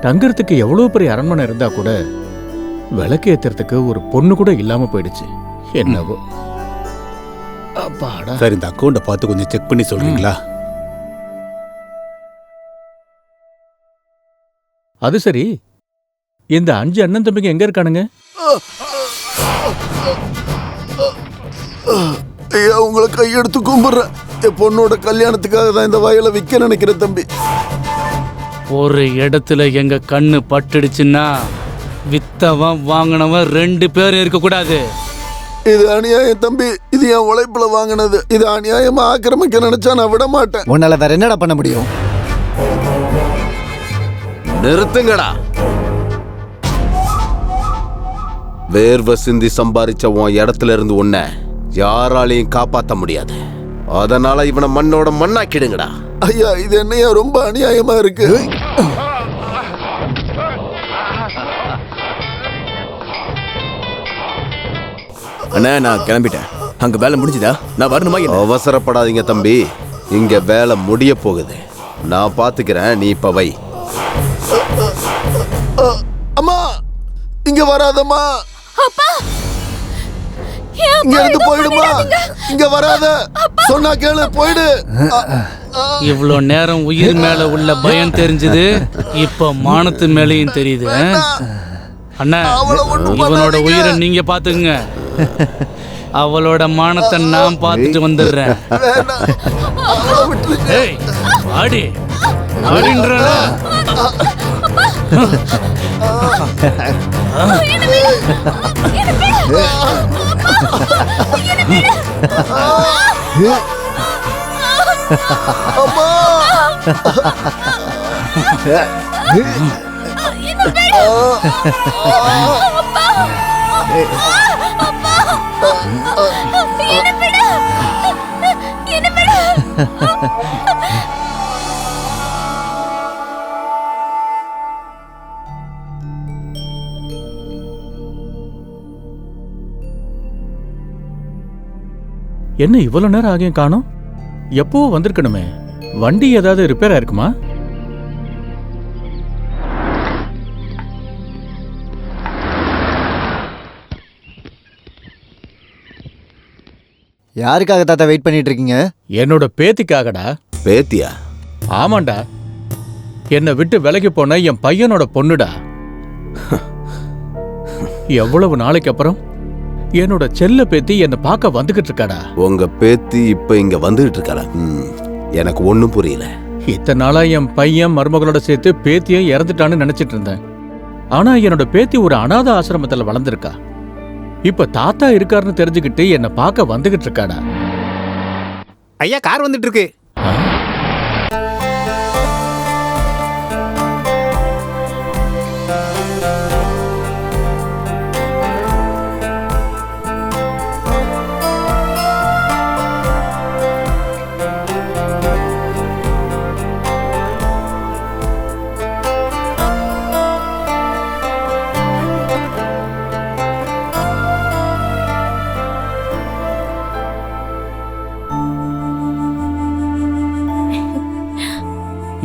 தங்கறதுக்கு எவ்வளவு பெரிய அரண்மனை இருந்தா கூட விளக்கு ஏத்துறதுக்கு ஒரு பொண்ணு கூட இல்லாம போயிடுச்சு. என்னவோ. அப்பாடா. சார், இந்த அக்கௌண்ட்டை பார்த்து கொஞ்சம் செக் பண்ணி சொல்றீங்களா? அது சரி, இந்த 5 அண்ணன் தம்பிங்க எங்க இருக்கானுங்க? ஐயா, உங்களை கையெடுத்து கும்பிடுறேன். என் பொண்ணோட கல்யாணத்துக்காக தான் இந்த வயலை விற்க நினைக்கிறேன் தம்பி. ஒரு இடத்துல எங்க கண்ணு பட்டுடுச்சுன்னா வித்தவன் வாங்கினவன் 2 பேரும் இருக்கக்கூடாது. இது அநியாயம் தம்பி. இது என் உழைப்புல வாங்கினது. இது அநியாயமா ஆக்கிரமிக்க நினைச்சா நான் விட மாட்டேன். உன்னால வேற என்னடா பண்ண முடியும்? நிறுத்துங்கடா. வேர்வை சிந்தி சம்பாதிச்ச உன் இடத்துல இருந்து உன்னை யாராலையும் காப்பாற்ற முடியாது. அதனால இவனை மண்ணோட மண்ணாக்கிடுங்கடா. ஐயா, இது என்னையா ரொம்ப அநியாயமா இருக்கு. அண்ணா, நான் கிளம்பிட்டேன். அங்க வேலை முடிஞ்சுதா? நான் வரணுமா? அவசரப்படாதீங்க தம்பி, இங்க வேலை முடிய போகுது. நான் பாத்துக்கிறேன், நீ இப்ப வை. அம்மா, இங்க வராதம்மா. இங்க இருந்து போயிடுமா. இங்க வராத. சொன்னா கேளு, போயிடு. இவ்வளோ நேரம் உயிர் மேல உள்ள பயம் தெரிஞ்சது, இப்ப மானத்து மேலையும் தெரியுது. அண்ணா, இவனோட உயிரை நீங்க பாத்துக்குங்க. அவளோட மானத்தை நான் பார்த்துட்டு வந்துடுறேன். ஏய், ஆடி ஆடின்றா. அம்மா, என்ன இவ்வளவு நேரம் ஆகியும் காணோம்? எப்போ வந்திருக்கணுமே. வண்டி ஏதாவது ரிப்பேர் ஆயிருக்குமா? யாருக்காக தாத்தா வெயிட் பண்ணிட்டு இருக்கீங்க? என்னோட பேத்திக்காகடா. பேத்தியா? ஆமாண்டா, என்னை விட்டு விலகி போன என் பையனோட பொண்ணுடா. எவ்வளவு நாளைக்கு அப்புறம் என்னோட செல்ல பேத்தி என்னை பார்க்க வந்துகிட்டு இருக்காடா. உங்க பேத்தி இப்ப இங்க வந்துகிட்டு இருக்காளா? எனக்கு ஒண்ணும் புரியல. இத்தனை நாளா என் பையன் மருமகளோட சேர்த்து பேத்தியும் இறந்துட்டான்னு நினைச்சிட்டு இருந்தேன். ஆனா என்னோட பேத்தி ஒரு அனாதை ஆசிரமத்துல வளர்ந்துருக்கா. இப்ப தாத்தா இருக்காருன்னு தெரிஞ்சுக்கிட்டு என்னை பார்க்க வந்துகிட்டு இருக்காடா. ஐயா, கார் வந்துட்டு இருக்கு.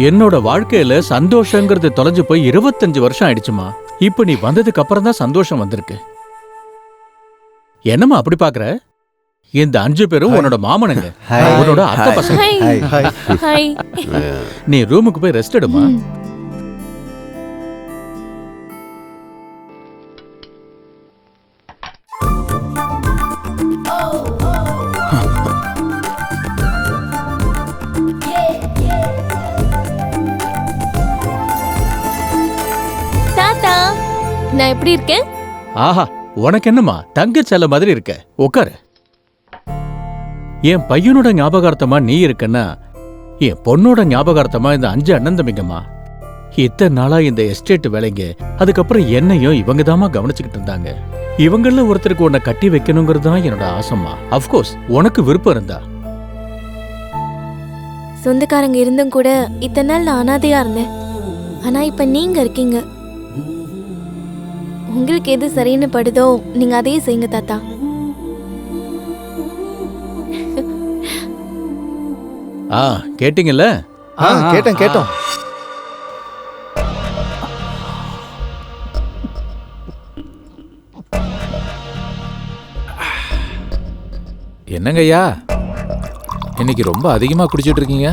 என்னோட வாழ்க்கையில சந்தோஷங்கிறது தொலைஞ்சு போய் 25 வருஷம் ஆயிடுச்சுமா. இப்ப நீ வந்ததுக்கு அப்புறம் தான் சந்தோஷம் வந்திருக்கு. என்னம்மா அப்படி பாக்குற? இந்த 5 பேரும் உன்னோட மாமனுங்க, உன்னோட அத்தை பசங்க. நீ ரூமுக்கு போய் ரெஸ்ட் எடுமா. நான் எப்படி இருக்கேன்? ஆஹா, உனக்கு என்னம்மா தங்க செல்ல மாதிரி இருக்க. உட்காரு. என் பையனோட ஞாபகார்த்தமா நீ இருக்கன்னா என் பொண்ணோட ஞாபகார்த்தமா இந்த 5 அண்ணன் தம்பிங்கம்மா. இத்தனை நாளா இந்த எஸ்டேட் வேலைங்க, அதுக்கப்புறம் என்னையும் இவங்க தாமா கவனிச்சுக்கிட்டு இருந்தாங்க. இவங்கள ஒருத்தருக்கு உன்னை கட்டி வைக்கணுங்கிறது தான் என்னோட ஆசைமா. அப்கோர்ஸ் உனக்கு விருப்பம் இருந்தா. சொந்தக்காரங்க இருந்தும் கூட இத்தனை நாள் நான் அனாதையா இருந்தேன். ஆனா இப்ப நீங்க இருக்கீங்க. உங்களுக்கு எது சரின்னு படுதோ நீங்க அதையே செய்யுங்க தாத்தா. கேட்டீங்கல்ல? கேட்டோம். என்னங்க ஐயா இன்னைக்கு ரொம்ப அதிகமா குடிச்சிட்டு இருக்கீங்க?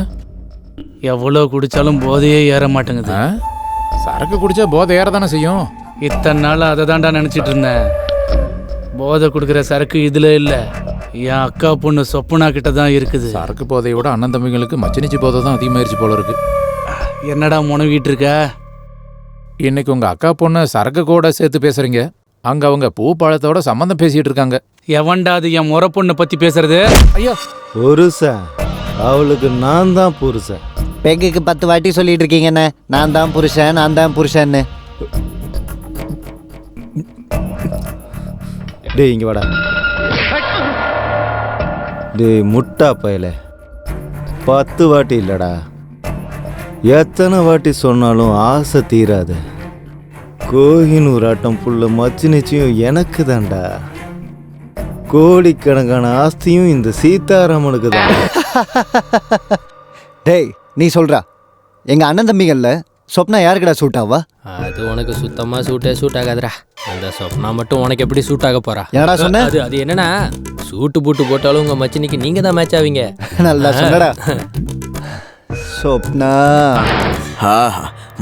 எவ்வளோ குடிச்சாலும் போதையே ஏற மாட்டேங்குது. ஆ? சரக்கு குடிச்சா போதை ஏறதானே செய்யும். இத்தனை நாள் அதை தாண்டா நினச்சிட்டு இருந்தேன். போதை கொடுக்குற சரக்கு இதில் இல்லை, என் அக்கா பொண்ணு சொப்பனா கிட்ட தான் இருக்குது. சரக்கு போதையை விட அண்ணன் தம்பிங்களுக்கு மச்சினிச்சி போதை தான் அதிகமாயிருச்சு போல இருக்கு. என்னடா முனகிட்டு இருக்க? இன்னைக்கு உங்க அக்கா பொண்ணு சரக்கு கூட சேர்த்து பேசுறீங்க. அங்க அவங்க பூ பழத்தோட சம்மந்தம் பேசிட்டு இருக்காங்க. எவன்டா அது என் முறை பொண்ணை பற்றி பேசுறது? ஐயா புருஷன், அவளுக்கு நான் தான் புருஷன். பெங்குக்கு 10 வாட்டி சொல்லிட்டு இருக்கீங்கண்ணே, நான் தான் புருஷன், நான் தான் புருஷன்னு. டேய் இங்க வாடா. டேய் முட்டா பயல, 10 வாட்டி இல்லடா, எத்தனை வாட்டி சொன்னாலும் ஆசை தீராது. கோஹினூர் ஆட்டம் புள்ள மச்சினிச்சியும் எனக்கு தான்டா. கோடிக்கணக்கான ஆஸ்தியும் இந்த சீதாராமனுக்கு தான். டேய் நீ சொல்றா, எங்க அண்ணன் தம்பிகள்ல சொப்னா யாருக்குடா சூட் ஆவா? அது உனக்கு சுத்தமாக சூட் ஆகாதுடா. அந்த சொப்னா மட்டும் உனக்கு எப்படி சூட் ஆக போறா? என்னடா சொன்ன? அது என்னன்னா, சூட்டு பூட்டு போட்டாலும் உங்க மச்சினிக்கு நீங்க தான் மேட்ச் ஆவீங்க. நல்லா சொன்னடா. சொப்னா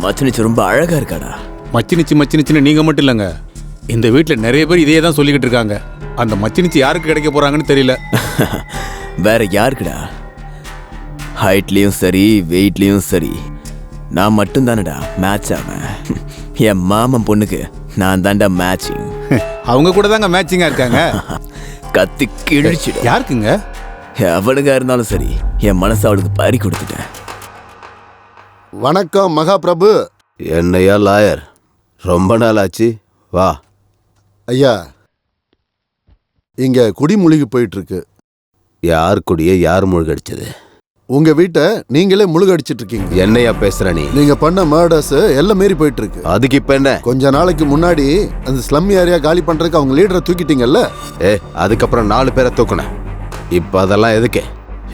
மச்சினிச்சு ரொம்ப அழகா இருக்காடா. மச்சினிச்சின்னு நீங்க மட்டும் இல்லைங்க, இந்த வீட்டில் நிறைய பேர் இதையே தான் சொல்லிக்கிட்டு இருக்காங்க. அந்த மச்சினிச்சி யாருக்கு கிடைக்க போறாங்கன்னு தெரியல. வேற யாருக்குடா? ஹைட்லயும் சரி வெயிட்லயும் சரி நான் மட்டும் தானடா மேட்ச் ஆவேன். என் மாமன் பொண்ணுக்கு நான் தாண்டா மேட்சிங். அவங்க கூட தாங்க மேட்சிங்கா இருக்காங்க. கத்தி கிழிச்சிடும். யாருக்குங்க? எவனுங்க இருந்தாலும் சரி என் மனசை அவளுக்கு பறி கொடுத்துட்டேன். வணக்கம் மகாபிரபு. என்னையா லாயர், ரொம்ப நாள் ஆச்சு, வா. ஐயா, இங்க குடி முழுகி போயிட்டு இருக்கு. யார் குடிய யார் மூழ்கடிச்சது? உங்க வீட்டை நீங்களே முழுகடிச்சிட்டு இருக்கீங்க. என்னையா பேசுற நீ? நீங்க பண்ண மர்டர்ஸ் எல்லாம் மீறி போயிட்டு இருக்கு. அதுக்கு இப்ப என்ன? கொஞ்ச நாளைக்கு முன்னாடி அந்த ஸ்லம் ஏரியா காலி பண்றதுக்கு அவங்க லீடரை தூக்கிட்டீங்கல்ல? அதுக்கப்புறம் 4 பேரை தூக்குனேன். இப்ப அதெல்லாம் எதுக்கு?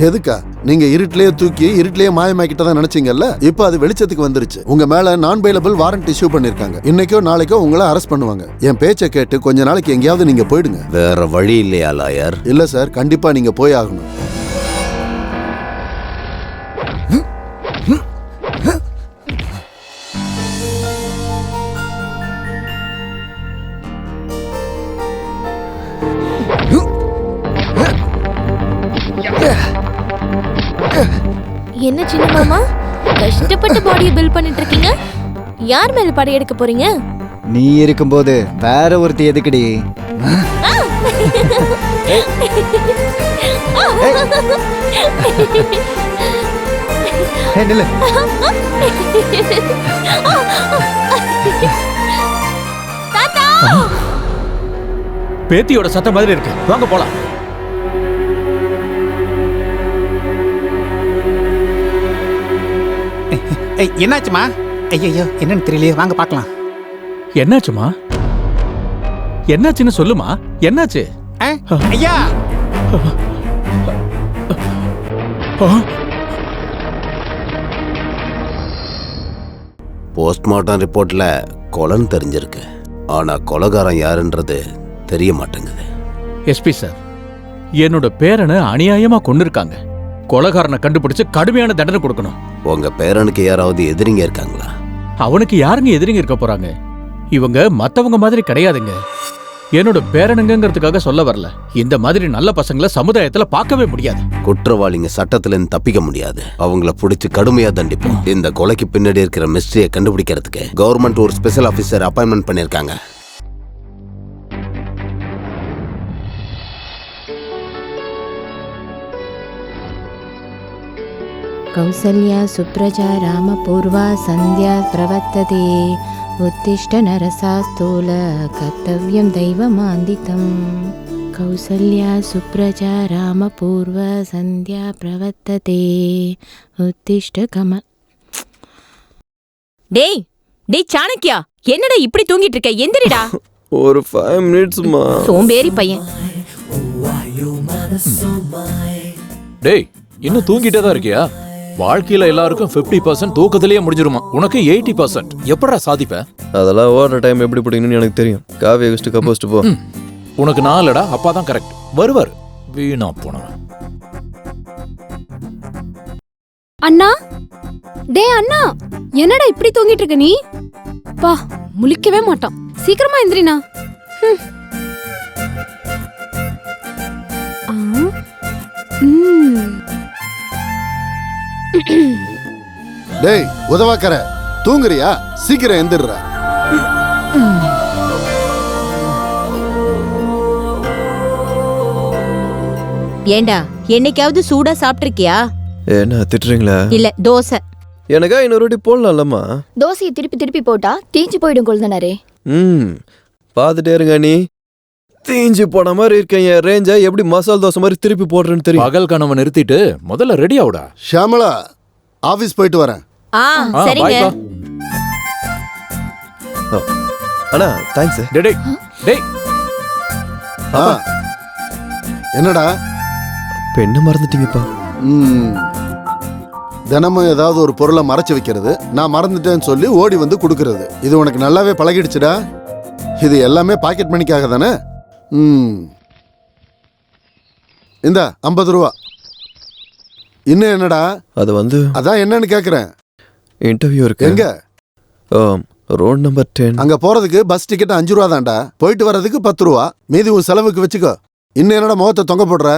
எதுக்கா? நீங்க இருட்டிலேயே தூக்கி இருட்டிலேயே மாயமாக்கிட்டதான் நினைச்சீங்கல்ல, இப்ப அது வெளிச்சத்துக்கு வந்துருச்சு. உங்க மேல நான் பெயிலபிள் வாரண்ட் இஷ்யூ பண்ணிருக்காங்க. இன்னைக்கோ நாளைக்கோ உங்களை அரெஸ்ட் பண்ணுவாங்க. என் பேச்சை கேட்டு கொஞ்ச நாளைக்கு எங்கேயாவது நீங்க போயிடுங்க. வேற வழி இல்லையா லாயர்? இல்ல சார், கண்டிப்பா நீங்க போய் ஆகணும். என்ன சின்ன மாமா, கஷ்டப்பட்டு பாடியை பில்ட் பண்ணிட்டு இருக்கீங்க. யார் மேல படையெடுக்க போறீங்க? நீ இருக்கும்போது வேற ஒருத்தி எதுக்குடி? நில்லு. பேத்தியோட சத்தம் மாதிரி இருக்கு, வாங்க போலாம். என்னாச்சுமா? ஐயோ என்னன்னு தெரியலையே, வாங்க பார்க்கலாம். என்னாச்சுமா? என்னாச்சுன்னு சொல்லுமா. என்னாச்சு? ஐயா, போஸ்ட்மார்ட்டம் ரிப்போர்ட்ல கொலைன்னு தெரிஞ்சிருக்கு. ஆனா கொலைகாரன் யாருன்றது தெரிய மாட்டேங்குது. எஸ்பி சார், என்னோட பேரனை அநியாயமா கொண்டிருக்காங்க. கொலைகாரனை கண்டுபிடிச்சு கடுமையான தண்டனை கொடுக்கணும். உங்க பேரனுக்கு யாராவது எதிரிங்க இருக்காங்களா? அவனுக்கு யாருங்க எதிரிங்க இருக்க போறாங்க? இவங்க மத்தவங்க மாதிரி கிடையாதுங்க. என்னோட பேரனுங்கிறதுக்காக சொல்ல வரல. இந்த மாதிரி நல்ல பசங்களை சமுதாயத்துல பார்க்கவே முடியாது. குற்றவாளிங்க சட்டத்துல இருந்து தப்பிக்க முடியாது. அவங்கள பிடிச்சு கடுமையா தண்டிப்போம். இந்த கொலைக்கு பின்னாடி இருக்கிற மிஸ்டரியை கண்டுபிடிக்கிறதுக்கு கவர்மெண்ட் ஒரு ஸ்பெஷல் ஆபீசர் அப்பாயின்மெண்ட் பண்ணிருக்காங்க. கௌசல்யா சுப்ரஜா ராமபூர்வா சந்தியா பிரவர்த்ததே உத்திஷ்ட நரசாஸ்தூல கர்த்தவ்யம் தெய்வமாந்திதம். கௌசல்யா சுப்ரஜா ராமபூர்வ சந்தியா பிரவர்த்ததே உத்திஷ்ட கமல். டேய் டேய் சாணக்கியா, என்னடா இப்படி தூங்கிட்டு இருக்க? எந்திரிடா. ஒரு 5 மினிட்ஸ்மா. சோம்பேறி பையன். டேய் இன்னும் தூங்கிட்டே தான் இருக்கியா? வாழ்க்கையில எல்லாருக்கும் 50% தூக்கத்திலேயே முடிஞ்சிருமா, உனக்கு 80%. எப்படா சாதிப்ப? அதெல்லாம் ஓடுற டைம் எப்படி பிடிக்கணும்னு எனக்கு தெரியும். காவிய வச்சுட்டு கப்போஸ்ட்டு போ. உனக்கு நான் இல்லடா, அப்பா தான் கரெக்ட். வருவார், வீணா போனவன். அண்ணா, டே அண்ணா, என்னடா இப்படி தூங்கிட்டு இருக்க நீ? பா, முழிக்கவே மாட்டான். சீக்கிரமா எந்திரினா. டேய் உதவாக்கற, தூங்குறியா? சீக்கிரம் எந்திரா. ஏண்டா என்னைக்காவது சூடா சாப்பிட்டிருக்கியா? என்ன திட்டுறீங்களா? இல்ல, தோசை. எனக்கா இன்னொரு வாட்டி போடலாம்லம்மா. தோசையை திருப்பி திருப்பி போட்டா தீஞ்சு போயிடும் கொழுந்தனாரே. பார்த்துட்டே இருங்க நீ. தீஞ்சு போன மாதிரி இருக்கேன். என் ரேஞ்சா எப்படி மசால் தோசை மாதிரி திருப்பி போடுறேன்னு தெரியும். பகல் கனவை நிறுத்திட்டு முதல்ல ரெடி ஆவுடா. ஷாமலா, ஆபீஸ் போயிட்டு வரேன். சரிங்க. அண்ணா தேங்க்ஸ். டேய் டேய். என்னடா பெண்ணை மறந்துட்டீங்கப்பா? தினமும் ஏதாவது ஒரு பொருளை மறைச்சு வைக்கிறது, நான் மறந்துட்டேன்னு சொல்லி ஓடி வந்து கொடுக்கறது, இது உனக்கு நல்லாவே பழகிடுச்சுடா. இது எல்லாமே பாக்கெட் மணிக்காக தானே? இந்த 50 ரூபா. இன்னும் என்னடா? அது வந்து அதான் என்னன்னு கேக்குறேன். இன்டர்வியூ இருக்கு. எங்க? Road number 10. அங்க போறதுக்கு பஸ் டிக்கெட் 5 ரூபா தான்டா. போயிட்டு வர்றதுக்கு 10 ரூபா. மீதி உன் செலவுக்கு வச்சுக்கோ. இன்னும் என்னடா முகத்தை தொங்க போடுற?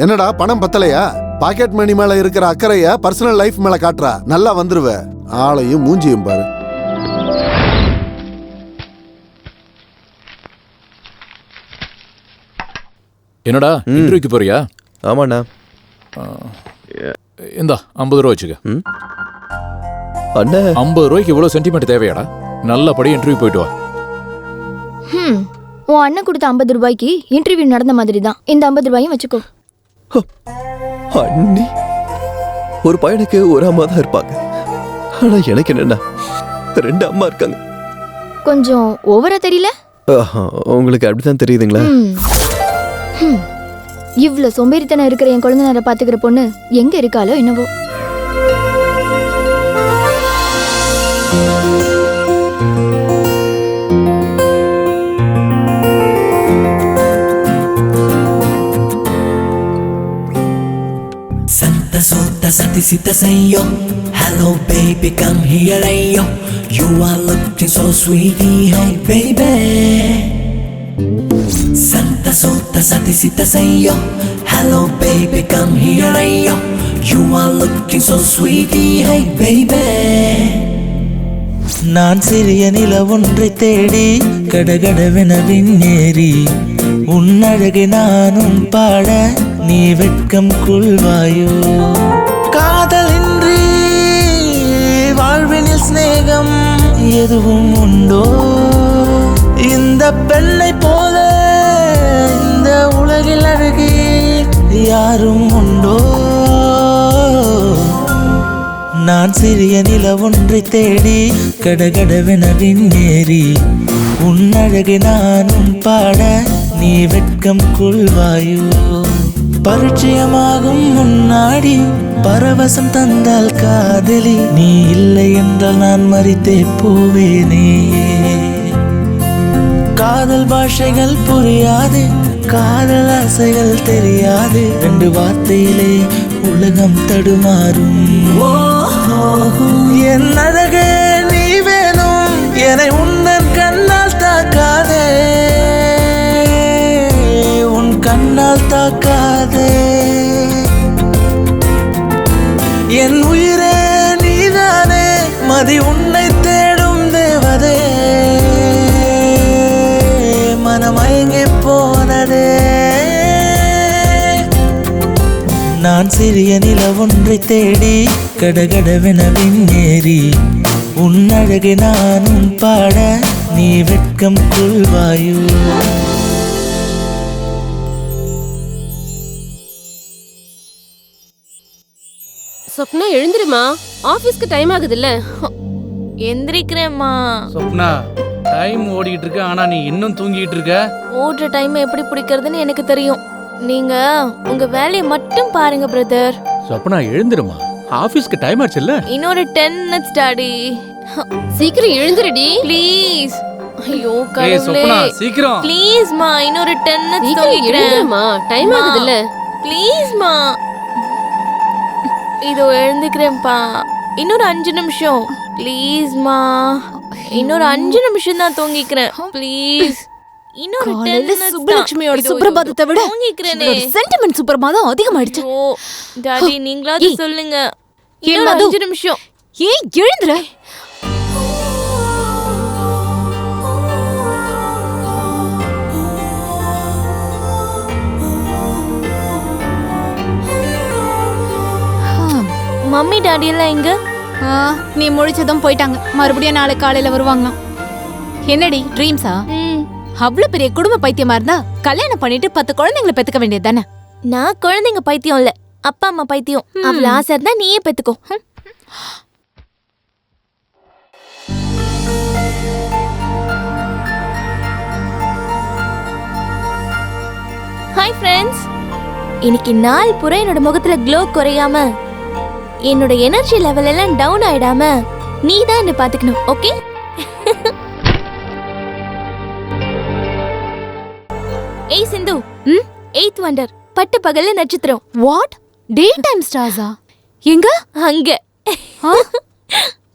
என்னடா பணம் பத்தலையா? பாக்கெட் மணி மேல இருக்கிற அக்கறைய பர்சனல் லைஃப் மேல காட்டுறா. நல்லா வந்துருவ. ஆளையும் மூஞ்சியும் பாரு. என்னடா இன்டர்வியூக்கு போறியா? ஆமாண்ணா. இந்த 50 ரூபா வச்சுக்க. அண்ணா 50 ரூபாய்க்கு இவ்வளவு சென்டிமெண்ட் தேவையாடா? நல்லபடி இன்டர்வியூ போயிட்டு வா. உன் அண்ணன் கொடுத்த 50 ரூபாய்க்கு இன்டர்வியூ நடந்த மாதிரி தான் இந்த 50 ரூபாயும் வச்சுக்கோ. அண்ணி ஒரு பையனுக்கு ஒரு அம்மா தான் இருப்பாங்க. ஆனா எனக்கு என்னன்னா 2 அம்மா இருக்காங்க. கொஞ்சம் ஓவரா தெரியல? உங்களுக்கு அப்படித்தான் தெரியுதுங்களா? இவ்ளோ சோம்பேறித்தனம் இருக்கிற என் குழந்தைனாரை பாத்துக்கிற பொண்ணு எங்க இருக்காளோ என்னவோ. Santa Sota Sati Sita Sayo, hello baby come here ayo, you are looking so sweetie hey baby. Santa Sota Sati Sita Sayo, hello baby come here ayo, you are looking so sweetie hey baby. நான் சிறிய நில ஒன்றை தேடி கடகடவென விண்ணேறி உன்னழகை நானும் பாட நீ வெட்கம் கொள்வாயோ. காதலின்றி வாழ்வினில் ஸ்நேகம் எதுவும் உண்டோ? இந்த பெண்ணை போல இந்த உலகில் அழகே யாரும் உண்டோ? நான் சிறிய நில ஒன்றை தேடி கடகடவென விண்ணேறி உன்னழகை நானும் பாட நீ வெட்கம் கொள்வாயோ. பரிச்சயமாகும் முன்னாடி பரவசம் தந்தால் காதலி, நீ இல்லை என்றால் நான் மரித்தே போவேனே. காதல் பாஷைகள் புரியாது, காதல் ஆசைகள் தெரியாது, 2 வார்த்தையிலே உலகம் தடுமாறும். என் அழகே நீ வேணும், என்னை உன்னன் கண்ணால் தாக்காதே, உன் கண்ணால் தாக்காதே. என் உயிரே நீதானே, மதி உன்னை தேடும் தேவதே, மனமயங்கி போனதே. நான் சிறிய நில ஒன்றை தேடி கடகடவென விண்ணேறி உன்னழகை நானும் பாட நீ வெட்கம் கொள்வாயோ. சொப்னா எழுந்திருமா, ஆபீஸ்க்கு டைம் ஆகுதுல்ல. எந்திரிக்கிறேம்மா. சொப்னா டைம் ஓடிட்டு இருக்க, ஆனா நீ இன்னும் தூங்கிட்டு இருக்க. ஓடுற டைம் எப்படி பிடிக்கிறதுன்னு எனக்கு தெரியும். நீங்க உங்க வேலையை மட்டும் பாருங்க பிரதர். சொப்னா எழுந்திருமா, ஆபீஸ்க்கு டைம் ஆச்சுல்ல. இன்னொரு 10 minutes டாடி. சீக்கிரம் எழுந்திருடி ப்ளீஸ். ஐயோ ஏய் கடவுளே சொப்னா சீக்கிரம் ப்ளீஸ் மா இன்னொரு 10 மினிட்ஸ் தூங்கிக்கிறேன் டைம் ஆகுதுல்ல. ப்ளீஸ் மா இதோ எழுந்துக்கிறேன்ப்பா இன்னொரு 5 நிமிஷம் ப்ளீஸ் மா இன்னொரு 5 நிமிஷம் தான் தூங்கிக்கிறேன் ப்ளீஸ் இன்னொரு 10 மினிட்ஸ் சுப்புலட்சுமியோட சுப்ரபாதத்தை விட தூங்கிக்கிறேனே சென்டிமெண்ட் சுப்ரபாதம் அதிகமாயிடுச்சு. ஓ டாடி நீங்களாவது சொல்லுங்க இன்னொரு 5 நிமிஷம் ஏய் எழுந்துற. மம்மி டாடி எல்லாம் எங்க? நீ முழிச்சதும் போயிட்டாங்க. மறுபடியும் நாளை காலையில வருவாங்களாம். என்னடி ட்ரீம்ஸா? அவ்வளவு பெரிய குடும்ப பைத்தியமா இருந்தா கல்யாணம் பண்ணிட்டு 10 குழந்தைங்களை பெத்துக்க வேண்டியது தானே? நான் குழந்தைங்க பைத்தியம் இல்ல, அப்பா அம்மா பைத்தியம். அவ்வளவு ஆசை இருந்தா நீயே பெத்துக்கோ. ஹாய் ஃப்ரெண்ட்ஸ், இன்னைக்கு நாள் பூரா என்னோட முகத்துல க்ளோ குறையாம என்னோட எனர்ஜி லெவல் எல்லாம் டவுன் ஆயிடாம நீ தான் என்ன பாத்துக்கணும். ஓகே? ஏய் சிந்து, 8th வண்டர் பட்டு பகல்ல நட்சத்திரம். வாட்? டே டைம் ஸ்டார்ஸா? எங்க? அங்க.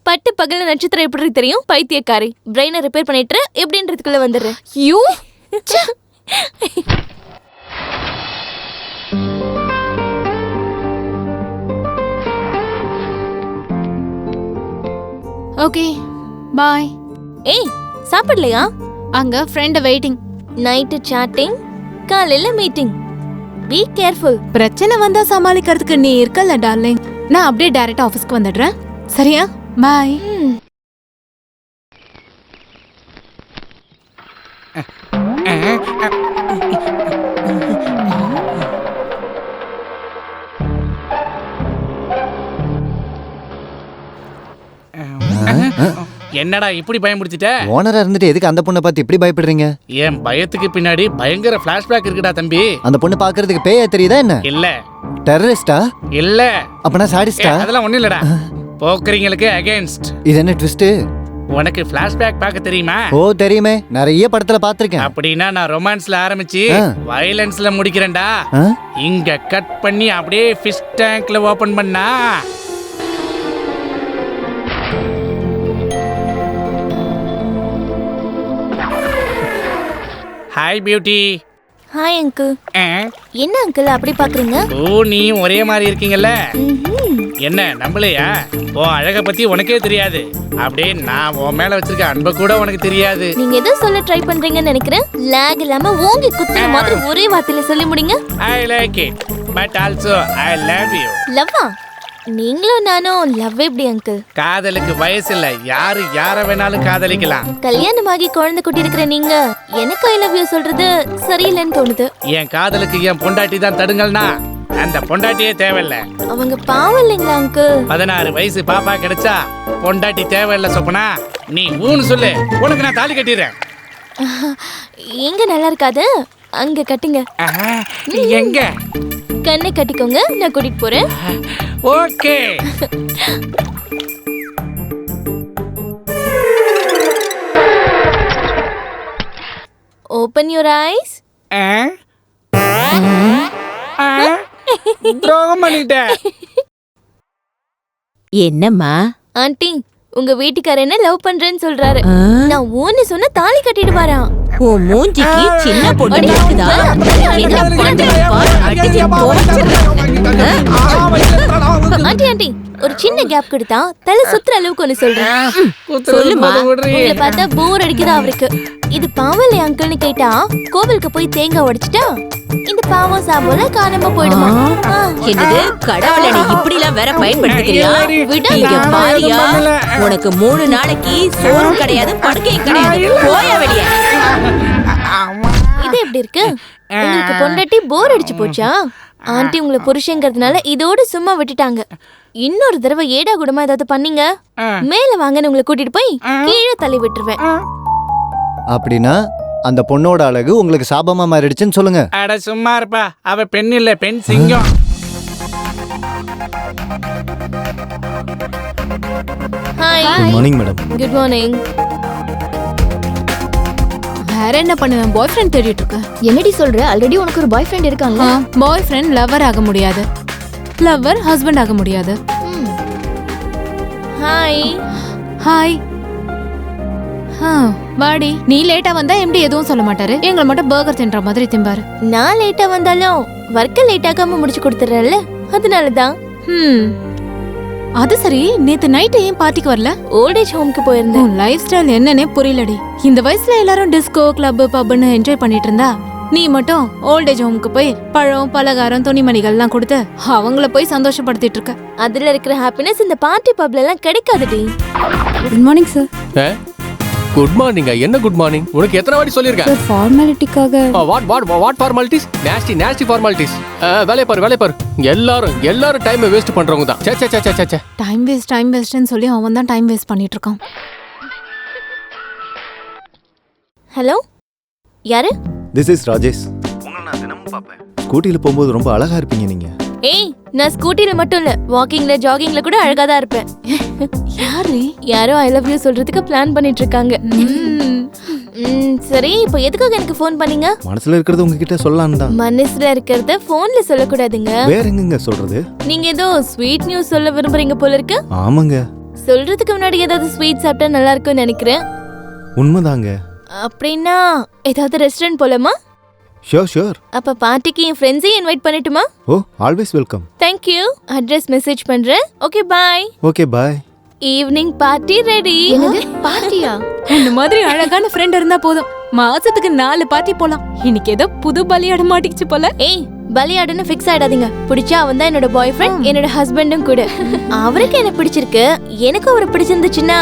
பட்டு பகல்ல நட்சத்திரம் எப்படி தெரியும்? பைத்தியக்காரி. பிரெயினை ரிப்பேர் பண்ணிட்டு எப்படின்றதுக்குள்ள வந்துடுறேன். You okay bye. ஏய் சாப்பிடலையா? அங்க ஃப்ரெண்ட் வெயிட்டிங். நைட்டு சாட்டிங், காலையில மீட்டிங். Be careful. பிரச்சனை வந்தா சமாளிக்கிறதுக்கு நீ இருக்கல டார்லிங். நான் அப்படியே டைரக்ட் ஆபீஸ்க்கு வந்துடுறேன். சரியா? பாய். என்னடா இப்படி பயமுடுத்திட்ட? ஓனரா இருந்துட்டு எதுக்கு அந்த பொண்ணை பார்த்து இப்படி பயப்படுறீங்க? என் பயத்துக்கு பின்னாடி பயங்கர ஃபிளாஷ்பேக் இருக்குடா தம்பி. அந்த பொண்ணு பாக்குறதுக்கு பேயா தெரியுதா என்ன? இல்ல. டெரரிஸ்டா? இல்ல. அப்பனா சாடிஸ்டா? அதெல்லாம் ஒண்ணும் இல்லடா. போக்கரிங்களுக்கு அகைன்ஸ்ட். இது என்ன ட்விஸ்ட்? உனக்கு ஃபிளாஷ்பேக் பார்க்க தெரியுமா? ஓ தெரியுமே, நிறைய படத்துல பாத்திருக்கேன். அப்படின்னா நான் ரொமான்ஸ்ல ஆரம்பிச்சு வயலன்ஸ்ல முடிக்கிறேன்டா. இங்க கட் பண்ணி அப்படியே ஃபிஷ் டேங்க்ல ஓபன் பண்ணா ஹாய் பியூட்டி. Hi uncle. என்ன அங்கிள் அப்படி பாக்குறீங்க? ஓ நீ ஒரே மாதிரி இருக்கீங்கல்ல. என்ன நம்பலையா? ஓ அழக பத்தி உனக்கே தெரியாது. அப்படியே நான் உன் மேல வச்சிருக்க அன்பை கூட உனக்கு தெரியாது. நீங்க எதை சொல்ல ட்ரை பண்றீங்கன்னு நினைக்கிறேன். லாக் இல்லாம ஓங்கி குத்துன மாதிரி ஒரே வார்த்தையில சொல்லி முடிங்க. I like it but also I love you. லவ்வா? நீங்களும் நானும் லவ் எப்படி அங்கிள்? காதலுக்கு வயசு இல்ல, யாரு யார வேணாலும் காதலிக்கலாம். கல்யாணமாகி குழந்தை குட்டி இருக்கிற நீங்க எனக்கு ஐ லவ் யூ சொல்றது சரியில்லைன்னு தோணுது. என் காதலுக்கு என் பொண்டாட்டி தான் தடுங்கல்னா அந்த பொண்டாட்டியே தேவையில்ல. அவங்க பாவம் இல்லைங்களா அங்கிள்? 16 வயசு பாப்பா கிடைச்சா பொண்டாட்டி தேவையில்ல சொப்பனா. நீ ஊன்னு சொல்லு, உனக்கு நான் தாலி கட்டிடுறேன். எங்க நல்லா இருக்காது, அங்க கட்டுங்க. எங்க? கண்ணை கட்டிக்கோங்க, நான் கூட்டிட்டு போறேன். ஓகே. Open your eyes. துரோகம் பண்ணிட்டேன். என்னம்மா? ஆண்டி, உங்க வீட்டுக்காரர் என்ன லவ் பண்றேன்னு சொல்றாரு. நான் ஊன்னு சொன்ன தாலி கட்டிட்டு வரான். உன் மூஞ்சிக்கு சின்ன பொண்ணு இருக்குதா? என்ன பண்றீங்க பாரு, அடிச்சு ஆண்டி ஆண்டி ஒரு சின்ன கேப் கொடுத்தா தலை சுத்துற அளவுக்கு ஒண்ணு சொல்றேன். சொல்லுமா. உங்களை பார்த்தா போர் அடிக்குதா அவருக்கு. இது பாவம் அங்கிள்னு கேட்டா கோவிலுக்கு போய் தேங்காய் உடைச்சிட்டா இந்த பாவம் சாம்போல காணாம போயிடுமா? என்னது கடவுளை நீ இப்படி எல்லாம் வேற பயன்படுத்திக்கிறியா? இங்க பாரியா, உனக்கு 3 நாளைக்கு சோறு கிடையாது, படுக்கையும் கிடையாது. போயா வெளியே. இது எப்படி இருக்கு? உங்களுக்கு பொண்டாட்டி போர் அடிச்சு போச்சா? ஆண்டி உங்களை புருஷங்கிறதுனால இதோட சும்மா விட்டுட்டாங்க. இன்னொரு தடவை ஏடா கூடமா ஏதாவது பண்ணீங்க, மேல வாங்கன்னு உங்களை கூட்டிட்டு போய் கீழே தள்ளி விட்டுருவேன். அப்படின்னா அந்த பொண்ணோட அழகு உங்களுக்கு சாபமா மாறிடுச்சுன்னு சொல்லுங்க. அட சும்மா இருப்பா, அவ பெண் இல்ல, பெண் சிங்கம். Hi. Good morning madam. Good morning. வேற என்ன பண்ணுவேன்? பாய் ஃப்ரெண்ட் தேடிட்டு இருக்கேன். என்னடி சொல்ற? ஆல்ரெடி உனக்கு ஒரு பாய் ஃப்ரெண்ட் இருக்காங்க. பாய் ஃப்ரெண்ட் லவர் ஆக முடியாது, லவர் ஹஸ்பண்ட் ஆக முடியாது. Hi hi. வாடி. நீ லேட்டா வந்தா எம்டி எதுவும் சொல்ல மாட்டாரு, எங்களை மட்டும் பர்கர் தின்ற மாதிரி திம்பாரு. நான் லேட்டா வந்தாலும் ஒர்க்க லேட் ஆகாம முடிச்சு கொடுத்துறேன்ல, அதனாலதான். அது சரி, நேத்து நைட் ஏன் பார்ட்டிக்கு வரல? ஓல்டேஜ் ஹோம்க்கு போயிருந்தேன். லைஃப் ஸ்டைல் என்னன்னே புரியலடி. இந்த வயசுல எல்லாரும் டிஸ்கோ கிளப் பப்னு என்ஜாய் பண்ணிட்டு இருந்தா, நீ மட்டும் ஓல்டேஜ் ஹோம்க்கு போய் பழம் பலகாரம் துணிமணிகள்லாம் கொடுத்து அவங்கள போய் சந்தோஷப்படுத்திட்டு இருக்க. அதுல இருக்கிற ஹாப்பினஸ் இந்த பார்ட்டி பப்ல எல்லாம் கிடைக்காதுடி. Good morning sir. Good morning. என்ன குட் மார்னிங்? உனக்கு எத்தனை வாட்டி சொல்லிருக்கேன்? சார் ஃபார்மாலிட்டிக்காக. What formalities? Nasty formalities. வேலைய பாரு. எல்லாரும் டைம் வேஸ்ட் பண்றவங்க தான். சே. டைம் வேஸ்ட்னு சொல்லி அவன் தான் டைம் வேஸ்ட் பண்ணிட்டு இருக்கான். ஹலோ, யாரு? This is Rajesh. உங்களை நான் தினமும் பார்ப்பேன். ஸ்கூட்டில போகும்போது ரொம்ப அழகா இருப்பீங்க நீங்க. ஏய், நான் ஸ்கூட்டில மட்டும் இல்ல, வாக்கிங்ல ஜாகிங்ல கூட அழகா தான் இருப்பேன். யாரோ ஐ லவ் யூ சொல்றதுக்கு பிளான் பண்ணிட்டு இருக்காங்க. சரி, இப்போ எதுக்காக எனக்கு ஃபோன் பண்ணீங்க? மனசுல இருக்கிறது உங்ககிட்ட சொல்லலாம்னு தான். மனசுல இருக்கிறத ஃபோன்ல சொல்லக்கூடாதுங்க. வேற எங்கங்க சொல்றது? நீங்க ஏதோ ஸ்வீட் நியூஸ் சொல்ல விரும்புறீங்க போல இருக்கு. ஆமாங்க. சொல்றதுக்கு முன்னாடி ஏதாவது ஸ்வீட் சாப்பிட்டா நல்லா இருக்கும்னு நினைக்கிறேன். உண்மைதாங்க. அப்படின்னா ஏதாவது ரெஸ்டாரண்ட் போலாமா? ஷூர். அப்ப பார்ட்டிக்கு என் ஃப்ரெண்ட்ஸையும் இன்வைட் பண்ணட்டுமா? Oh, always welcome. Thank you. Address message பண்றேன். Okay, bye. Okay, bye. Evening party ready. என்னது பார்ட்டியா? இந்த மாதிரி அழகான ஃப்ரெண்ட் இருந்தா போதும், மாசத்துக்கு 4 பார்ட்டி போலாம். இன்னைக்கு ஏதோ புது பலியாட மாட்டிக்கிச்சு போல. ஏய், பலியாடுன்னு ஃபிக்ஸ் ஆயிடாதீங்க. பிடிச்சா அவன் தான் என்னோட பாய் ஃப்ரெண்ட், என்னோட ஹஸ்பண்டும் கூட. அவருக்கு என்ன பிடிச்சிருக்கு, எனக்கு அவரை பிடிச்சிருந்துச்சுன்னா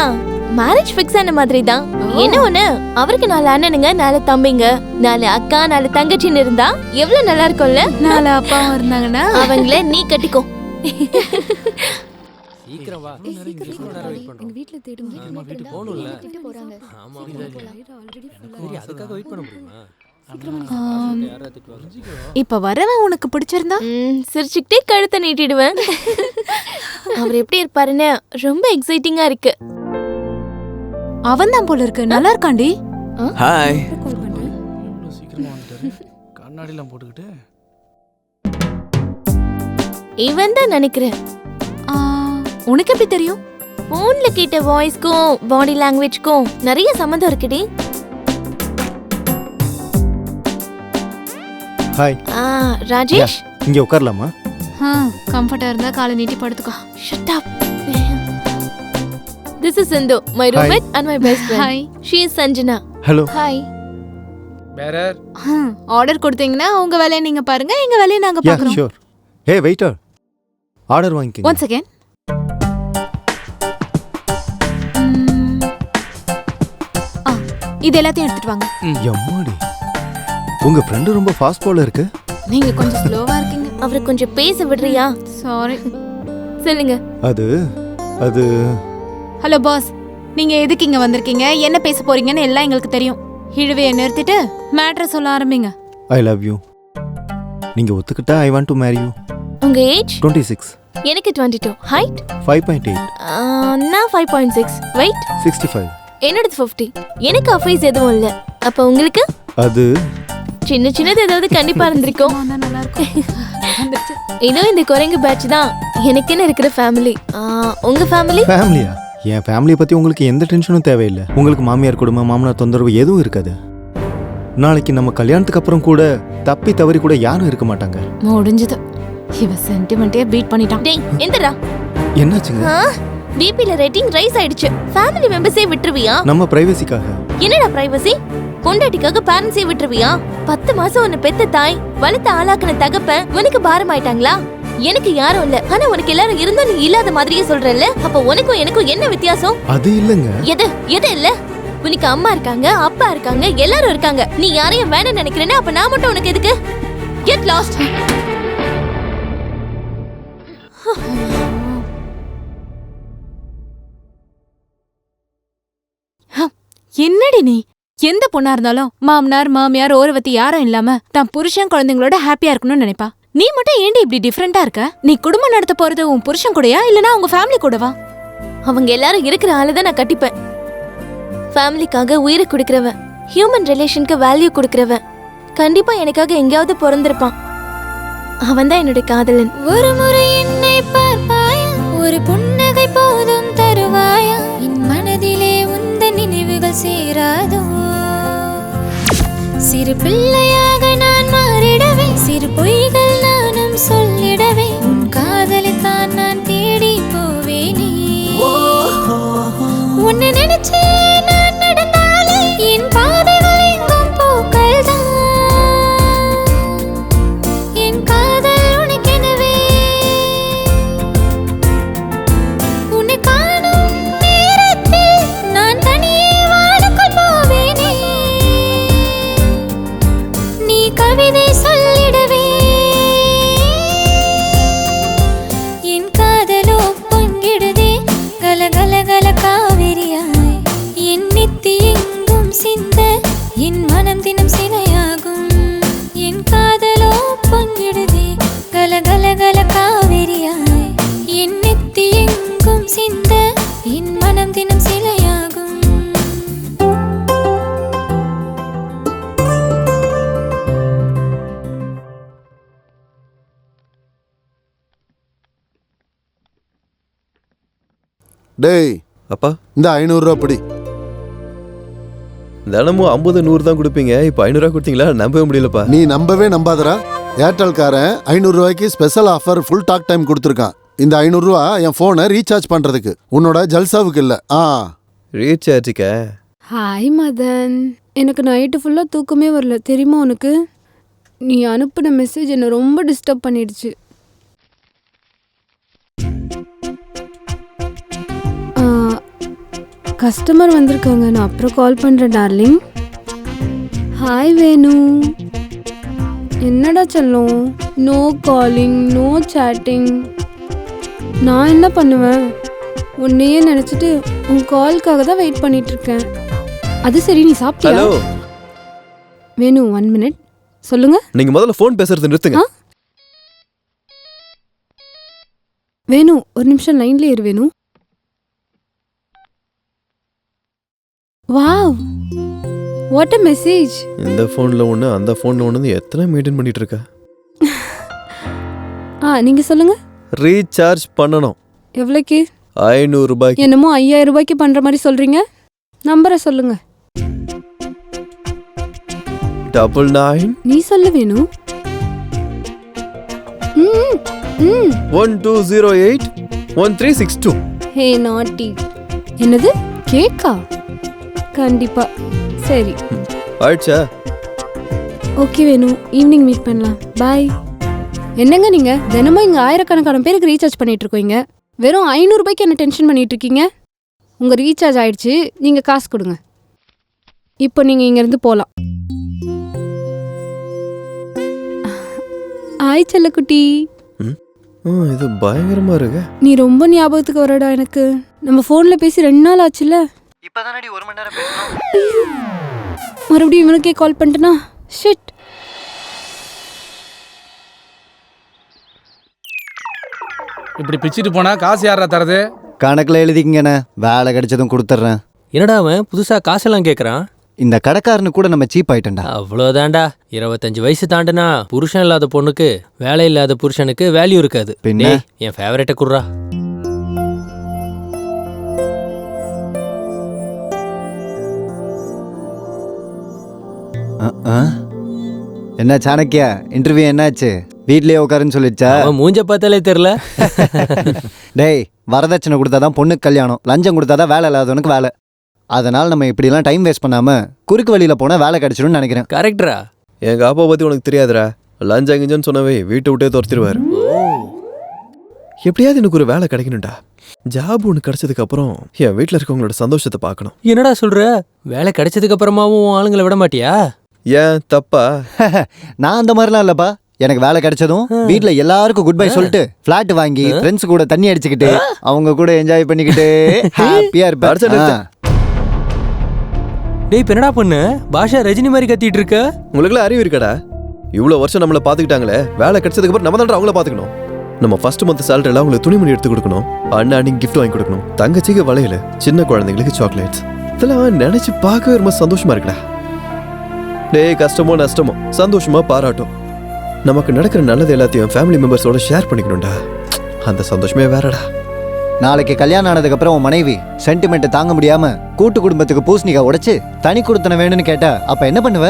மேரேஜ் ஃபிக்ஸ் ஆன மாதிரி தான். என்ன ஒண்ணு, அவருக்கு 4 அண்ணனுங்க, 4 தம்பிங்க, 4 அக்கா, 4 தங்கச்சின்னு இருந்தா எவ்வளவு நல்லா இருக்கும்ல. 4 அப்பாவும் இருந்தாங்கன்னா அவங்கள நீ கட்டிக்கோ. சீக்கிரம் வா. எங்க வீட்ல தேடுங்க. நம்ம வீட்டுக்கு போணும்ல. போறாங்க. ஆமா, அதுக்காக வெயிட் பண்ண முடியுமா? இப்ப வரவன் உனக்கு பிடிச்சிருந்தா சிரிச்சுக்கிட்டே கழுத்தை நீட்டிடுவேன். அவர் எப்படி இருப்பாருன்னு ரொம்ப எக்ஸைட்டிங்கா இருக்கு. அவன் தான் போல இருக்கு. நல்லா இருக்காண்டி. ஹாய். கண்ணாடிலாம் போட்டுக்கிட்டு இவன் தான் நினைக்கிறேன். உனக்கு எப்படி தெரியும்? போன்ல கேட்ட வாய்ஸ்க்கும் பாடி லாங்குவேஜ்க்கும் நிறைய சம்மந்தம் இருக்குடி. ஹாய். ராஜேஷ், இங்க உட்காரலாமா? கம்ஃபர்ட்டா இருந்தா காலை நீட்டி படுத்துக்கோ. Shut up. This is Sindhu, my roommate and my best friend. Hi. She is Sanjana. Hello. Hi. Bearer order கொடுத்தீங்கன்னா உங்க வேலையை நீங்க பாருங்க, எங்க வேலையை நாங்க பார்க்கறோம். ஷூர். ஹே வெயிட்டர், ஆர்டர் வாங்கிக்கங்க. Once again. இது எல்லாத்தையும் எடுத்துட்டு வாங்க. எம்மாடி, உங்க ஃப்ரெண்ட் ரொம்ப ஃபாஸ்ட் போல இருக்கு. நீங்க கொஞ்சம் ஸ்லோவா இருக்கீங்க. அவரை கொஞ்சம் பேச விடுறியா? சாரி. சொல்லுங்க. அது ஹலோ பாஸ், நீங்க எதுக்கு இங்க வந்திருக்கீங்க, என்ன பேச போறீங்கன்னு எல்லாம் எங்களுக்கு தெரியும். இழுவையை நிறுத்திட்டு மேட்டரை சொல்ல ஆரம்பிங்க. I love you. நீங்க ஒத்துக்கிட்டா I want to marry you. உங்க ஏஜ்? 26. எனக்கு 22. ஹைட்? 5.8. நான் 5.6. வெயிட்? 65. என்னோட 50. எனக்கு அஃபைஸ் எதுவும் இல்ல. அப்ப உங்களுக்கு? அது சின்னது ஏதாவது கண்டிப்பா இருந்திருக்கும். நல்லா இருக்கும். இதோ இந்த குரங்கு பேட்ச் தான் எனக்குன்னு இருக்கிற ஃபேமிலி. உங்க ஃபேமிலி? ஃபேமிலியா? என் ஃபேமிலியை பத்தி உங்களுக்கு எந்த டென்ஷனும் தேவையில்லை. உங்களுக்கு மாமியார் குடும்பம், மாமனார் தொந்தரவு எதுவும் இருக்காது. நாளைக்கு நம்ம கல்யாணத்துக்கு அப்புறம் கூட தப்பி தவறி கூட யாரும் இருக்க மாட்டாங்க. முடிஞ்சது. இவ சென்டிமெண்ட்டே பீட் பண்ணிட்டான். டேய், எந்தடா? என்னாச்சுங்க? பிபில ரேட்டிங் ரைஸ் ஆயிடுச்சு. ஃபேமிலி மெம்பர்ஸே விட்டுருவியா? நம்ம பிரைவசிக்காக. என்னடா பிரைவசி? பொண்டாட்டிக்காக பேரண்ட்ஸே விட்டுருவியா? 10 மாசம் உன்னை பெத்த தாய், வளர்த்த ஆளாக்குன தகப்பன் உனக்கு பாரம் ஆயிட்டாங்களா? எனக்கு யாரும் இல்ல, ஆனா உனக்கு எல்லாரும் இருந்தா நீ இல்லாத மாதிரியே சொல்றல்ல. அப்ப உனக்கும் எனக்கும் என்ன வித்தியாசம்? அது இல்லங்க. எது இல்ல? உனக்கு அம்மா இருக்காங்க, அப்பா இருக்காங்க, எல்லாரும் இருக்காங்க. நீ யாரையும் வேணும்னு நினைக்கிறேன்னா அப்ப நான் மட்டும் உனக்கு எதுக்கு? Get lost. என்னடி நீ? எந்த பொண்ணா இருந்தாலும் மாமனார் மாமியார் ஓரவத்தி யாரும் இல்லாம தான் புருஷன் குழந்தைங்களோட ஹாப்பியா இருக்கணும்னு நினைப்பா. நீ மட்டும் ஏண்டி இப்படி டிஃபரெண்டா இருக்க? நீ குடும்பம் நடத்த போறது உன் புருஷன் கூடயா இல்லனா உங்க ஃபேமிலி கூடவா? அவங்க எல்லாரும் இருக்கிற ஆளதான் நான் கட்டிப்பேன். ஃபேமிலிக்காக உயிரை கொடுக்கிறவன். ஹியூமன் ரிலேஷனுக்கு வேல்யூ கொடுக்கறவன். கண்டிப்பா எனக்காக எங்கேயாவது பிறந்திருப்பான். அவன்தான் என்னுடைய காதலன். ஒரு முறை என்னை பார்ப்பாயா, ஒரு புன்னகை போதும் தருவாயா, என் மனதிலே உந்த நினைவுகள் சேராதோ. சிறு பிள்ளையாக நான் மாறிடவே, சிறு பொய்கள் நானும் சொல்லிடவே, உன் காதலைத்தான் நான் தேடி போவேனே. உன்னை நினைச்சே நான் நடந்தாலே என் பாதைகள் எங்கும் பூக்கள் தான். என் காதல் உனக்கெனவே. உன்னை காணும் நேரத்தில் நான் தனியே வானுக்குள் போவேனே. நீ கவிதை சொல்லிடவே. என் காதலோ பொங்கிடுதே கல கல கல காவிரியாய். என் நித்தி எங்கும் சிந்த என் மனம் தினம் சிலையாகும். என் காதலோ பொங்கிடுதே கல கல கல காவிரியாய். என் நித்தி எங்கும் சிந்த என் மனம் தினம் சிலையாகும். டேய் அப்பா, இந்த 500 ரூபா பிடி. தினமும் 50 100 தான் கொடுப்பீங்க, இப்போ 500 ரூபா கொடுத்தீங்களா? நம்பவே முடியலப்பா. நீ நம்பவே நம்பாதடா. ஏர்டெல்காரன் 500 ரூபாய்க்கு special offer full talk time கொடுத்துருக்கான். இந்த 500 ரூபா என் ஃபோனை ரீசார்ஜ் பண்றதுக்கு, உன்னோட ஜல்சாவுக்கு இல்ல. ரீசார்ஜுக்க. ஹாய் மதன், எனக்கு நைட்டு ஃபுல்லாக தூக்கமே வரல தெரியுமா உனக்கு? நீ அனுப்பின மெசேஜ் என்னை ரொம்ப டிஸ்டர்ப் பண்ணிடுச்சு. கஸ்டமர் வந்திருக்காங்க, நான் அப்புறம் கால் பண்ணுறேன் டார்லிங். ஹாய் வேணு. என்னடா செல்லம், நோ காலிங் நோ சேட்டிங். நான் என்ன பண்ணுவேன், உன்னையே நினச்சிட்டு உன் கால்க்காக தான் வெயிட் பண்ணிட்டு இருக்கேன். அது சரி, நீ சாப்பிட்டியா? வேணு 1 மினிட் சொல்லுங்க. நீங்க முதல்ல ஃபோன் பேசுறது நிறுத்துங்க. வேணு ஒரு நிமிஷம் லைன்ல இரு Venu. Wow, what a message. இந்த ஃபோன்ல ஒன்று அந்த ஃபோன்ல ஒன்று எத்தனை மெயின்டைன் பண்ணிட்டு இருக்க? நீங்க சொல்லுங்க. ரீசார்ஜ் பண்ணணும். எவ்வளோக்கு? 500 ரூபாய்க்கு. என்னமோ 5000 ரூபாய்க்கு பண்ற மாதிரி சொல்றீங்க. நம்பரை சொல்லுங்க. 99. நீ சொல்ல வேணும். 1208 1362. ஹே நாட்டி. என்னது கேக்கா? கண்டிப்பா. சரி ஆயிடுச்சா? ஓகே வேணும், ஈவினிங் மீட் பண்ணலாம். பாய். என்னங்க நீங்க தினமும் இங்க ஆயிரக்கணக்கான பேருக்கு ரீசார்ஜ் பண்ணிட்டு இருக்கீங்க, வெறும் 500 ரூபாய்க்கு என்ன டென்ஷன் பண்ணிட்டு இருக்கீங்க? உங்க ரீசார்ஜ் ஆயிடுச்சு, நீங்க காசு கொடுங்க. இப்போ நீங்க இங்க இருந்து போலாம். ஆய் செல்லக்குட்டி. இது பயங்கரமா இருக்கு. நீ ரொம்ப ஞாபகத்துக்கு வரடா எனக்கு. நம்ம போன்ல பேசி 2 நாள் ஆச்சுல. இப்பதானடி 1 மணி நேரம் பேசணும். மறுபடியும் இவனுக்கே கால் பண்ணிட்டேனா? ஷிட். இப்படி பிச்சிட்டு போனா காசு யாரா தரது? கணக்கில் எழுதிக்கங்கண்ணே, வேலை கிடைச்சதும் கொடுத்துட்றேன். என்னடா அவன் புதுசா காசெல்லாம் கேட்குறான்? இந்த கடைக்காரனு கூட நம்ம சீப் ஆயிட்டேன்டா. அவ்வளோதான்டா. 25 வயசு தாண்டுனா புருஷன் இல்லாத பொண்ணுக்கு வேலை இல்லாத புருஷனுக்கு வேல்யூ இருக்காது. பின்ன என் ஃபேவரட்டை குடுறா. என்ன சாணக்கியா, இன்டர்வியூ என்னாச்சு? வீட்லயே உட்காருன்னு சொல்லிடுச்சா? மூஞ்ச பார்த்தாலே தெரியல. டேய், வரதட்சணை கொடுத்தாதான் பொண்ணுக்கு கல்யாணம், லஞ்சம் கொடுத்தாதான் வேலை இல்லாதவனுக்கு வேலை. அதனால நம்ம இப்படிலாம் டைம் வேஸ்ட் பண்ணாம குறுக்கு வழியில போனா வேலை கிடைச்சிடும்னு நினைக்கிறேன். கரெக்டரா? எங்க அப்பா பத்தி உனக்கு தெரியாதுடா. லஞ்சம் கிஞ்சன்னு சொன்னவே வீட்டை விட்டே துரத்திடுவாரு. எப்படியாவது எனக்கு ஒரு வேலை கிடைக்கணும்டா. ஜாப் ஒன்று கிடைச்சதுக்கு அப்புறம் என் வீட்டில் இருக்கவங்களோட சந்தோஷத்தை பார்க்கணும். என்னடா சொல்ற? வேலை கிடைச்சதுக்கு அப்புறமாவும் ஆளுங்களை விட மாட்டியா? ஏன் தப்பா? நான் அந்த மாதிரிலாம் இல்லப்பா. எனக்கு வேலை கிடைச்சதும் வீட்டில் எல்லாருக்கும் குட் பை சொல்லிட்டு ஃபிளாட் வாங்கி ஃப்ரெண்ட்ஸ் கூட தண்ணி அடிச்சுக்கிட்டு அவங்க கூட என்ஜாய் பண்ணிக்கிட்டு ஹாப்பியா இருப்பேன். டேய், என்னடா பண்ணு பாஷா ரஜினி மாதிரி கத்திட்டு இருக்க? உங்களுக்குலாம் அறிவு இருக்கடா? இவ்வளோ வருஷம் நம்மளை பார்த்துக்கிட்டாங்களே, வேலை கிடைச்சதுக்கு அப்புறம் நம்ம தான் அவங்கள பார்த்துக்கணும். நம்ம ஃபர்ஸ்ட் மந்த் சேலரியில் அவங்களுக்கு துணிமணி எடுத்து கொடுக்கணும், அண்ணாடி கிஃப்ட் வாங்கி கொடுக்கணும், தங்கச்சிக்கு வளையல, சின்ன குழந்தைங்களுக்கு சாக்லேட்ஸ். இதெல்லாம் நினைச்சு பார்க்கவே ரொம்ப சந்தோஷமா இருக்குடா. டேய் கஷ்டமோ நஷ்டமோ சந்தோஷமா பாராட்டும். நமக்கு நடக்கிற நல்லது எல்லாத்தையும் ஃபேமிலி மெம்பர்ஸோட ஷேர் பண்ணிக்கணும்டா. அந்த சந்தோஷமே வேறடா. நாளைக்கு கல்யாணம் ஆனதுக்கு அப்புறம் உன் மனைவி சென்டிமெண்ட் தாங்க முடியாம கூட்டு குடும்பத்துக்கு பூசணிக்காய் உடைச்சு தனி கொடுத்தன வேணும்னு கேட்டா அப்ப என்ன பண்ணுவ?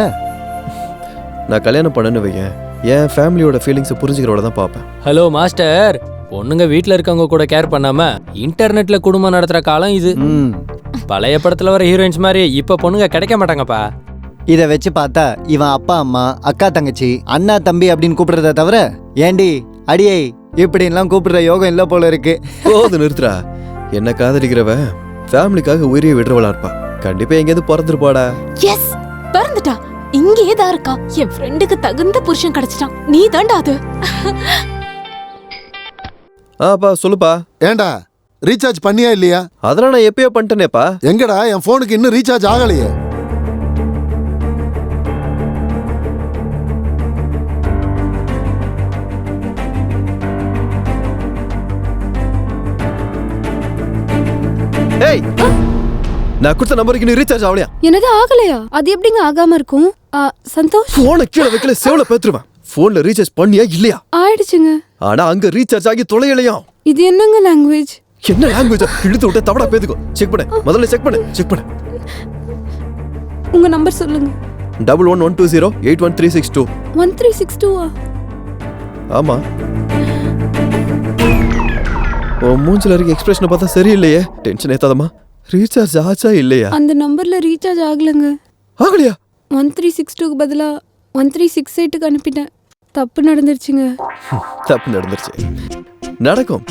நான் கல்யாணம் பண்ணேன்னு வையேன், என் ஃபேமிலியோட ஃபீலிங்ஸை புரிஞ்சுக்கிறோட தான் பார்ப்பேன். ஹலோ மாஸ்டர், பொண்ணுங்க வீட்டில் இருக்கவங்க கூட கேர் பண்ணாம இன்டர்நெட்ல குடும்பம் நடத்துற காலம் இது. பழைய படத்துல வர ஹீரோயின்ஸ் மாதிரி இப்ப பொண்ணுங்க கிடைக்க மாட்டாங்கப்பா. இதை வச்சு பார்த்தா இவன் அப்பா அம்மா அக்கா தங்கச்சி அண்ணா தம்பி அப்படின்னு கூப்பிடுறத தவிர ஏண்டி அடியை இப்படின்லாம் கூப்பிடுற யோகம் இல்ல போல இருக்கு. போது நிறுத்துறா. என்ன காதலிக்கிறவ ஃபேமிலிக்காக உயிரியை விடுறவளா இருப்பா. கண்டிப்பா எங்கேயாவது பிறந்துருப்பாடா. எஸ், பிறந்துட்டா. இங்கேயே தான் இருக்கா. என் ஃப்ரெண்டுக்கு தகுந்த புருஷன் கிடைச்சிட்டான். நீ தாண்டா அது. ஆப்பா சொல்லுப்பா. ஏண்டா ரீசார்ஜ் பண்ணியா இல்லையா? அதெல்லாம் நான் எப்பயோ பண்ணிட்டேனேப்பா. எங்கடா என் போனுக்கு இன்னும் ரீசார்ஜ் ஆகலையே? ஏய், நான் கொடுத்த நம்பருக்கு நீ ரீசார்ஜ் ஆகலையா? என்னது ஆகலையா? அது எப்படிங்க ஆகாம இருக்கும்? சந்தோஷ் போனை கீழே வைக்கல, செவல பேத்துருவேன். போன்ல ரீசார்ஜ் பண்ணியா இல்லையா? ஆயிடுச்சுங்க. ஆனா அங்க ரீசார்ஜ் ஆகி தொலையலையா? இது என்னங்க லாங்குவேஜ்? என்ன லாங்குவேஜ்? இழுத்து விட்ட தவடா பேத்துக்கோ. செக் பண்ணு, முதல்ல செக் பண்ணு. உங்க நம்பர் சொல்லுங்க. 1112081362. 1362 ஆமா. ஓ மூஞ்சில இருக்க எக்ஸ்பிரஷனை பார்த்தா சரியில்லையே. டென்ஷன் ஏத்தாதமா. ரீசார்ஜ் ஆச்சா இல்லையா? அந்த நம்பர்ல ரீசார்ஜ் ஆகலங்க. ஆகலையா? 1362க்கு பதிலா 1368க்கு அனுப்பிட்டேன். தப்பு நடந்துருச்சுங்க. தப்பு நடந்துருச்சு. நடக்கும்,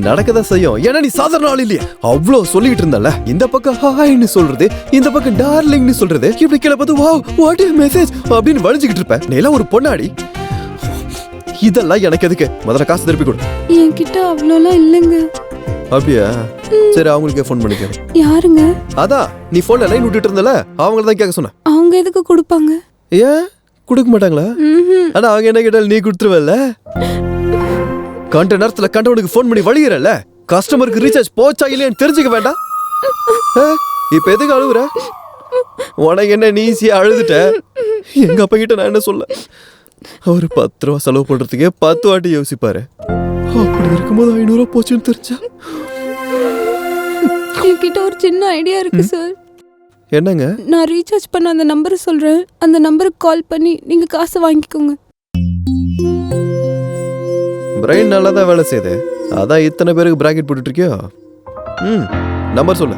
நடக்கதான் செய்யும். ஏன்னா நீ சாதாரண ஆள் இல்லையா? அவ்வளோ சொல்லிட்டு இருந்தால. இந்த பக்கம் ஹாய்னு சொல்றது, இந்த பக்கம் டார்லிங்னு சொல்றது, இப்படி கீழே பார்த்து வாவ் வாட் இஸ் மெசேஜ் அப்படின்னு வழிஞ்சுக்கிட்டு இருப்ப. நீ எல்லாம் ஒரு பொண்ணாடி. இதெல்லாம் எனக்கு எதுக்கு? முதல்ல காசு திருப்பி கொடு. என்கிட்ட அவ்வளோலாம் இல்லைங்க. அப்படியா? சரி, அவங்களுக்கே ஃபோன் பண்ணிக்க. யாருங்க? அதான் நீ ஃபோன்ல லைன் விட்டுட்டு இருந்தல, அவங்கள தான் கேட்க சொன்னேன். அவங்க எதுக்கு கொடுப்பாங்க? ஏன் கொடுக்க மாட்டாங்களா? ஆனா அவங்க என்ன கேட்டாலும் நீ கொடுத்துருவல்ல. கண்ட நேரத்துல கண்டவனுக்கு ஃபோன் பண்ணி வழிகிறல்ல. கஸ்டமருக்கு ரீசார்ஜ் போச்சா இல்லையான்னு தெரிஞ்சுக்க வேண்டாம். இப்ப எதுக்கு அழுகுற? உனக்கு என்ன நீ ஈஸியா அழுதுட்ட? எங்க அப்பா கிட்ட நான் என்ன சொல்ல? அவரு 10 ரூபா செலவு பண்றதுக்கே 10 வாட்டி யோசிப்பாரு. அப்படி இருக்கும்போது 500 ரூபா போச்சுன்னு தெரிஞ்சா. என்கிட்ட ஒரு சின்ன ஐடியா இருக்கு சார். என்னங்க? நான் ரீசார்ஜ் பண்ண அந்த நம்பரை சொல்றேன். அந்த நம்பருக்கு கால் பண்ணி நீங்க காசை வாங்கிக்கோங்க. பிரெயின் நல்லா தான் வேலை செய்யுது. அதான் இத்தனை பேருக்கு பிராக்கெட் போட்டுட்டு இருக்கியோ? நம்பர் சொல்லு.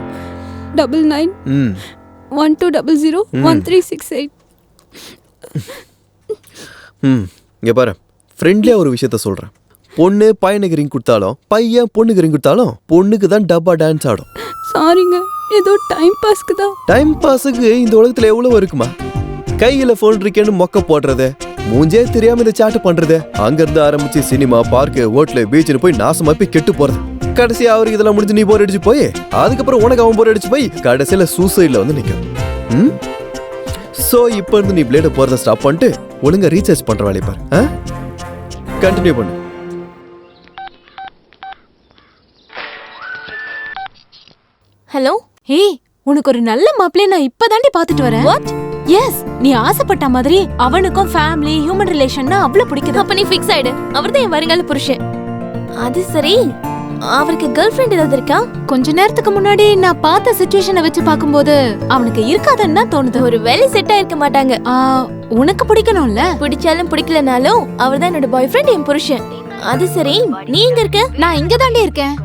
99 1200 1368. இங்க பாரு, ஃப்ரெண்ட்லியா ஒரு விஷயத்த சொல்றேன். பொண்ணு பையனுக்கு ரிங் கொடுத்தாலும் பையன் பொண்ணுக்கு ரிங் கொடுத்தாலும் பொண்ணுக்கு தான் டப்பா டான்ஸ் ஆடும். சாரிங்க, ஏதோ டைம் பாஸ்க்கு தான். டைம் பாஸுக்கு இந்த உலகத்துல எவ்வளவு இருக்குமா? கையில போன் இருக்கேன்னு மொக்க போடுறது, மூஞ்சே தெரியாம இந்த சாட்டு பண்றது, அங்க இருந்து ஆரம்பிச்சு சினிமா, பார்க்கு, ஹோட்டல், பீச்சுன்னு போய் நாசமா போய் கெட்டு போறது. கடைசியா அவருக்கு இதெல்லாம் முடிஞ்சு நீ போர் அடிச்சு போய் அதுக்கப்புறம் உனக்கு அவன் போர் அடிச்சு போய் கடைசியில சூசைட்ல வந்து நிக்கும். சோ இப்ப இருந்து நீ பிளேட போறத ஸ்டாப் பண்ணிட்டு ஒழுங்கா ரீசார்ஜ் பண்ற வேலையை பாரு. கண்டினியூ பண்ணு. ஹலோ. ஹே, உனக்கு ஒரு நல்ல மாப்பிள்ளைய நான் இப்பதாண்டி பாத்துட்டு வரேன். வாட்? எஸ், நீ ஆசைப்பட்ட மாதிரி அவனுக்கும் ஃபேமிலி ஹியூமன் ரிலேஷன்னா அவ்வளவு பிடிக்குது. அப்ப நீ ஃபிக்ஸ் ஆயிடு. அவர்தான் என் வருங்கால புருஷன். அது சரி, அவருக்கு கேர்ள் ஃப்ரெண்ட் ஏதாவது இருக்கா? கொஞ்ச நேரத்துக்கு முன்னாடி நான் பார்த்த சிச்சுவேஷனை வச்சு பார்க்கும்போது அவனுக்கு இருக்காதுன்னு தான் தோணுது. ஒரு வேலை செட் ஆயிருக்க மாட்டாங்க. உனக்கு பிடிக்கணும்ல. பிடிச்சாலும் பிடிக்கலனாலும் அவர்தான் என்னோட பாய் ஃப்ரெண்ட், என் புருஷன். அது சரி, நீ எங்க இருக்க? நான் இங்க தாண்டி இருக்கேன்,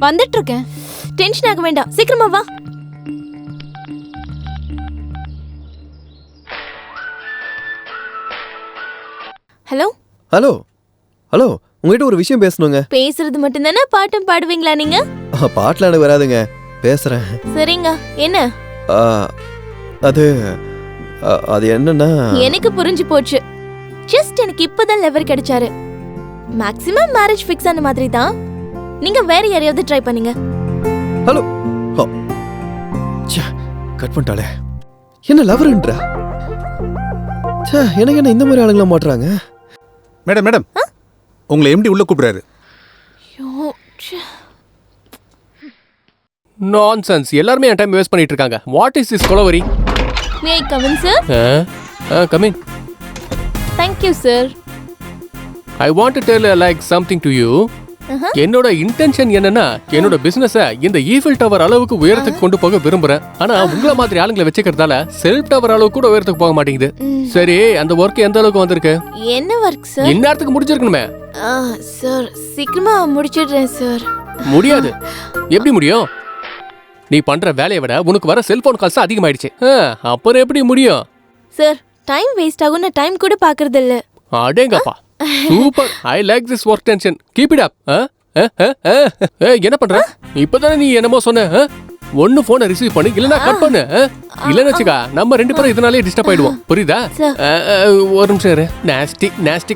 வந்துட்டு இருக்கேன். டென்ஷன் ஆக வேண்டாம், சீக்கிரமா வா. ஹலோ ஹலோ ஹலோ, உங்ககிட்ட ஒரு விஷயம் பேசணுங்க. பேசுறது மட்டும் தானே? பாட்டும் பாடுவீங்களா நீங்க? பாட்டுல எனக்கு வராதுங்க, பேசுறேன். சரிங்க, என்ன? அது அது என்னன்னா, எனக்கு புரிஞ்சு போச்சு. ஜஸ்ட் எனக்கு இப்பதான் லெவர் கிடைச்சாரு. மேக்ஸிமம் மேரேஜ் ஃபிக்ஸ் ஆன மாதிரி தான். நீங்க வேற யாரையாவது ட்ரை பண்ணுங்க. ஹலோ, கட் பண்ணிட்டாளே. என்ன லவர்ன்றா? எனக்கு என்ன இந்த மாதிரி ஆளுங்கள மாட்டுறாங்க? மேடம் மேடம், உங்களை எம்டி உள்ள கூப்பிடுறாரு. நான்சென்ஸ். எல்லாரும் என் டைம் வேஸ்ட் பண்ணிட்டு இருக்காங்க. What is this Kolaveri? May I come in sir? Come in. Thank you sir. I want to tell like something to you. என்னோட இன்டென்ஷன் என்னன்னா என்னோட பிசினஸ இந்த ஈஃபில் டவர் அளவுக்கு உயரத்துக்கு கொண்டு போக விரும்புறேன். ஆனா உங்களை மாதிரி ஆளுங்களை வச்சுக்கிறதால செல்ஃப் டவர் அளவுக்கு கூட உயரத்துக்கு போக மாட்டேங்குது. சரி, அந்த ஒர்க் எந்த அளவுக்கு வந்திருக்கு? என்ன ஒர்க் சார்? இந்நேரத்துக்கு முடிச்சிருக்கணுமே. சார் சீக்கிரமா முடிச்சிடுறேன் சார். முடியாது. எப்படி முடியும்? நீ பண்ற வேலையை விட உனக்கு வர செல்போன் கால்ஸ் அதிகமாயிடுச்சு. அப்புறம் எப்படி முடியும்? சார் டைம் வேஸ்ட் ஆகும், நான் டைம் கூட பாக்குறது இல்ல. அடேங்கப்பா, super. I like this work tension. Keep it up. என்ன பண்ற? இப்பதானே நீ என்னமோ சொன்ன. ஒன்னு போனை ரிசீவ் பண்ணு, இல்லனா கட் பண்ணு. இல்லன்னு வச்சுக்கா நம்ம ரெண்டு பேரும் இதனாலே டிஸ்டர்ப் ஆயிடுவோம். புரியுதா? ஒரு நிமிஷம் இரு. நாஸ்டி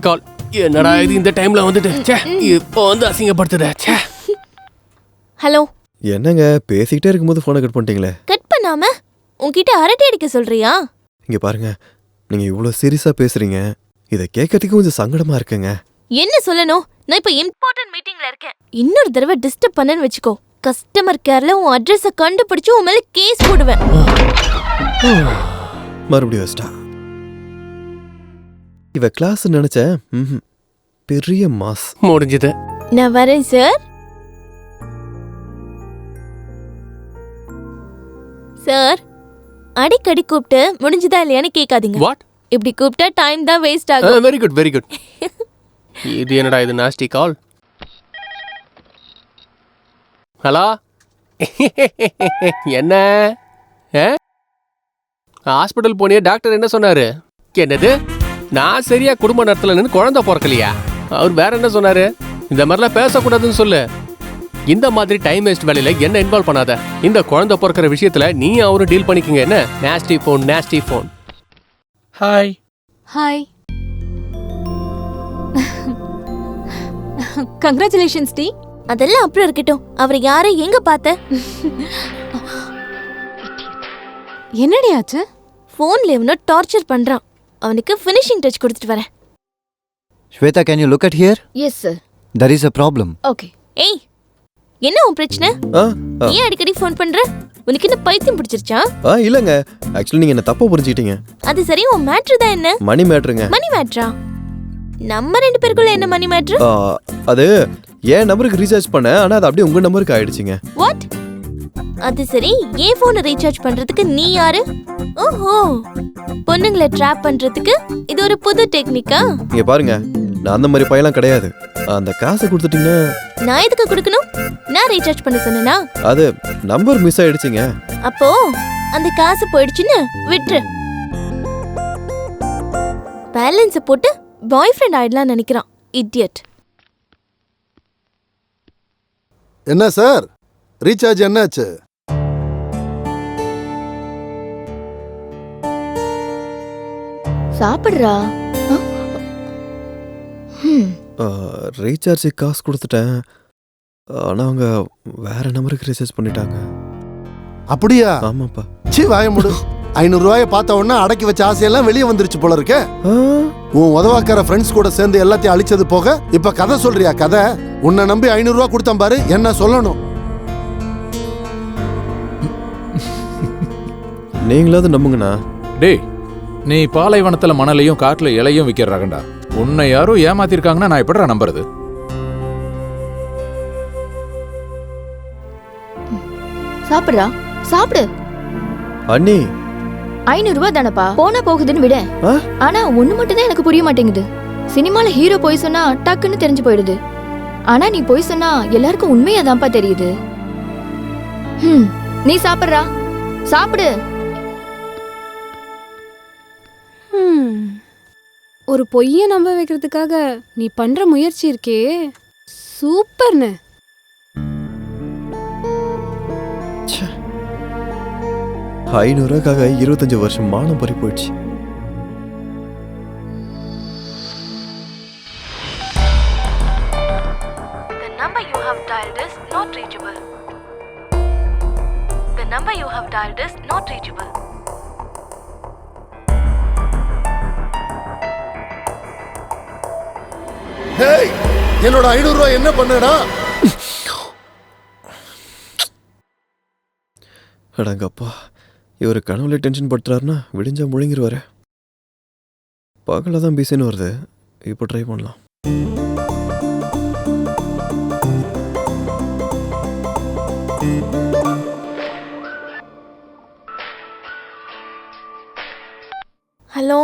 கால். என்னடா இது இந்த டைம்ல வந்துட்டு இப்போ வந்து அசிங்கப்படுத்துற. ஹலோ. என்னங்க பேசிக்கிட்டே இருக்கும்போது போனை கட் பண்ணிட்டீங்களே? கட் பண்ணாம உன்கிட்ட அரட்டை அடிக்க சொல்றியா? இங்க பாருங்க, நீங்க இவ்வளவு சீரியஸா பேசுறீங்க, இதை கேட்கறதுக்கு கொஞ்சம் சங்கடமா இருக்குங்க. என்ன சொல்லணும்? நான் இப்ப இம்பார்ட்டன்ட் மீட்டிங்ல இருக்கேன். இன்னொரு தடவை டிஸ்டர்ப் பண்ணேன்னு வெச்சுக்கோ, கஸ்டமர் கேர்ல உன் அட்ரஸ கண்டுபிடிச்சு உன் மேல கேஸ் போடுவேன். மறுபடியும் வச்சிட்டா. இவ கிளாஸ் நினைச்சேன். பெரிய மாஸ். முடிஞ்சது. நான் வரேன் சார். சார் அடிக்கடி கூப்பிட்டு முடிஞ்சதா இல்லையான்னு கேட்காதீங்க. வாட்? இப்படி கூப்பிட்டா டைம் தான் வேஸ்ட் ஆகும். Very good very good. இது என்னடா இது நாஸ்டி கால்? ஹலோ. என்ன ஹாஸ்பிட்டல் போனியே, டாக்டர் என்ன சொன்னாரு? என்னது, நான் சரியா குடும்ப நடத்தல நின்று குழந்தை பிறக்கலையா? அவர் வேற என்ன சொன்னாரு? இந்த மாதிரிலாம் பேசக்கூடாதுன்னு சொல்லு. இந்த மாதிரி டைம் வேஸ்ட் வேலையில என்ன இன்வால்வ் பண்ணாத. இந்த குழந்தை பிறக்கிற விஷயத்துல நீ அவரும் டீல் பண்ணிக்கங்க. என்ன nasty phone. Hi. Hi. Congratulations டி. அதெல்லாம் அப்புறம் இருக்கட்டும். அவர் யாரை எங்க பார்த்த? என்னடி ஆச்சு? போன்ல இவனோ டார்ச்சர் பண்றான். அவனுக்கு ஃபினிஷிங் டச் கொடுத்துட்டு வரேன். Shweta, can you look at here? Yes sir. There is a problem. Okay. ஏய், என்ன உன் பிரச்சனை? நீ அடிக்கடி ஃபோன் பண்ற? உனக்கு என்ன பைத்தியம் பிடிச்சிருச்சா? இல்லங்க, ஆக்சுவலி நீங்க என்ன தப்பா புரிஞ்சிட்டீங்க. அது சரி, உன் மேட்டர் தான் என்ன? மணி மேட்டருங்க. மணி மேட்டரா? நம்ம ரெண்டு பேருக்குள்ள என்ன மணி மேட்டர்? அது என் நம்பருக்கு ரீசார்ஜ் பண்ணேன், ஆனா அது அப்படியே உங்க நம்பருக்கு ஆயிடுச்சுங்க. வாட்? அது சரி, ஏன் போனை ரீசார்ஜ் பண்றதுக்கு நீ யாரு? ஓஹோ, பொண்ணுங்களை ட்ராப் பண்றதுக்கு இது ஒரு புது டெக்னிக்கா? இங்க பாருங்க, நான் அந்த மாதிரி பையலாம் கிடையாது. அந்த காசை கொடுத்துட்டீங்கன்னா நான் எதுக்கு கொடுக்கணும்? நான் ரீசார்ஜ் பண்ண சொன்னேனா? அது நம்பர் மிஸ் ஆயிடுச்சுங்க. அப்போ அந்த காசு போயிடுச்சுன்னு விட்டுரு. பேலன்ஸ் போட்டு பாய் ஃப்ரெண்ட் ஆயிடலாம் நினைக்கிறான். இடியட். என்ன சார், ரீசார்ஜ் என்னாச்சு? சாப்பிடுறா. ரீசார்ஜ் காசு கொடுத்துட்டேன், ஆனா அவங்க வேற நம்பருக்கு ரீசார்ஜ் பண்ணிட்டாங்க. அப்படியா? ஆமாப்பா. சி வாய முடு. 500 ரூபாயை பார்த்த உடனே அடக்கி வச்ச ஆசையெல்லாம் வெளியே வந்துருச்சு போல இருக்க. உன் உதவாக்கார ஃப்ரெண்ட்ஸ் கூட சேர்ந்து எல்லாத்தையும் அழிச்சது போக இப்ப கதை சொல்றியா? கதை உன்னை நம்பி 500 ரூபா கொடுத்தேன் பாரு, என்ன சொல்லணும்? நீங்களாவது நம்புங்கண்ணா. டேய், நீ பாலைவனத்துல மணலையும் காட்டுல இலையும் விற்கிறாங்கடா. உன்னை யாரும் ஏமாத்திருக்காங்கன்னா நான் எப்படிடா நம்புறது? சாப்பிடுறா, சாப்பிடு. அண்ணி, 500 ரூபாய் தானப்பா, போனா போகுதுன்னு விட. ஆனா ஒண்ணு மட்டும் தான் எனக்கு புரிய மாட்டேங்குது. சினிமால ஹீரோ போய் சொன்னா டக்குன்னு தெரிஞ்சு போயிடுது. ஆனா நீ போய் சொன்னா எல்லாருக்கும் உண்மையாதான்ப்பா தெரியுது. நீ சாப்பிடுறா, சாப்பிடு. ஒரு பொய்யை நம்ப வைக்கிறதுக்காக நீ பண்ற முயற்சி இருக்கே, சூப்பர்னு. ரூபாய்க்காக 25 வருஷம் மானம் பறி போயிடுச்சு. The number you have dialed is not reachable. The number you have dialed is not reachable. Hey, என்னோட 500 ரூபாய் என்ன பண்ணடா? அடங்கப்பா, இவர் கனவுல டென்ஷன் படுத்துறாருன்னா விடிஞ்சா முழுங்கிருவாரு. பகலில் தான் பிஸின்னு வருது. இப்போ ட்ரை பண்ணலாம். ஹலோ.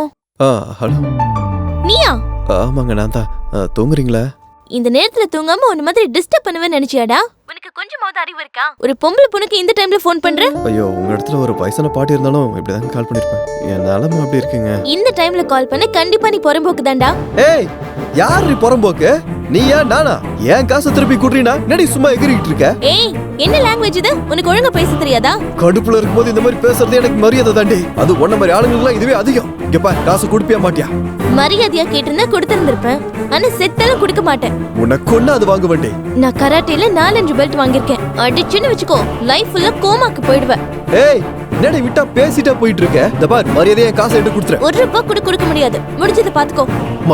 ஹலோ. நீயா? ஆமாங்க, நான் தான். தூங்குறீங்களா? இந்த நேரத்துல தூங்காம உன்ன மாதிரி டிஸ்டர்ப் பண்ணுவேன்னு நினைச்சியாடா? உனக்கு கொஞ்சமாவது அறிவு இருக்கா? ஒரு பொம்பளை பொண்ணுக்கு இந்த டைம்ல ஃபோன் பண்ற? ஐயோ, உங்க இடத்துல ஒரு வயசான பாட்டி இருந்தாலும் இப்படிதான் கால் பண்ணிருப்பேன். என் நிலைமை அப்படி இருக்குங்க. இந்த டைம்ல கால் பண்ண கண்டிப்பா நீ புறம்போக்கு தான்டா. ஏய், யார் நீ புறம்போக்கு? நீயா நானா? ஏன் காசை திருப்பி குடுறீனா? என்னடி சும்மா எகிரிக்கிட்டு இருக்க? ஏய், என்ன லாங்குவேஜ் இது? உனக்கு ஒழுங்கா பேச தெரியாதா? கடுப்புல இருக்கும்போது இந்த மாதிரி பேசுறது எனக்கு மரியாதை தாண்டி. அது ஒன்ன மாதிரி ஆளுங்களுக்குலாம் இதுவே அதிகம். இங்க பாரு, காசு கொடுப்பியா மாட்டியா? மரியாதையா கேட்டிருந்தா கொடுத்திருந்திருப்பேன். ஆனா செத்தாலும் கொடுக்க மாட்டேன். உனக்கு ஒண்ணு அது வாங்க வேண்டே. நான் கராட்டேல 4-5 பெல்ட் வாங்கியிருக்கேன். அடிச்சுன்னு வச்சுக்கோ, லைஃப் ஃபுல்லா கோமாக்கு போயிடுவேன். ஏய், என்னடி விட்டா பேசிட்டா போயிட்டு இருக்க? இந்த பாரு, மரியாதையா என் காசை எடுத்து கொடுத்துரு. ₹1 கூட கொடுக்க முடியாது. முடிஞ்சதை பாத்துக்கோ.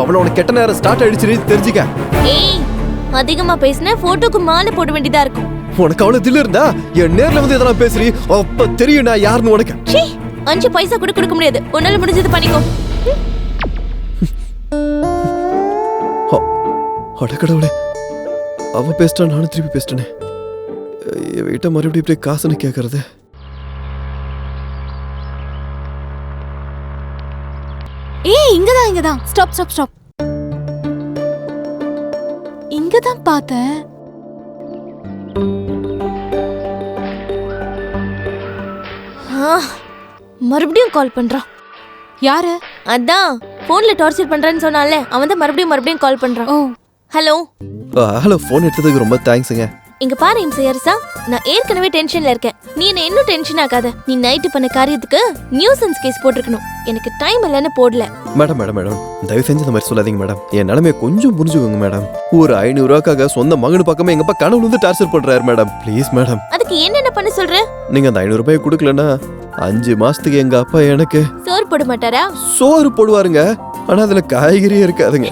அவள உனக்கு கெட்ட நேரம் ஸ்டார்ட் ஆயிடுச்சு தெரிஞ்சுக்க. ஏய், அதிகமா பேசினா போட்டோக்கு மாலை போட வேண்டியதா இருக்கும். உனக்கு அவ்வளவு தில்லு இருந்தா என் நேர்ல வந்து இதெல்லாம் பேசுறீ, அப்ப தெரியும் நான் யாருன்னு உனக்கு. சீ, 5 பைசா கூட கொடுக்க முடியாது. உன்னால முடிஞ்சது பண்ணிக்கோ. அடக்கடவுளே, அவ பேசிட்டா நானும் திருப்பி பேசிட்டேனே. வீட்டை மறுபடியும் இப்படி காசுன்னு கேட்கறது. ஏய், இங்கதான். ஸ்டாப். இங்கதான் பார்த்தேன். மறுபடியும் கால் பண்றான். யாரு? அதான் போன்ல டார்ச்சர் பண்றேன்னு சொன்னால அவன் தான் மறுபடியும் கால் பண்றான். ஹலோ. ஹலோ, போன் எடுத்ததுக்கு ரொம்ப தேங்க்ஸ்ங்க. இங்க பாரு இம்சையரசா, நான் ஏற்கனவே டென்ஷன்ல இருக்கேன். நீ என்ன இன்னும் டென்ஷன் ஆகாத. நீ நைட்டு பண்ண காரியத்துக்கு நியூசன்ஸ் கேஸ் போட்டுருக்கணும். எனக்கு டைம் இல்லைன்னு போடல. மேடம், தயவு செஞ்சு இந்த மாதிரி சொல்லாதீங்க மேடம். என் நிலைமையை கொஞ்சம் புரிஞ்சுக்கோங்க மேடம். ஒரு 500 ரூபாய்க்காக சொந்த மகனு பக்கமே எங்க அப்பா கனவுல வந்து டார்ச்சர் பண்றாரு மேடம். Please madam. அதுக்கு என்னென்ன பண்ண சொல்ற? நீங்க அந்த 500 ரூபாய் கொடுக்கலன்னா 5 மாசத்துக்கு எங்க அப்பா எனக்கு சோறு போட மாட்டாரா? சோறு போடுவாருங்க, ஆனா அதுல காய்கறியே இருக்காதுங்க.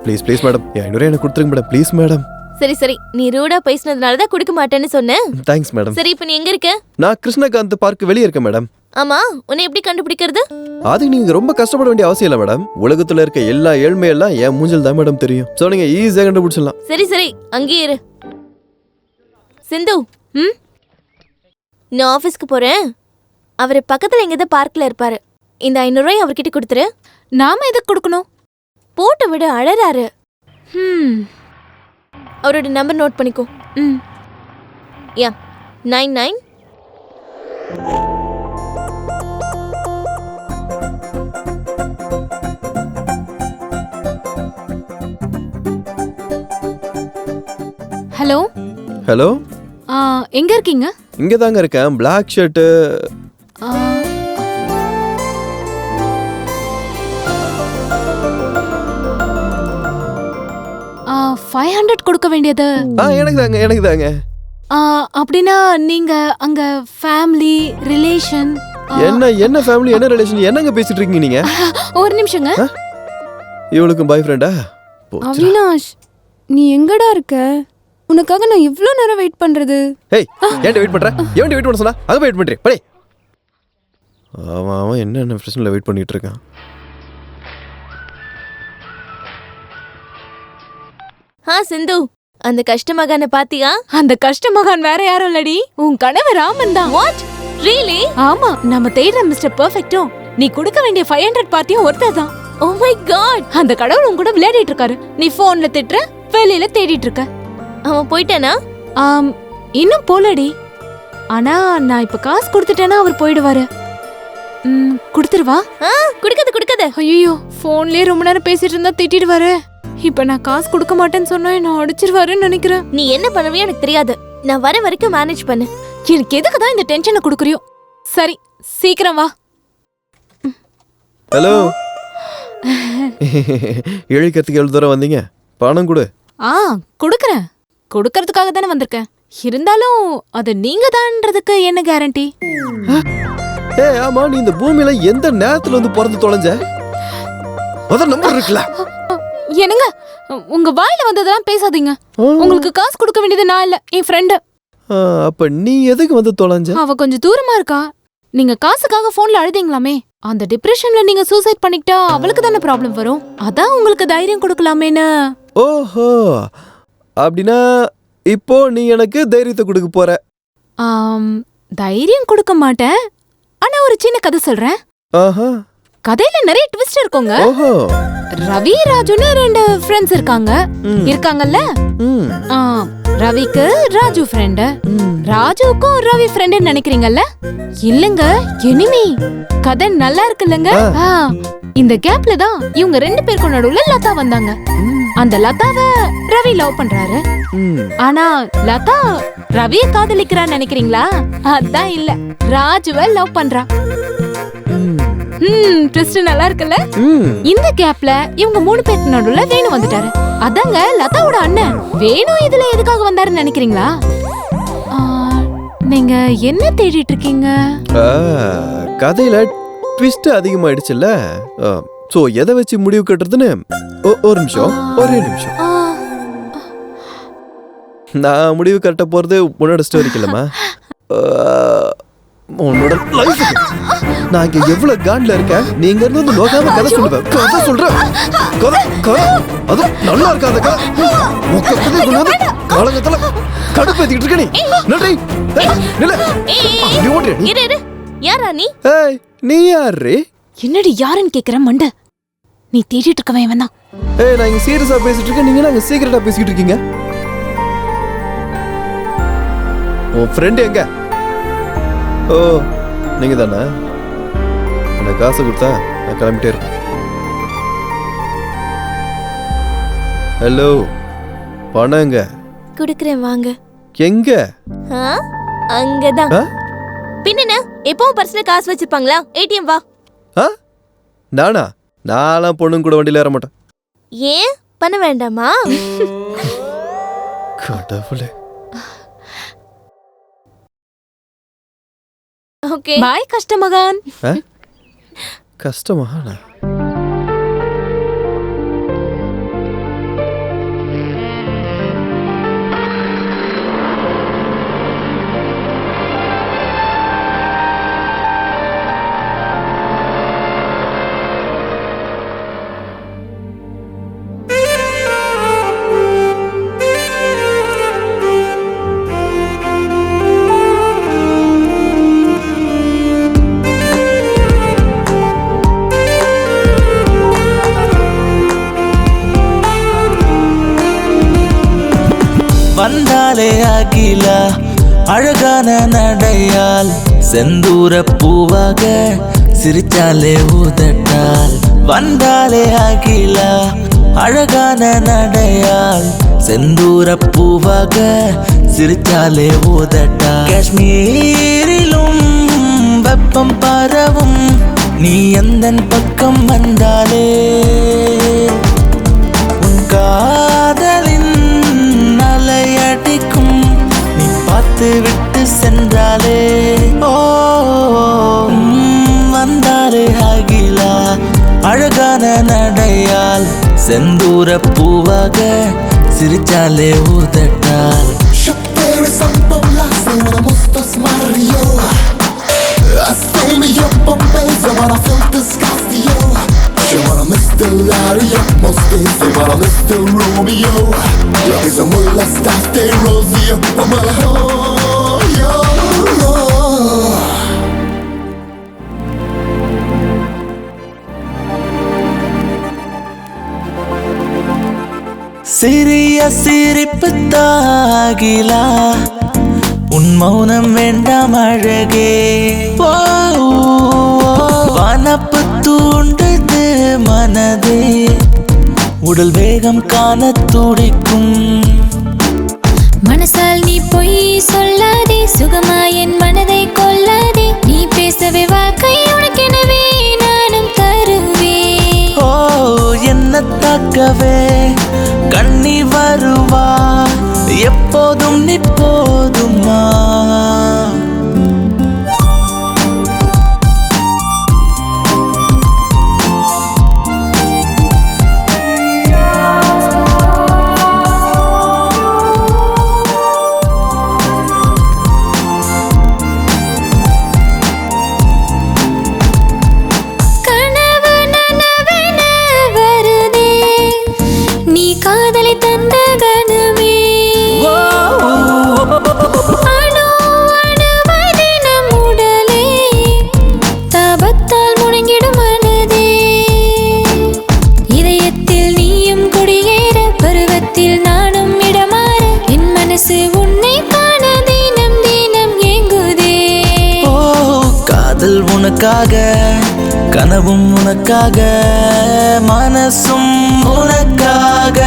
ப்ளீஸ் மேடம், 500 எனக்கு கொடுத்துருங்க மேடம். Please madam. சரி, நீ ரூடா பேசினதுனால தான் கொடுக்க மாட்டேன்னு சொன்னேன். Thanks madam. சரி, இப்போ நீ எங்க இருக்க? நான் கிருஷ்ணகாந்த் பார்க் வெளியே இருக்கேன் மேடம். ஆமா, உன்னை எப்படி கண்டுபிடிக்கிறது? அது நீங்க ரொம்ப கஷ்டப்பட வேண்டிய அவசியம் இல்லை மேடம். உலகத்துல இருக்க எல்லா ஏழ்மையெல்லாம் என் மூஞ்சல் தான் மேடம் தெரியும். சோ நீங்க ஈஸியா கண்டுபிடிச்சிடலாம். சரி, அங்கேயே இரு. சிந்து, நான் ஆபீஸ்க்கு போறேன். அவர் பக்கத்துல எங்கேயாவது பார்க்ல இருப்பாரு. இந்த 500 ரூபாய் அவர்கிட்ட கொடுத்துரு. நாம எதுக்கு கொடுக்கணும்? போட்டு விட, அழறாரு. அவரோட நம்பர் நோட் பண்ணிக்கோ. 99. ஹலோ. எங்க இருக்கீங்க? இங்க தாங்க இருக்கேன். Black shirt. 500 கொடுக்க வேண்டியது எனக்கு தாங்க. அப்படின்னா நீங்க அங்க ஃபேமிலி ரிலேஷன் என்ன ஃபேமிலி என்ன ரிலேஷன் என்னங்க பேசிட்டு இருக்கீங்க நீங்க? ஒரு நிமிஷங்க. இவளுக்கு பாய் ஃப்ரெண்டா? அவினாஷ், நீ எங்கடா இருக்க? உனக்காக நான் இவ்ளோ நேரம் வெயிட் பண்றது. ஏய், ஏன்டா வெயிட் பண்ற? ஏன்டா வெயிட் பண்ண சொன்னா? அங்க வெயிட் பண்றே. படி. அவன் என்ன பிரச்சனைல வெயிட் பண்ணிட்டு இருக்கான். சிந்து, அந்த கஷ்டமகான பாத்தியா? அந்த கஷ்டமகான் வேற யாரும் இல்லடி, உன் கணவர் ராமன் தான். வாட்? ரியலி? ஆமா, நம்ம தேடுற மிஸ்டர் பெர்ஃபெக்ட்டும் நீ கொடுக்க வேண்டிய 500 பார்ட்டியும் ஒருத்தர் தான். ஓ மை காட், அந்த கடவுள் உன் கூட விளையாடிட்டு இருக்காரு. நீ போன்ல திட்டுற, வெளியில தேடிட்டு இருக்க. அவன் போயிட்டானா? இன்னும் போலடி. ஆனா நான் இப்ப காசு கொடுத்துட்டேன்னா அவர் போயிடுவாரு. கொடுத்துருவா? குடுக்காத. ஐயோ, போன்லயே ரொம்ப நேரம் பேசிட்டு இருந்தா திட்டிடுவாரு. இப்ப நான் காசு கொடுக்க மாட்டேன்னு சொன்னா என்ன அடிச்சிருவாருன்னு நினைக்கிறேன். நீ என்ன பண்ணுவியோ எனக்கு தெரியாது. நான் வர வரைக்கும் மேனேஜ் பண்ணு. எனக்கு எதுக்கு தான் இந்த டென்ஷனை கொடுக்குறியோ? சரி, சீக்கிரம் வா. ஹலோ. இழிக்கிறதுக்கு எவ்வளவு தூரம் வந்தீங்க? பணம் கொடு. கொடுக்கறேன். கொடுக்கறதுக்காக தானே வந்திருக்கேன். இருந்தாலும் அது நீங்க தான்றதுக்கு என்ன கேரண்டி? ஆமா, நீ இந்த பூமியில எந்த நேரத்துல வந்து பிறந்து தொலைஞ்ச? அத நம்பர் இருக்குல. என்னங்க, உங்க வாயில வந்ததெல்லாம் பேசாதீங்க. உங்களுக்கு காசு கொடுக்க வேண்டியது நான் இல்ல, என் ஃப்ரெண்ட். அப்ப நீ எதுக்கு வந்து தொலைஞ்ச? அவ கொஞ்சம் தூரமா இருக்கா. நீங்க காசுக்காக போன்ல அழுதீங்களாமே, அந்த டிப்ரெஷன்ல நீங்க சூசைட் பண்ணிக்கிட்டா அவளுக்கு தானே ப்ராப்ளம் வரும். அதான் உங்களுக்கு தைரியம் கொடுக்கலாமேன்னு. ஓஹோ, அப்படின்னா இப்போ நீ எனக்கு தைரியத்தை கொடுக்க போற. தைரியம் கொடுக்க மாட்டேன், ஆனா ஒரு சின்ன கதை சொல்றேன். கதையில நிறைய ட்விஸ்ட் இருக்குங்க. ரவி ராஜுன்னு 2 ஃப்ரெண்ட்ஸ் இருக்காங்கல்ல. ரவிக்கு ராஜு ஃப்ரெண்டு, ராஜுக்கும் ரவி ஃப்ரெண்டு நினைக்கிறீங்கல்ல? இல்லங்க, எனிமி. கதை நல்லா இருக்குல்லங்க. இந்த கேப்ல தான் இவங்க 2 பேருக்கு நடுவுல லதா வந்தாங்க. அந்த லதாவை ரவி லவ் பண்றாரு. ஆனா லதா ரவியை காதலிக்கிறான்னு நினைக்கிறீங்களா? அதான் இல்ல, ராஜுவை லவ் பண்றா. ட்விஸ்ட் நல்லா இருக்குல்ல? இந்த கேப்ல இவங்க 3 பேருக்கு நடுவுல வேணு வந்துட்டாரு. அதாங்க லதாவோட அண்ணன். வேணு இதுல எதுக்காக வந்தாருன்னு நினைக்கிறீங்களா? நீங்க என்ன தேடிட்டு இருக்கீங்க? கதையில ட்விஸ்ட் அதிகமாயிடுச்சுல்ல, சோ எதை வச்சு முடிவு கட்டுறதுன்னு ஒரு நிமிஷம், ஒரே நிமிஷம். நான் முடிவு கட்ட போறது உன்னோட ஸ்டோரிக்கு இல்லம்மா, உன்னோட லைஃப். நான் இங்க எவ்வளவு காண்ட்ல இருக்கேன், நீங்க இருந்து நோக்காம கதை சொல்லுவேன். கதை சொல்றேன், கதை அது நல்லா இருக்காத கதை. காலங்கத்துல கடுப்பேத்திட்டு இருக்க நீ. நன்றி. யாரா நீ? நீ யாரு? என்னடி யாருன்னு கேக்குற மண்ட? நீ தேடிட்டு இருக்கவன் இவன் தான். நான் இங்க சீரியஸா பேசிட்டு இருக்கேன், நீங்க நாங்க சீக்கிரட்டா பேசிட்டு இருக்கீங்க. உன் ஃப்ரெண்ட் எங்க? ஓ, நீங்க தானே? எனக்கு காசு கொடுத்தா நான் கிளம்பிட்டே இருக்கேன். ஹலோ, பணம் எங்க? குடுக்குறேன் வாங்க. எங்க? அங்கதான். பின்ன எப்பவும் பர்ஸ்ல காசு வச்சிருப்பாங்களா? ஏடிஎம் வா. நானா? நான்லாம் பொண்ணுங்க கூட வண்டியில ஏற மாட்டேன். ஏன் பண்ண வேண்டாமா? கடவுளே. ஓகே பாய் கஷ்டமகான். கஷ்டமகானா? வந்தாலே அகிலா அழகான நடையால், செந்தூர பூவாக சிரிச்சாலே ஊதட்டால். வந்தாலே அகிலா அழகான நடையால், செந்தூர பூவாக சிரிச்சாலே ஊதட்டால். காஷ்மீரிலும் வெப்பம் பரவும், நீ எந்தன் பக்கம் வந்தாலே உன் காதலின் அலையடிக்கும், நீ பார்த்து விட்டு சென்றாலே. ஓ, வந்தாலே அகிலா அழகான நடையால், செந்தூர பூவாக சிரிச்சாலே ஊதட்டால். Mr. Lario, most say what I'm Mr. Romeo. Is a molestate Rosie, I'm சிறிய சிரிப்பு தாகிலா, உன் மௌனம் வேண்டாம் அழகே. வனப்பு தூண்டுது மனதே, உடல் வேகம் காண துடிக்கும். மனசால் நீ பொய் சொல்லாதே, சுகமா என் மனதை கொல்லாதே. நீ பேசவே வாழ்க்கை உனக்கெனவே நானும் தருவேன். ஓ, என்ன தாக்கவே கண்ணி வருவா, எப்போதும் நீ போதுமா. உனக்காக, கனவும் உனக்காக, மனசும் உனக்காக.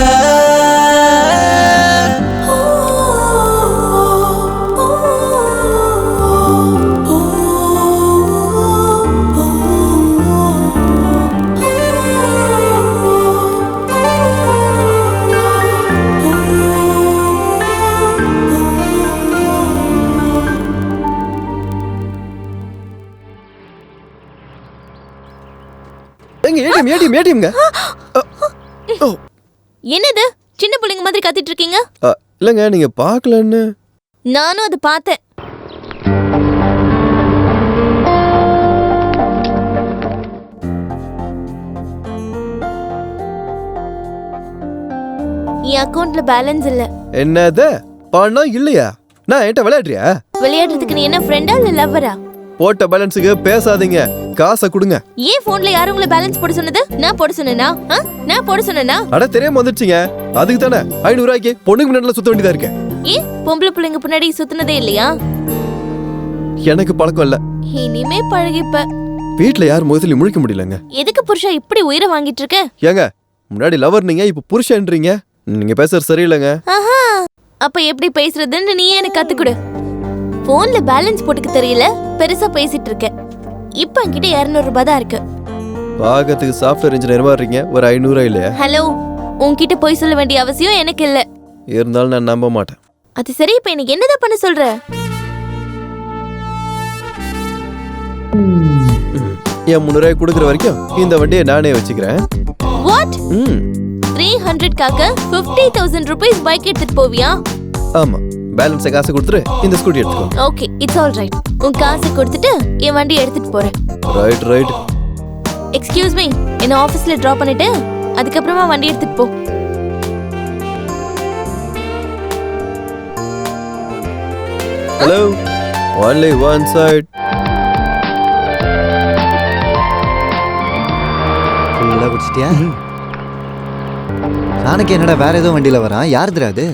ஏடிஎம்ங்க. என்னது சின்ன பிள்ளைங்க மாதிரி கத்திட்டு இருக்கீங்க? இல்லைங்க நீங்க பார்க்கலன்னு. நானும் அதை பார்த்தேன். என் அக்கவுண்ட்ல பேலன்ஸ் இல்ல. என்னது பணம் இல்லையா? நான் என்கிட்ட விளையாடுறியா? விளையாடுறதுக்கு நீ என்ன ஃப்ரெண்டா இல்ல லவ்வரா? போட்ட பேலன்ஸுக்கு பேசாதீங்க, காசை கொடுங்க. ஏன் போன்ல யாரும் உங்களை பேலன்ஸ் போட சொன்னது? நான் போட சொன்னேனா? நான் போட சொன்னேனா? அட தெரியாம வந்துருச்சுங்க. அதுக்கு தானே 500 ரூபாய்க்கு பொண்ணுக்கு முன்னாடி சுத்த வேண்டியதா இருக்கு. ஏன் பொம்பளை பிள்ளைங்க பின்னாடி சுத்தினதே இல்லையா? எனக்கு பழக்கம் இல்ல. இனிமே பழகிப்ப. வீட்ல யார் முகத்துல முழிக்க முடியலங்க. எதுக்கு புருஷா இப்படி உயிரை வாங்கிட்டு இருக்க? ஏங்க முன்னாடி லவர் நீங்க, இப்ப புருஷன்றீங்க. நீங்க பேசுறது சரியில்லைங்க. ஆஹா, அப்ப எப்படி பேசுறதுன்னு நீ எனக்கு கத்துக்குடு. போன்ல பேலன்ஸ் போட்டுக்க தெரியல, பெருசா பேசிட்டு இருக்க. இப்ப என்கிட்ட 200 ரூபாய் தான் இருக்கு. பாகத்துக்கு சாஃப்ட்வேர் இன்ஜினியர் இருக்கீங்க, ஒரு 500 இல்லையா? ஹலோ, உன்கிட்ட போய் சொல்ல வேண்டிய அவசியம் எனக்கு இல்ல. இருந்தாலும் நான் நம்ப மாட்டேன். அது சரி, இப்ப எனக்கு என்னதான் பண்ண சொல்ற? என் 300 ரூபாய் கொடுக்குற வரைக்கும் இந்த வண்டியை நானே வச்சுக்கிறேன். வாட்? 300க்காக 50,000 ரூபீஸ் பைக் எடுத்துட்டு போவியா? ஆமா, பேலன்ஸ் காசு கொடுத்துட்டு இந்த ஸ்கூட்டி எடுத்துக்கோ. Okay, it's all right. உன் காசு கொடுத்துட்டு என் வண்டி எடுத்துட்டு போறேன். ரைட். எக்ஸ்கியூஸ் மீ, என்ன ஆபீஸ்ல டிராப் பண்ணிட்டு அதுக்கப்புறமா வண்டி எடுத்துட்டு போ. Hello, only one side. ஃபுல்லா குடிச்சிட்டியா? நாளைக்கு என்னடா வேற ஏதோ வண்டியில வரான்? யாருதுடா அது?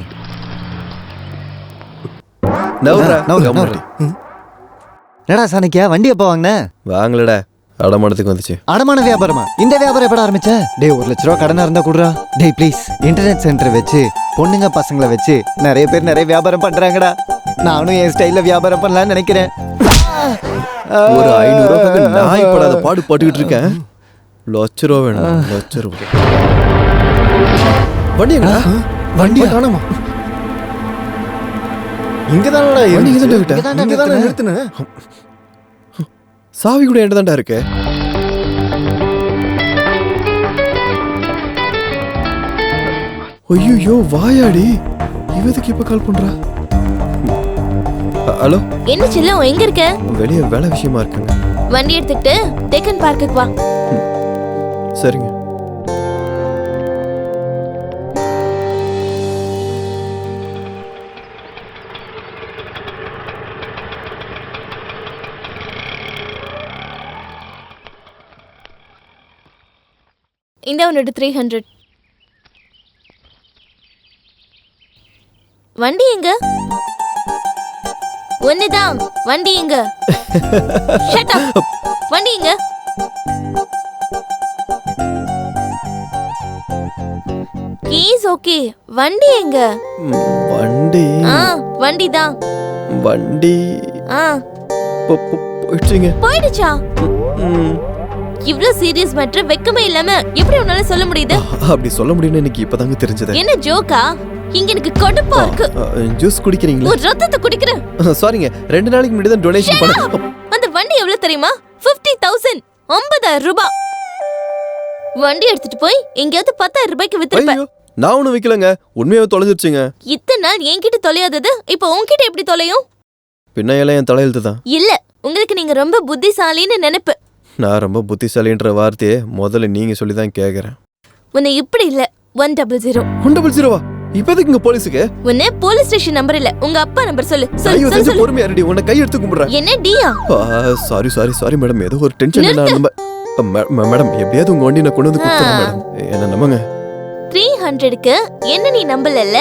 என்னடா சாணக்கியா, வண்டி எப்போ வாங்கின? வாங்கலடா, அடமானத்துக்கு வந்துச்சு. அடமான வியாபாரமா? இந்த வியாபாரம் எப்படா ஆரம்பிச்ச? டேய் 1 லட்ச ரூபா கடனா இருந்தா குடுறா. டேய் ப்ளீஸ், இன்டர்நெட் சென்டர் வச்சு பொண்ணுங்க பசங்களை வச்சு நிறைய பேர் நிறைய வியாபாரம் பண்றாங்கடா. நானும் என் ஸ்டைல்ல வியாபாரம் பண்ணலாம்னு நினைக்கிறேன். ஒரு 500 ரூபாய்க்கு நாய் படாத பாடு பட்டுக்கிட்டு இருக்கேன். லட்ச ரூபா வேணும், லட்ச ரூபா. வண்டி காணோமா? இங்கதானடா நிறுத்துன. சாவி கூட என்கிட்ட தான்டா இருக்கு. ஐயோ வாயாடி, இவதுக்கு இப்ப கால் பண்றா? ஹலோ, என்ன செல்லம், எங்க இருக்க? வெளியே வேலை விஷயமா இருக்குங்க. வண்டி எடுத்துக்கிட்டு டேக்கன் பார்க்குக்கு வா. சரிங்க. இந்த ஒன்று 300. வண்டி எங்க? ஒண்ணுதான். வண்டி எங்க? Shut up. வண்டி எங்க? கீஸ் ஓகே, வண்டி எங்க? வண்டி வண்டி தான். வண்டி போயிடுச்சுங்க. போயிடுச்சா? இவ்ளோ சீரியஸ் மேட்டர் வெக்கமே இல்லாம எப்படி உன்னால சொல்ல முடியுது? அப்படி சொல்ல முடியும்னு எனக்கு இப்பதாங்க தெரிஞ்சது. என்ன ஜோக்கா? இங்க எனக்கு கடுப்பா இருக்கு. ஜூஸ் குடிக்கிறீங்களா? ஒரு ரத்தத்தை குடிக்கிறேன். சாரிங்க, 2 நாளைக்கு முன்னாடி தான் டொனேஷன் பண்ணேன். அந்த வண்டி எவ்வளவு தெரியுமா? 50,000. 50,000 ரூபாய். வண்டி எடுத்துட்டு போய் எங்கயாவது 10,000 ரூபாய்க்கு வித்துருப்பேன். நான் ஒண்ணும் விக்கலங்க, உண்மையாவே தொலைஞ்சிருச்சுங்க. இத்தனை நாள் என்கிட்ட தொலையாதது இப்போ உன்கிட்ட எப்படி தொலையும்? பின்ன எல்லாம் என் தலையெழுத்து தான். இல்ல, உங்களுக்கு நீங்க ரொம்ப புத்திசாலின்னு நினைப்பு. நான் ரொம்ப புத்திசாலின்ற வார்த்தையை முதல்ல நீங்க சொல்லி தான் கேக்குறேன். உன்னை இப்படி இல்ல. 100. 100வா? இப்போதைக்கு இங்க போலீஸுக்கு உன்னை போலீஸ் ஸ்டேஷன் நம்பர் இல்ல, உங்க அப்பா நம்பர் சொல்லு. சொல்லு. பொறுமையா ரெடி, உன்னை கை எடுத்து கும்பிடுறேன். என்ன டியா? சாரி மேடம், ஏதோ ஒரு டென்ஷன். மேடம் எப்படியாவது உங்க வண்டி நான் கொண்டு வந்து கொடுத்துறேன் மேடம், என்ன நம்புங்க. 300க்கு என்ன நீ நம்பலல்ல?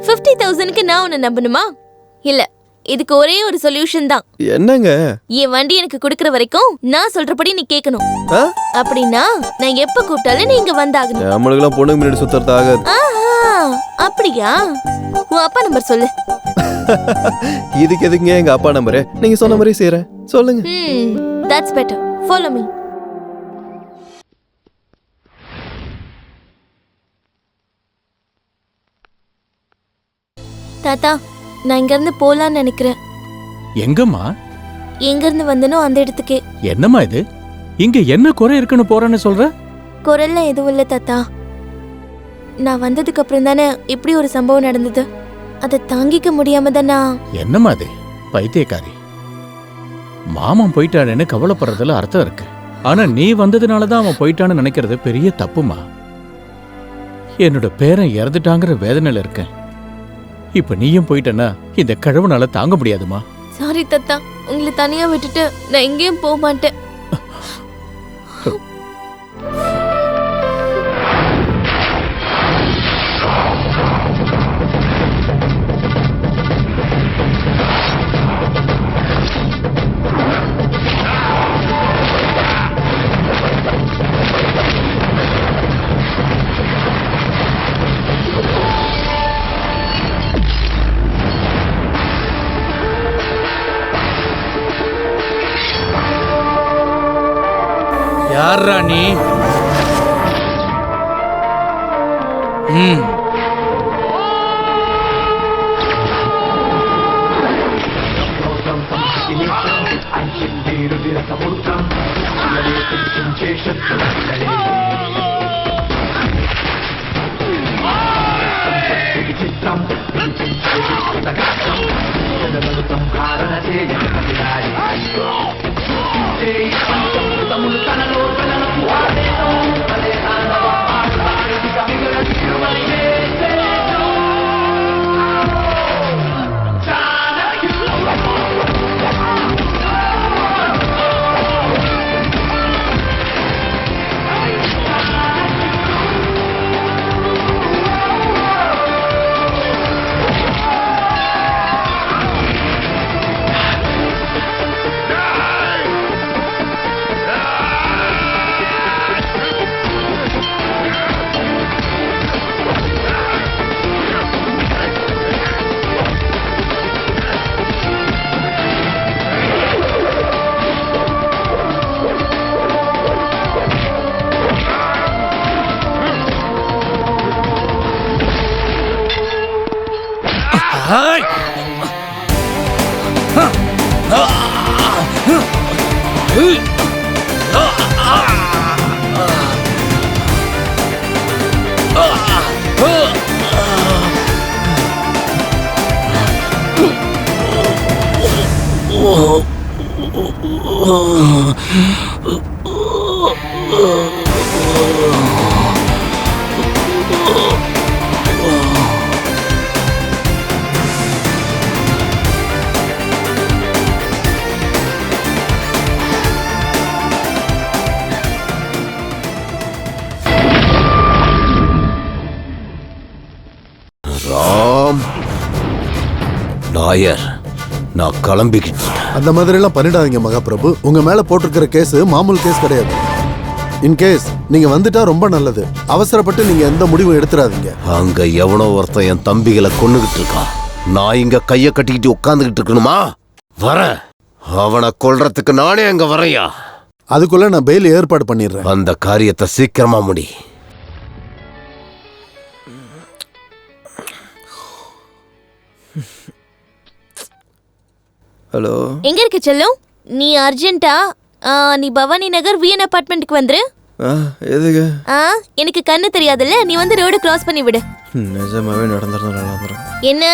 50,000க்கு நான் உன்னை நம்பணுமா? இல்ல, இதுக்கு ஒரே ஒரு சொல்யூஷன் தான். என்னங்க? என் வண்டி எனக்கு கொடுக்கற வரைக்கும் நான் சொல்றபடி நீ கேட்கணும். அப்படின்னா நான் எப்ப கூப்பிட்டாலும் நீ இங்க வந்தாகணும். நம்மளுக்கெல்லாம் பொண்ணுங்க முன்னாடி சுத்தறது ஆகாது. அப்படியா? உன் அப்பா நம்பர் சொல்லு. இதுக்கு எதுக்குங்க எங்க அப்பா நம்பரு? நீங்க சொன்ன மாதிரி செய்றேன். சொல்லுங்க. That's better. Follow me. தாத்தா, நான் இங்க இருந்து போலான்னு நினைக்கிறேன். எங்கம்மா? எங்க இருந்து வந்தனோ அந்த இடத்துக்கே. என்னம்மா இது? இங்க என்ன குறை இருக்குன்னு போறேன்னு சொல்ற? குரல்ல எதுவும் இல்ல தாத்தா. நான் வந்ததுக்கு அப்புறம் தானே இப்படி ஒரு சம்பவம் நடந்தது. அதை தாங்கிக்க முடியாம தானா. என்னம்மா இது? பைத்தியக்காரி. மாமன் போயிட்டானேன்னு கவலைப்படுறதுல அர்த்தம் இருக்கு. ஆனா நீ வந்ததுனாலதான் அவன் போயிட்டான்னு நினைக்கிறது பெரிய தப்புமா. என்னோட பேரன் இறந்துட்டாங்கிற வேதனையில இருக்கேன். இப்ப நீயும் போயிட்டனா இந்த கழவனால தாங்க முடியாதுமா. சாரி தாத்தா, உங்களை தனியா விட்டுட்டு நான் எங்கேயும் போக மாட்டேன். யாரா நீ? ராம் நாயர், நான் கிளம்பிக்கிட்டு. அந்த மாதிரி எல்லாம் பண்ணிடாதீங்க மகாபிரபு. உங்க மேல போட்டிருக்கிற கேஸ் மாமூல் கேஸ் கிடையாது. இன்கேஸ் நீங்க வந்துட்டா ரொம்ப நல்லது. அவசரப்பட்டு நீங்க எந்த முடிவும் எடுத்துறாதீங்க. அங்க எவனோ ஒருத்தன் என் தம்பிகளை கொன்னுகிட்டு இருக்கான். நான் இங்க கைய கட்டிக்கிட்டு உட்கார்ந்துகிட்டு இருக்கணுமா? வரேன். அவனை கொல்றதுக்கு நானே அங்க வரையா. அதுக்குள்ள நான் பெயில் ஏற்பாடு பண்ணிடுறேன். அந்த காரியத்தை சீக்கிரமா முடி. ஹலோ, எங்க இருக்க செல்லும்? நீ அர்ஜென்ட்டா நீ பவானி நகர் விஎன் அபார்ட்மெண்ட்டுக்கு வந்துரு. எதுக்கு? எனக்கு கண்ணு தெரியாதுல்ல, நீ வந்து ரோடு கிராஸ் பண்ணி விடு. நிஜமாவே நடந்துரும். என்ன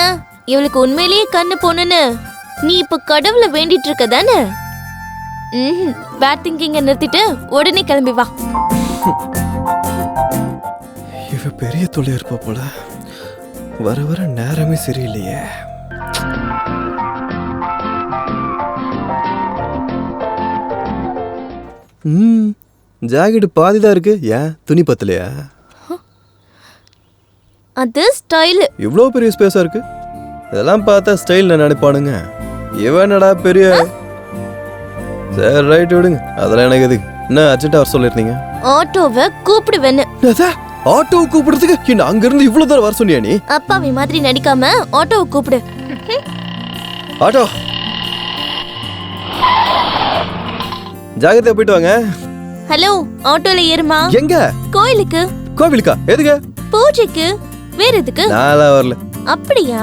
இவளுக்கு உண்மையிலேயே கண்ணு போனுன்னு நீ இப்ப கடவுளை வேண்டிட்டு இருக்க தானே? பேட் திங்கிங்க நிறுத்திட்டு உடனே கிளம்பி வா. இவ பெரிய தொல்லை இருப்பா போல. வர வர நேரமே சரியில்லையே. ஜாக்கெட் பாதிதான் இருக்கு. ஏன் துணி பத்தலையா? அது ஸ்டைல். இவ்வளோ பெரிய ஸ்பேஸா இருக்கு. இதெல்லாம் பார்த்தா ஸ்டைல் நினைப்பானுங்க. இவனடா பெரிய. சரி ரைட் விடுங்க, அதெல்லாம் எனக்கு எதுக்கு. என்ன அர்ஜென்ட்டா வர சொல்லிருந்தீங்க? ஆட்டோவை கூப்பிடுவேன்னு. ஆட்டோவை கூப்பிடுறதுக்கு என்ன அங்க இருந்து இவ்வளவு தூரம் வர சொன்னியா நீ? அப்பாவி மாதிரி நடிக்காம ஆட்டோவை கூப்பிடு. ஆட்டோ ஜாகிரதையா போயிட்டு வாங்க. ஹலோ, ஆட்டோல ஏறுமா? எங்க? கோயிலுக்கு. கோவிலுக்கா? எதுக்கு? பூஜைக்கு. வேற எதுக்கு? நான்லாம் வரல. அப்படியா?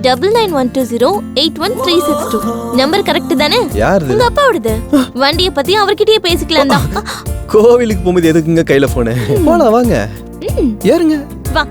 9912081362 நம்பர் கரெக்ட் தானே? யாருது? உங்க அப்பாவோடது. வண்டிய பத்தி அவர்கிட்டயே பேசிக்கலாம் தான். கோவிலுக்கு போகும்போது எதுக்குங்க கையில போனு? போலாம் வாங்க. ஏறுங்க. வா.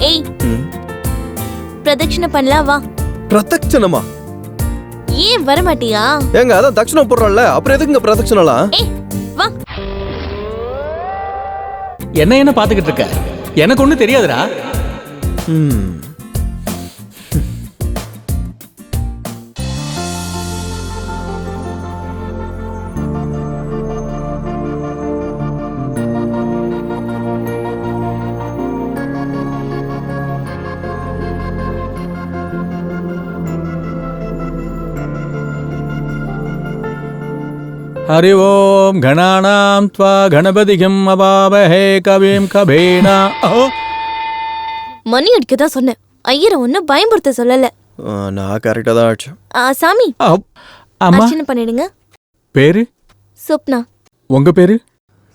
ஏய், பிரதட்சணை பண்ணலாம் வா. பிரதட்சணமா? ஏன் வர மாட்டியா? ஏங்க அதான் தட்சணம் போடுறோம்ல, அப்புறம் எதுக்குங்க பிரதட்சணலாம்? ஏய் வா. என்ன பாத்துக்கிட்டு இருக்க? எனக்கு ஒண்ணு தெரியாதுடா. ஹரி ஓம் கணானாம் த்வா கணபதிகம் அவாவஹே கவிம் கபேனா. மணி அடிக்க தான் சொன்னேன். ஐயரை ஒன்னும் பயன்படுத்த சொல்லல. நான் கரெக்டா தான் ஆச்சு. சாமி, அம்மா அர்ச்சனை பண்ணிடுங்க. பேரு? சொப்னா. உங்க பேரு?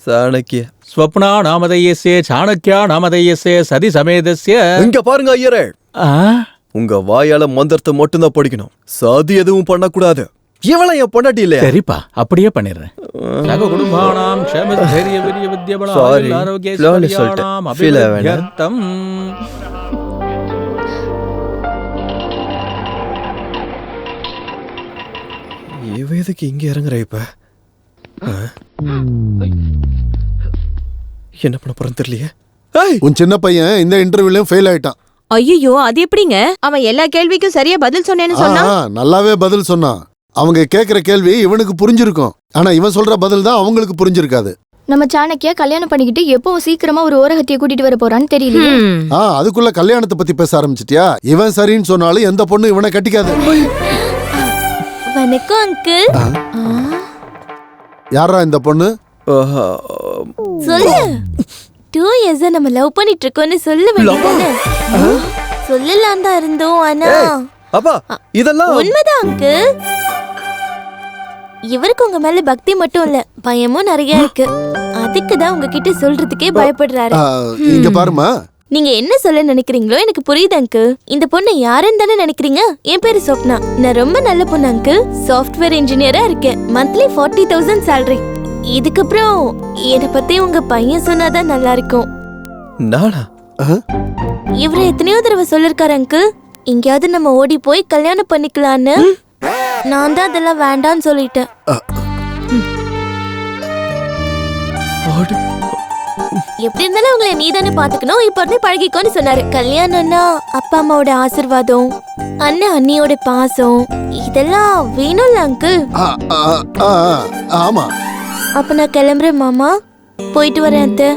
சாணக்கிய. ஸ்வப்னா நாமதேயஸ்ய சாணக்யா நாமதேயஸ்ய சதி சமேதஸ்ய. இங்க பாருங்க ஐயரே, உங்க வாயால மந்திரத்தை மட்டும் தான் படிக்கணும். சதி எதுவும் பண்ணக்கூடாது. இவள என் பொண்டாட்டி இல்லையா? சரிப்பா, அப்படியே பண்ணிடுறேன். சக குடும்பானாம் க்ஷேம தைரிய வீரிய வித்யபல ஆரோக்கிய ஐஸ்வர்யாணாம் அபிவிருத்தியர்த்தம். இவ எதுக்கு இங்க இறங்குற இப்ப? என்ன பண்ண போறேன்னு தெரியலையே. உன் சின்ன பையன் இந்த இன்டர்வியூலயும் ஃபெயில் ஆயிட்டான். ஐயோ, அது எப்படிங்க? அவன் எல்லா கேள்விக்கும் சரியா பதில் சொன்னேன்னு சொன்னா. நல்லாவே பதில் சொன்னான். அவங்க கேக்குற கேள்வி இவனுக்கு புரிஞ்சிருக்கும், ஆனா இவன் சொல்ற பதில் தான் அவங்களுக்கு புரிஞ்சிருக்காது. நம்ம சாணக்கியா கல்யாணம் பண்ணிக்கிட்டு எப்போ சீக்கிரமா ஒரு ஓரகத்திய கூட்டிட்டு வர போறான்னு தெரியல. அதுக்குள்ள கல்யாணத்தை பத்தி பேச ஆரம்பிச்சிட்டியா? இவன் சரின்னு சொன்னாலும் எந்த பொண்ணு இவனை கட்டிக்காது. வணக்கம் அங்கிள். யாரா இந்த பொண்ணு? சொல்லு. 2 years நம்ம லவ் பண்ணிட்டு இருக்கோம்னு சொல்ல வேண்டியதானே? சொல்லலாம் தான் இருந்தோம், ஆனா அப்பா இதெல்லாம் உண்மைதான் அங்கிள். இவருக்கு உங்க மேல பக்தி மட்டும் இல்ல, பயமும் நிறைய இருக்கு. அதுக்கு தான் உங்ககிட்ட சொல்றதுக்கே பயப்படுறாரு. இங்க பாருமா, நீங்க என்ன சொல்ல நினைக்கிறீங்களோ எனக்கு புரியுது அங்கிள். இந்த பொண்ணு யாருன்னு தானே நினைக்கிறீங்க? என் பேரு சொப்னா. நான் ரொம்ப நல்ல பொண்ணு அங்கிள். சாஃப்ட்வேர் இன்ஜினியரா இருக்கேன். Monthly 40,000 salary. இதுக்கப்புறம் என்னை பத்தி உங்க பையன் சொன்னாதான் நல்லா இருக்கும். நானா? இவரை எத்தனையோ தடவை சொல்லிருக்காரு அங்கிள், எங்கேயாவது நம்ம ஓடி போய் கல்யாணம் பண்ணிக்கலான்னு. நான் தான் அதெல்லாம் வேண்டான்னு சொல்லிட்டேன். எப்படி இருந்தாலும் உங்களை நீ தானே பாத்துக்கணும், இப்ப இருந்து பழகிக்கோன்னு சொன்னாரு. கல்யாணம்னா அப்பா அம்மாவோட ஆசீர்வாதம், அண்ணன் அண்ணியோட பாசம், இதெல்லாம் வேணும்ல அங்கிள். ஆமா. அப்ப நான் கிளம்புறேன் மாமா. போயிட்டு வரேன் அத்தை.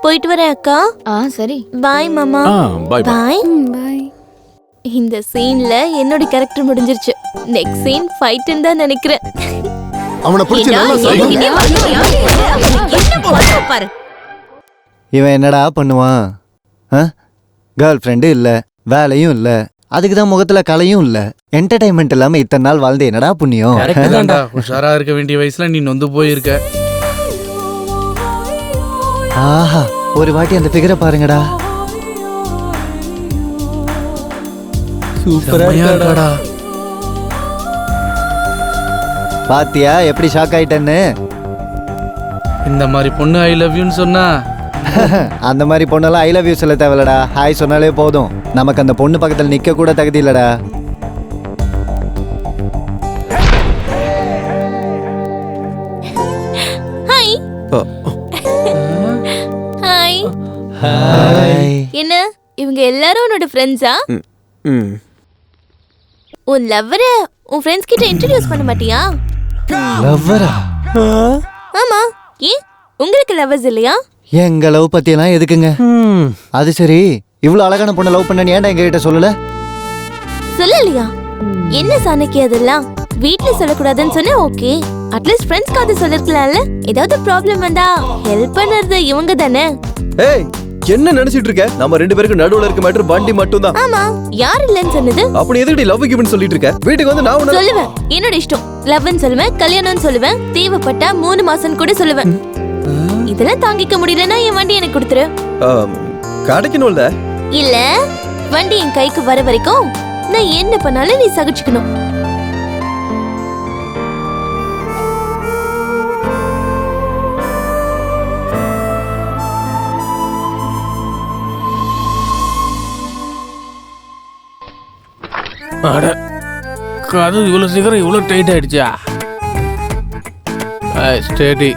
போயிட்டு வரேன் அக்கா. சரி. பாய் மாமா. பாய் பாய். பாய். இந்த சீன்ல என்னோட கேரக்டர் முடிஞ்சிருச்சு. நெக்ஸ்ட் சீன் ஃபைட்ன்னு தான் நினைக்கிறேன். அவனை பிடிச்சு பாரு. இவன் என்னடா பண்ணுவான்? கேர்ள் ஃப்ரெண்டு இல்ல, வேலையும் இல்ல, அதுக்கு தான் முகத்துல கலையும் இல்ல. என்டர்டைன்மெண்ட் இல்லாம இத்தனை நாள் வாழ்ந்து என்னடா புண்ணியம்? உஷாரா இருக்க வேண்டிய வயசுல நீ நொந்து போயிருக்க. ஆஹா, ஒரு வாட்டி அந்த ஃபிகரை பாருங்கடா. சூப்பரா இருக்கடா. பாத்தியா எப்படி ஷாக் ஆயிட்டேன்னு? இந்த மாதிரி பொண்ணு ஐ லவ் யூன்னு சொன்னா அந்த மாதிரி பொண்ணெல்லாம் ஐ லவ் யூ சொல்ல தேவையில்லடா. ஹாய் சொன்னாலே போதும். நமக்கு அந்த பொண்ணு பக்கத்தில் நிக்க கூட தகுதி இல்லடா. எல்லாரும் உன்னோட ஃப்ரெண்ட்ஸா? உன் லவ்வரை உன் ஃப்ரெண்ட்ஸ் கிட்ட இன்ட்ரோடியூஸ் பண்ண மாட்டியா? லவ்வரா? ஆமா, ஏன் உங்களுக்கு லவ்வர்ஸ் இல்லையா? எங்க லவ் பத்தியெல்லாம் எதுக்குங்க? அது சரி, இவ்வளவு அழகான பொண்ணை லவ் பண்ண ஏன்டா எங்க கிட்ட சொல்லல? சொல்லலையா? என்ன சாணக்கி அதெல்லாம் வீட்ல சொல்லக்கூடாதுன்னு சொன்னா ஓகே, அட்லீஸ்ட் ஃப்ரெண்ட்ஸ்க்கு அது சொல்லிருக்கலாம்ல. ஏதாவது ப்ராப்ளம் வந்தா ஹெல்ப் பண்ணறது இவங்க தானே. ஏய், என்ன நினைச்சிட்டு இருக்க? நம்ம ரெண்டு பேருக்கு நடுவுல இருக்க மேட்டர் வண்டி மட்டும் தான். ஆமா, யார் இல்லன்னு சொன்னது? அப்படி எதுக்கு லவ் கிவ்னு சொல்லிட்டு இருக்க? வீட்டுக்கு வந்து நான் உன்ன சொல்லுவேன். என்னோட இஷ்டம். லவ்னு சொல்லுவேன், கல்யாணம்னு சொல்லுவேன், தேவைப்பட்டா 3 மாசம் கூட சொல்லுவேன். இதெல்லாம் தாங்கிக்க முடியலன்னா என் வண்டி எனக்கு கொடுத்துரு. கிடைக்கணும்ல? இல்ல, வண்டி என் கைக்கு வர வரைக்கும் நான் என்ன பண்ணாலும் நீ சகிச்சுக்கணும். அட, கது இவ்வளோ சீக்கிரம் இவ்வளோ டைட் ஆயிடுச்சா? Steady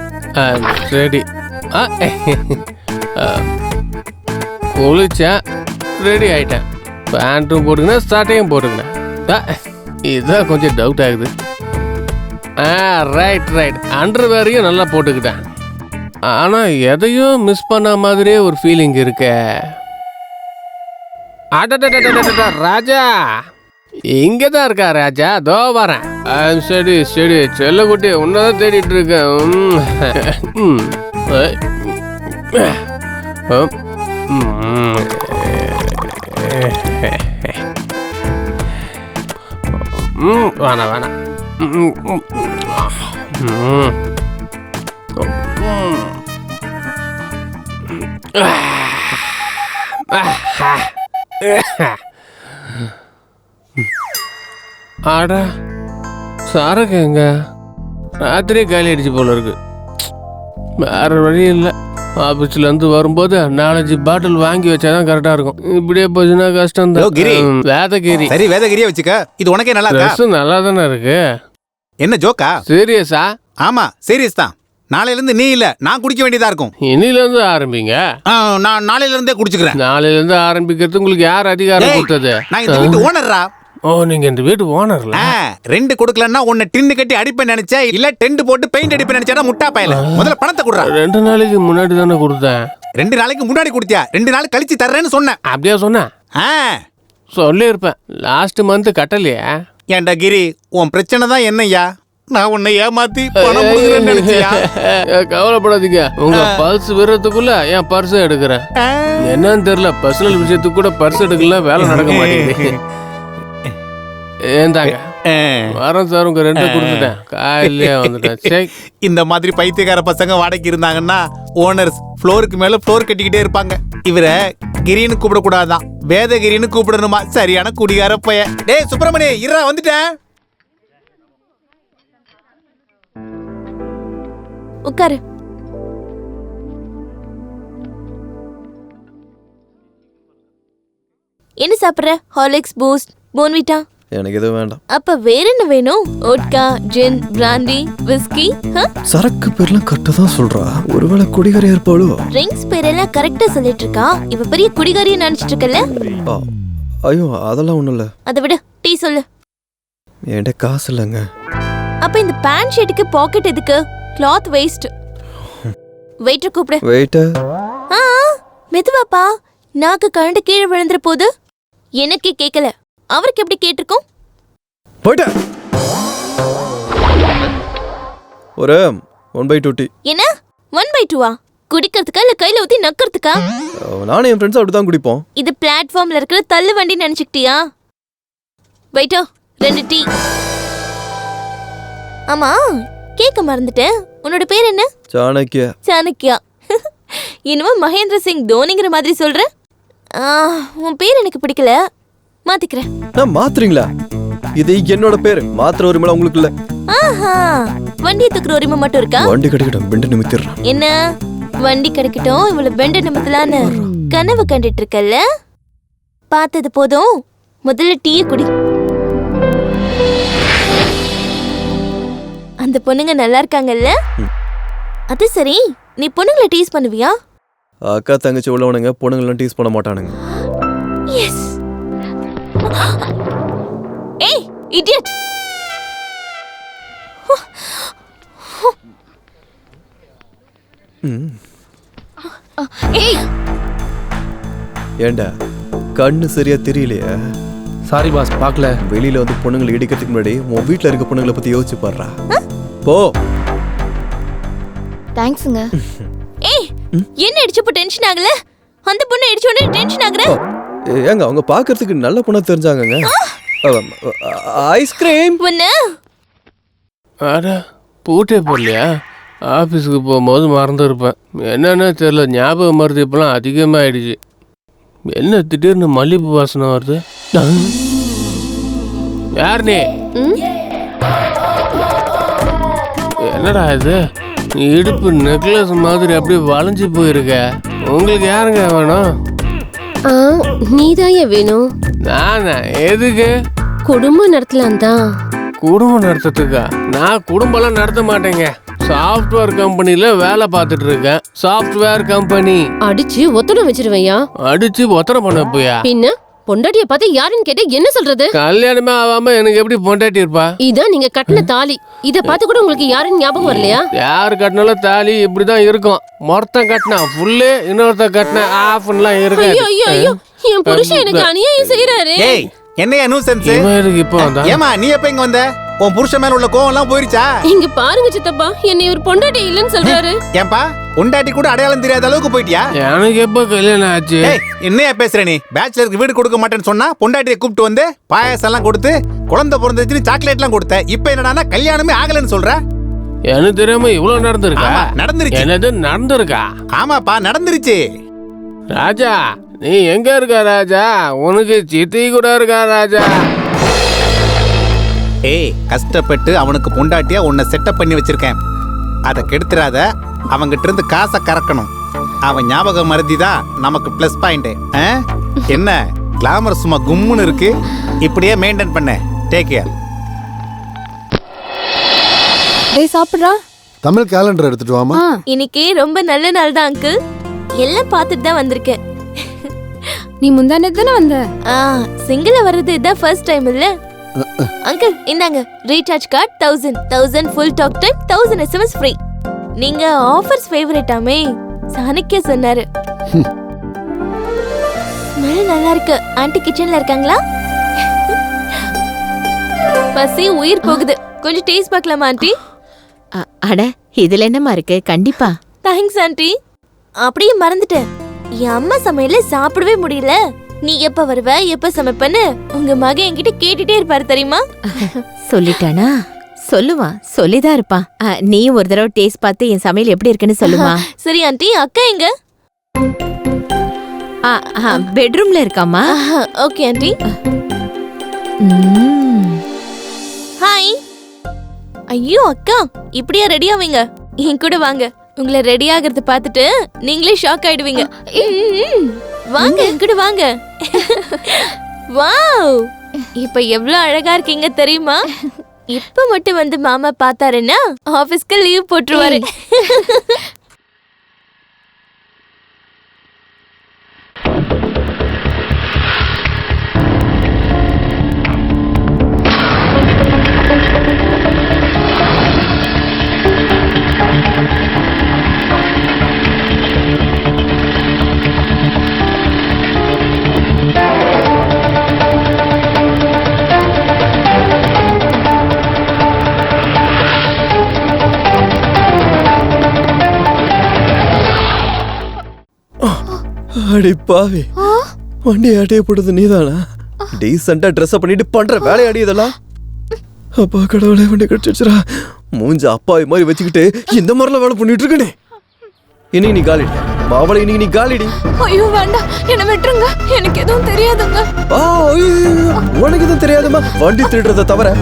steady. குளிச்சேன், ரெடி ஆயிட்டேன். பேண்ட்டும் போட்டுக்கினேன், சட்டையும் போட்டுக்கினேன். இதுதான் கொஞ்சம் டவுட் ஆகுது. ரைட் ரைட், அண்டர்வேரையும் நல்லா போட்டுக்கிட்டேன். ஆனால் எதையும் மிஸ் பண்ண மாதிரியே ஒரு ஃபீலிங் இருக்கே. அடடடடடடா, ராஜா இங்கே தான் இருக்கா ராஜா? தோ வரேன். சரி சரி செல்லக்குட்டி, உன்னதான் தேடிட்டு இருக்கேன். வேணாம் வேணாம். ஆடா, சரக்கு எங்க? ராத்திரியே காலி அடிச்சு போல இருக்கு. வேற வழி இல்லை. ஆபீஸ்லேருந்து வரும்போது 4-5 பாட்டில் வாங்கி வச்சாதான் கரெக்டா இருக்கும். இப்படியே போச்சுன்னா கஷ்டம் தான். வேதகிரி. சரி, வேதகிரியே வச்சுக்க. இது உனக்கே நல்லா இருக்கு. நல்லா தானே இருக்கு. என்ன ஜோக்கா? சீரியஸா? ஆமா, சீரியஸ் தான். நாளையில இருந்து நீ இல்ல, நான் குடிக்க வேண்டியதா இருக்கும். இன்னில இருந்து ஆரம்பிங்க. நான் நாளையில இருந்தே குடிச்சுக்கிறேன். நாளையில இருந்து ஆரம்பிக்கிறது உங்களுக்கு யார் அதிகாரம் கொடுத்தது? நான் இந்த வீட்டு ஓனர்ரா. ஓ, நீங்க இந்த வீட்டு ஓனர்ல? 2 கொடுக்கலன்னா உன்னை டின்னு கட்டி அடிப்பேன் நினைச்சா, இல்ல டென்ட் போட்டு பெயிண்ட் அடிப்பேன் நினைச்சா முட்டா பயல. முதல்ல பணத்தை குடுறா. 2 நாளைக்கு முன்னாடி தானே கொடுத்தேன். 2 நாளைக்கு முன்னாடி கொடுத்தியா? 2 நாள் கழிச்சு தர்றேன்னு சொன்னேன். அப்படியே சொன்னேன்? சொல்லியிருப்பேன். லாஸ்ட் மந்த் கட்டலையா? ஏன்டா கிரி, உன் பிரச்சனை தான் என்னய்யா? நான் உன்னை ஏமாத்தி பணம் கொடுக்குறேன்னு நினைச்சியா? கவலைப்படாதீங்க, உங்க பர்ஸ் விடுறதுக்குள்ள என் பர்ஸ் எடுக்கிறேன். என்னன்னு தெரியல, பர்சனல் விஷயத்துக்கு கூட பர்ஸ் எடுக்கல, வேலை நடக்க மாட்டேங்குது. ஏந்தாங்க வரேன் சார், உங்க 2 கொடுத்துட்டேன். காலையிலே வந்துட்டேன். இந்த மாதிரி பைத்தியக்கார பசங்க வாடகைக்கு இருந்தாங்கன்னா ஓனர்ஸ் ஃப்ளோருக்கு மேல ஃப்ளோர் கட்டிக்கிட்டே இருப்பாங்க. இவரை கிரின்னு கூப்பிடக்கூடாதான், வேதகிரின்னு கூப்பிடணுமா? சரியான குடிகார பைய. டேய் சுப்பிரமணி, இருடா வந்துட்டேன். உட்காரு. என்ன சாப்பிட்ற? Horlicks, boost, Bournvita? எனக்கு எதுவும் வேண்டாம். அப்ப வேற என்ன வேணும்? ஓட்கா, ஜின், பிராண்டி, விஸ்கி? சரக்கு பேர்லாம் கரெக்டா தான் சொல்றா. ஒருவேளை குடிகாரியா இருப்பாளோ? ட்ரிங்க்ஸ் பேரெல்லாம் கரெக்டா சொல்லிட்டு இருக்கா. இவ பெரிய குடிகாரியை நினைச்சிட்டு இருக்கல? ஐயோ, அதெல்லாம் ஒண்ணும் இல்ல. அதை விட டீ சொல்லு. என்கிட்ட காசு இல்லைங்க. அப்ப இந்த பேண்ட் ஷர்ட்டுக்கு பாக்கெட் எதுக்கு? Cloth waste. வெயிட்டர் கூப்பிடு. வெயிட்டர்? மெதுவாப்பா, நாக்கு கரண்ட் கீழே விழுந்துற போது. எனக்கு கேட்கல, அவருக்கு எப்படி கேட்டிருக்கோம்? போய்டா. ஒரு 1/2 டீ. என்ன 1/2? குடிக்கிறதுக்கா இல்ல கையில ஊத்தி நக்கிறதுக்கா? நானும் என் ஃப்ரெண்ட்ஸ் அப்படிதான் குடிப்போம். இது பிளாட்ஃபார்ம்ல இருக்கிற தள்ளு வண்டி நினைச்சுக்கிட்டியா? Waiter, 2 tea. ஆமா, கேட்க மறந்துட்டேன். உன்னோட பேர் என்ன? சாணக்கியா. சாணக்கியா. இன்னும் மகேந்திர சிங் தோனிங்கிற மாதிரி சொல்ற. உன் பேர் எனக்கு பிடிக்கல, மாத்திக்கிறேன். நான் மாத்துறீங்களா? இது என்னோட பேரு. மாத்திர உரிமை உங்களுக்கு இல்ல. ஆஹா, வண்டி தூக்குற உரிமை மட்டும் இருக்கா? வண்டி கிடைக்கட்டும், பெண்டு நிமித்திடுறேன். என்ன வண்டி கிடைக்கட்டும், இவ்வளவு பெண்டு நிமித்தலான்னு கனவு கண்டுட்டு இருக்கல்ல? பார்த்தது போதும், முதல்ல டீ குடி. அந்த பொண்ணுங்க நல்லா இருக்காங்கல்ல? அது சரி, நீ பொண்ணுங்களை டீஸ் பண்ணுவியா? அக்கா தங்கச்சி உள்ளவனுங்க பொண்ணுங்களாம் டீஸ் பண்ண மாட்டானுங்க. எஸ். ஏய் இடியட். ஏய் ஏண்டா கண்ணு சரியா தெரியலையா? சாரி பாஸ், பார்க்கல. வெளியில வந்து பொண்ணுங்களை இடிக்கிறதுக்கு முன்னாடி உன் வீட்ல இருக்க பொண்ணுங்களை பத்தி யோசிச்சு பாடுறா. போ. தேங்க்ஸ்ங்க. ஏய் என்ன இடிச்சப்ப டென்ஷன் ஆகல? அந்த பொண்ணு இடிச்ச உடனே டென்ஷன் ஆகுற? ஏங்க அவங்க பார்க்கிறதுக்கு நல்ல பொண்ணா தெரிஞ்சாங்கங்க. ஐஸ்கிரீம். அட பூட்டே போடலையா? ஆஃபீஸுக்கு போகும்போது மறந்துருப்பேன். என்னன்னு தெரியல, ஞாபக மருந்து இப்பெல்லாம் அதிகமாகிடுச்சு. என்ன திடீர்னு மல்லிகைப்பூ வாசனை வருது? யார் நீ? என்னடா இது? இடுப்பு நெக்லஸ் மாதிரி அப்படியே வளைஞ்சு போயிருக்க. உங்களுக்கு யாருங்க வேணும்? நீதான் வேணும். நானா? எதுக்கு? குடும்பம் நடத்தலாம் தான். குடும்பம் நடத்துறதுக்கா? நான் குடும்பம்லாம் நடத்த மாட்டேங்க. சாஃப்ட்வேர் கம்பெனில வேலை பார்த்துட்டு இருக்கேன். Software company. அடிச்சு ஒத்தடம் வச்சிருவையா? அடிச்சு ஒத்தடம் பண்ண போயா? பின்ன பொண்டாட்டிய பார்த்து யாருன்னு கேட்டா என்ன சொல்றது? கல்யாணமே ஆகாம எனக்கு எப்படி பொண்டாட்டி இருப்பா? இதான் நீங்க கட்டின தாலி. இத பார்த்து கூட உங்களுக்கு யாருன்னு ஞாபகம் வரலையா? யாரு கட்டினாலும் தாலி இப்படிதான் இருக்கும். மொத்தம் கட்டினா ஃபுல்லு, இன்னொருத்த கட்டினா ஆஃப்லாம் இருக்கு. ஐயோ ஐயோ ஐயோ, என் புருஷன் எனக்கு அநியாயம் செய்யறாரு. ஏய் என்னையா நியூசன்ஸ்? இப்போ வந்தா? ஏமா நீ எப்ப இங்க வந்த? உன் புருஷன் மேல உள்ள கோவம் எல்லாம் போயிருச்சா? இங்க பாருங்க சித்தப்பா, என்னை ஒரு பொண்டாட்டி இல்லன்னு சொல்றாரு. ஏன்பா பொண்டாட்டி கூட அடையாளம் தெரியாத அளவுக்கு போயிட்டியா? எனக்கு எப்ப கல்யாணம் ஆச்சு? என்னையா பேசுற நீ? பேச்சுலருக்கு வீடு கொடுக்க மாட்டேன்னு சொன்னா பொண்டாட்டியை கூப்பிட்டு வந்து பாயாசம் எல்லாம் கொடுத்து குழந்தை பிறந்துச்சுன்னு சாக்லேட் எல்லாம் கொடுத்த. இப்ப என்னடானா கல்யாணமே ஆகலன்னு சொல்ற? எனக்கு தெரியாம இவ்வளவு நடந்திருக்கா? நடந்துருச்சு. என்னது நடந்திருக்கா? ஆமாப்பா நடந்துருச்சு. ராஜா நீ எங்க இருக்க ராஜா? உனக்கு சித்தி கூட இருக்கா ராஜா? ஏய் கஷ்டப்பட்டு அவனுக்கு பொண்டாட்டியா உன்னை செட்டப் பண்ணி வச்சிருக்கேன். அதை கெடுத்துறாத. அவங்கிட்ட இருந்து காசை கறக்கணும். அவன் ஞாபகம் மருதி தான் நமக்கு பிளஸ் பாயிண்ட். என்ன கிளாமர் சும்மா கும்முன்னு இருக்கு. இப்படியே மெயின்டைன் பண்ண. Take care. டேய் சாப்பிடுறா. தமிழ் கேலண்டர் எடுத்துட்டு வாமா. இன்னைக்கு ரொம்ப நல்ல நாள் தான் அங்கிள். எல்லாம் பார்த்துட்டு தான் வந்திருக்கேன். நீ முந்தானே தானே வந்த? சிங்கிளா வர்றது இதான் ஃபர்ஸ்ட் டைம் இல்ல? அங்கிள் இந்தாங்க recharge card 1000 full talk time 1000 SMS free. நீங்க ஆஃபர்ஸ் ஃபேவரட்டாமே சாணிக்கே சொன்னாரு. ஸ்மெல் நல்லா இருக்கு. ஆன்ட்டி கிச்சன்ல இருக்காங்களா? பசி உயிர் போகுது. கொஞ்சம் டேஸ்ட் பார்க்கலாமா ஆன்ட்டி? அட இதுல என்னமா இருக்கு? கண்டிப்பா. Thanks aunty. அப்படியே மறந்துட்டேன், என் அம்மா சமையல சாப்பிடவே முடியல. நீ எப்ப வருவ எப்ப சமைப்பன்னு உங்க மகன் என்கிட்ட கேட்டுட்டே இருப்பாரு தெரியுமா? சொல்லிட்டானா? சொல்லுவான், சொல்லிதான் இருப்பான். நீ ஒரு தடவை டேஸ்ட் பார்த்து என் சமையல் எப்படி இருக்குன்னு சொல்லுமா? சரி ஆன்ட்டி. அக்கா எங்க? பெட்ரூம்ல இருக்காமா? Okay aunty. ஹாய். ஐயோ அக்கா இப்படியா ரெடி ஆவீங்க? என் கூட வாங்க. உங்களை ரெடி ஆகிறது பார்த்துட்டு நீங்களே ஷாக் ஆயிடுவீங்க. வாங்க என் கூட வாங்க. வாவ் இப்ப எவ்வளவு அழகா இருக்கீங்க தெரியுமா? இப்ப மட்டும் வந்து மாமா பார்த்தாருன்னா ஆபீஸ்க்கு லீவ் போட்டுருவாரு. அடி பாவி, வண்டி ஆட்டைய போட்டது நீதானா? டீசெண்டா ட்ரெஸ் பண்ணிட்டு பண்ற வேலையாடி இதெல்லாம்? அப்பா கடவுளே, வண்டி கடிச்சிடுச்சுரா. மூஞ்ச அப்பாவி மாதிரி வச்சுக்கிட்டு இந்த மாதிரிலாம் வேலை பண்ணிட்டு இருக்கனே. இன்னைக்கு நீ காலிடி மாவளை, இன்னைக்கு நீ காலிடி. ஐயோ வேண்டாம், என்ன விட்டுருங்க. எனக்கு எதுவும் தெரியாதுங்க. உனக்கு எதுவும் தெரியாதுமா? வண்டி திருடுறத தவிர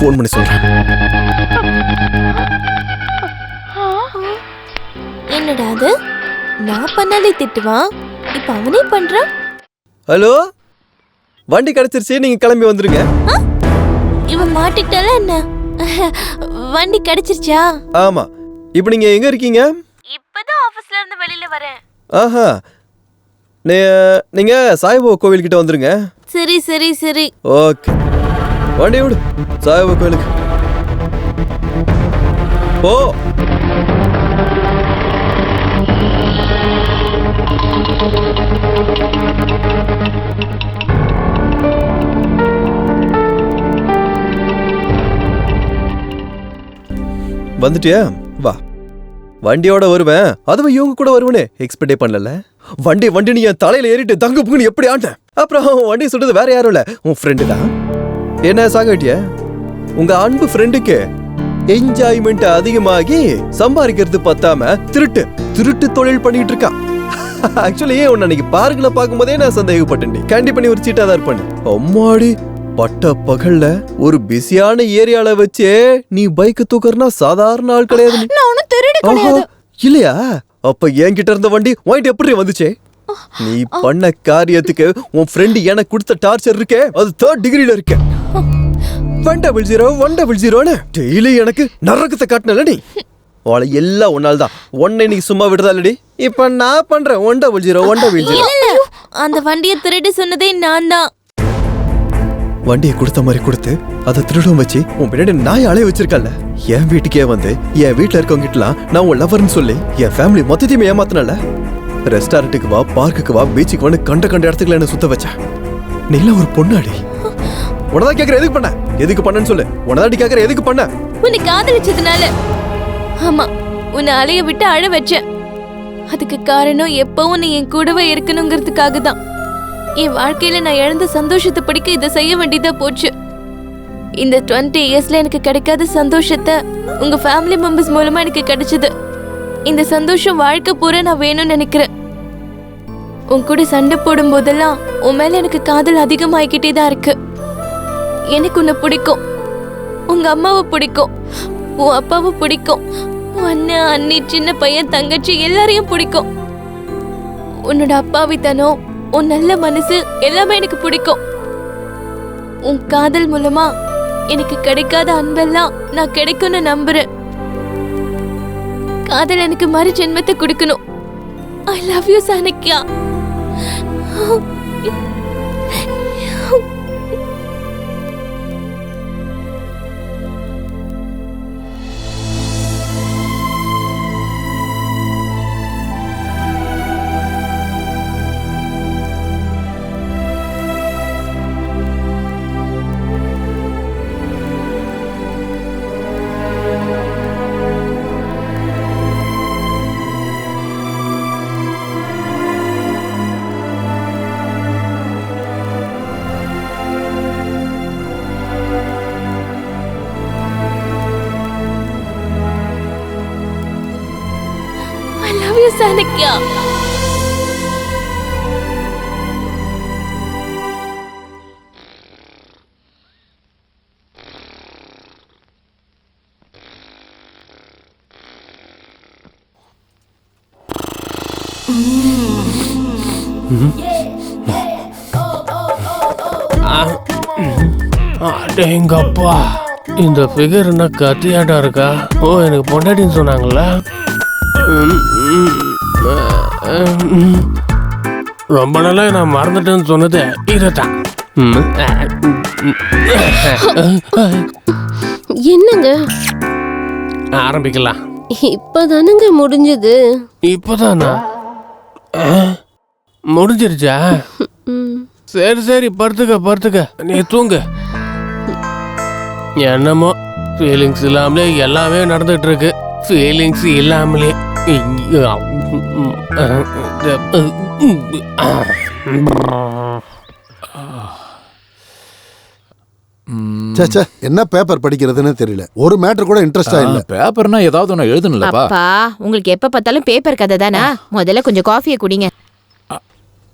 போன் பண்ணி சொல்றேன். என்னடா அது? நான் பண்ணாலே திட்டுவான், இப்ப அவனே பண்றான். ஹலோ, வண்டி கிடைச்சிருச்சு, நீங்க கிளம்பி வந்துருங்க. இவன் மாட்டிக்கிட்டால என்ன? வண்டி கிடைச்சிருச்சா? ஆமா. இப்போ நீங்க எங்க இருக்கீங்க? இப்பதான் ஆபீஸ்ல இருந்து வெளியில வரேன். ஆஹா, நீங்க சாய்பாபா கோவில் கிட்ட வந்துருங்க. சரி சரி சரி. ஓகே, வண்டி விடு. சாய்பாபா கோவிலுக்கு போ. வந்துட்டியா? வா, வண்டியோட வருவேன். அதுவும் இவங்க கூட வருவேனே எக்ஸ்பெக்டே பண்ணல. வண்டின்னு என் தலையில ஏறிட்டு தங்க புங்குன்னு எப்படி ஆட்டேன். அப்புறம் வண்டி சுட்டது வேற யாரும் இல்ல, உன் ஃப்ரெண்டு தான். என்ன சாகட்டிய? உங்க அன்பு ஃப்ரெண்டுக்கு என்ஜாய்மெண்ட் அதிகமாகி சம்பாதிக்கிறது பத்தாம திருட்டு தொழில் பண்ணிட்டு இருக்கான். ஆக்சுவலி உன்னை அன்னைக்கு பார்க்கல பார்க்கும்போதே நான் சந்தேகப்பட்டேன். கண்டிப்பா நீ ஒரு சீட்டா தான் இருப்பேன். அம்மாடி, பட்ட பகல்ல ஒரு பிஸியான ஏரியால வச்சு நீ பைக் தூக்கறனா சாதாரண ஆள் கிடையாது. நான் ஒன்னும் திருடி கிடையாது. இல்லையா? அப்ப என்கிட்ட இருந்த வண்டி வாங்கிட்டு எப்படி வந்துச்சே? நீ பண்ண காரியத்துக்கு உன் ஃப்ரெண்டு எனக்கு கொடுத்த டார்ச்சர் இருக்கே, அது 3rd டிகிரில இருக்கு. 100 டெய்லி எனக்கு நரகத்தை காட்டினல நீ. அவளை எல்லாம் ஒன்னால்தான். உன்னை நீ சும்மா விடுறதா இல்லடி. இப்ப நான் பண்றேன் 100. அந்த வண்டியை திருடி சொன்னதே நான் தான். வண்டியை கொடுத்த மாதிரி கொடுத்து அதை திருடும் வச்சு உன் பின்னாடி நாய் அலைய வச்சிருக்கல. என் வீட்டுக்கே வந்து என் வீட்டுல இருக்கவங்க கிட்டலாம் நான் உன் லவர்னு சொல்லி என் ஃபேமிலி மொத்தத்தையுமே ஏமாத்தினால. ரெஸ்டாரண்ட்டுக்கு வா, பார்க்குக்கு வா, பீச்சுக்கு வந்து கண்ட இடத்துக்குள்ள என்ன சுத்த வச்ச. நீலாம் ஒரு பொண்ணாடி. உனதான் கேக்குற எதுக்கு பண்ணன்னு சொல்லு. உனதாடி கேக்குற எதுக்கு பண்ண? உன்னை காதலிச்சதுனால. ஆமா, உன்னை அலைய விட்டு அழ வச்சேன். அதுக்கு காரணம் எப்பவும் நீ என் கூடவே இருக்கணுங்கிறதுக்காக தான். என் வாழ்க்கையில நான் இழந்த சந்தோஷத்தை படிக்க இதை செய்ய வேண்டியதா போச்சு. இந்த 20 இயர்ஸ்ல எனக்கு கிடைக்காத சந்தோஷத்தை உங்க ஃபேமிலி மெம்பர்ஸ் மூலமா எனக்கு கிடைச்சது. இந்த சந்தோஷம் வாழ்க்கை பூரா நான் வேணும்னு நினைக்கிறேன். உன் கூட சண்டை போடும் போதெல்லாம் உன் மேல எனக்கு காதல் அதிகமாகிக்கிட்டே தான் இருக்கு. எனக்கு உன்னை பிடிக்கும், உங்க அம்மாவை பிடிக்கும், உன் அப்பாவை பிடிக்கும், உன் அண்ணன் அண்ணி, சின்ன பையன், தங்கச்சி எல்லாரையும் பிடிக்கும். உன்னோட அப்பாவித்தனம், உன் நல்ல மனசு எல்லாமே எனக்கு பிடிக்கும். உன் காதல் மூலமா எனக்கு கிடைக்காத அன்பெல்லாம் நான் கிடைக்கும்னு நம்புறேன். காதல் எனக்கு மறு ஜென்மத்தை கொடுக்கணும். ஐ லவ் யூ சாணக்கியா. சாணக்கியா. அடேங்கப்பா, இந்த ஃபிகர் என்ன கத்தியாட்டா இருக்கா? ஓ, எனக்கு பொண்டாட்டின்னு சொன்னாங்கல்ல. ரொம்ப நாளா நான் மறந்துட்டேன்னு சொன்னது இதுதான். என்னங்க ஆரம்பிக்கலாம். இப்பதானுங்க முடிஞ்சது. இப்பதானா? முடிஞ்சிருச்சா? சரி படுத்துக்க, நீ தூங்கு. என்னமோ ஃபீலிங்ஸ் இல்லாமலே எல்லாமே நடந்துட்டு இருக்கு. ஃபீலிங்ஸ் இல்லாமலே என்ன பேப்பர் படிக்கிறதுன்னு தெரியல. ஒரு மேட்டர் கூட இன்ட்ரெஸ்டா இல்ல. பேப்பர்னா ஏதாவது ஒன்னு எழுதணும்லப்பா. அப்பா, உங்களுக்கு எப்ப பார்த்தாலும் பேப்பர் கதை தானா? முதல்ல கொஞ்சம் காஃபியை குடிங்க.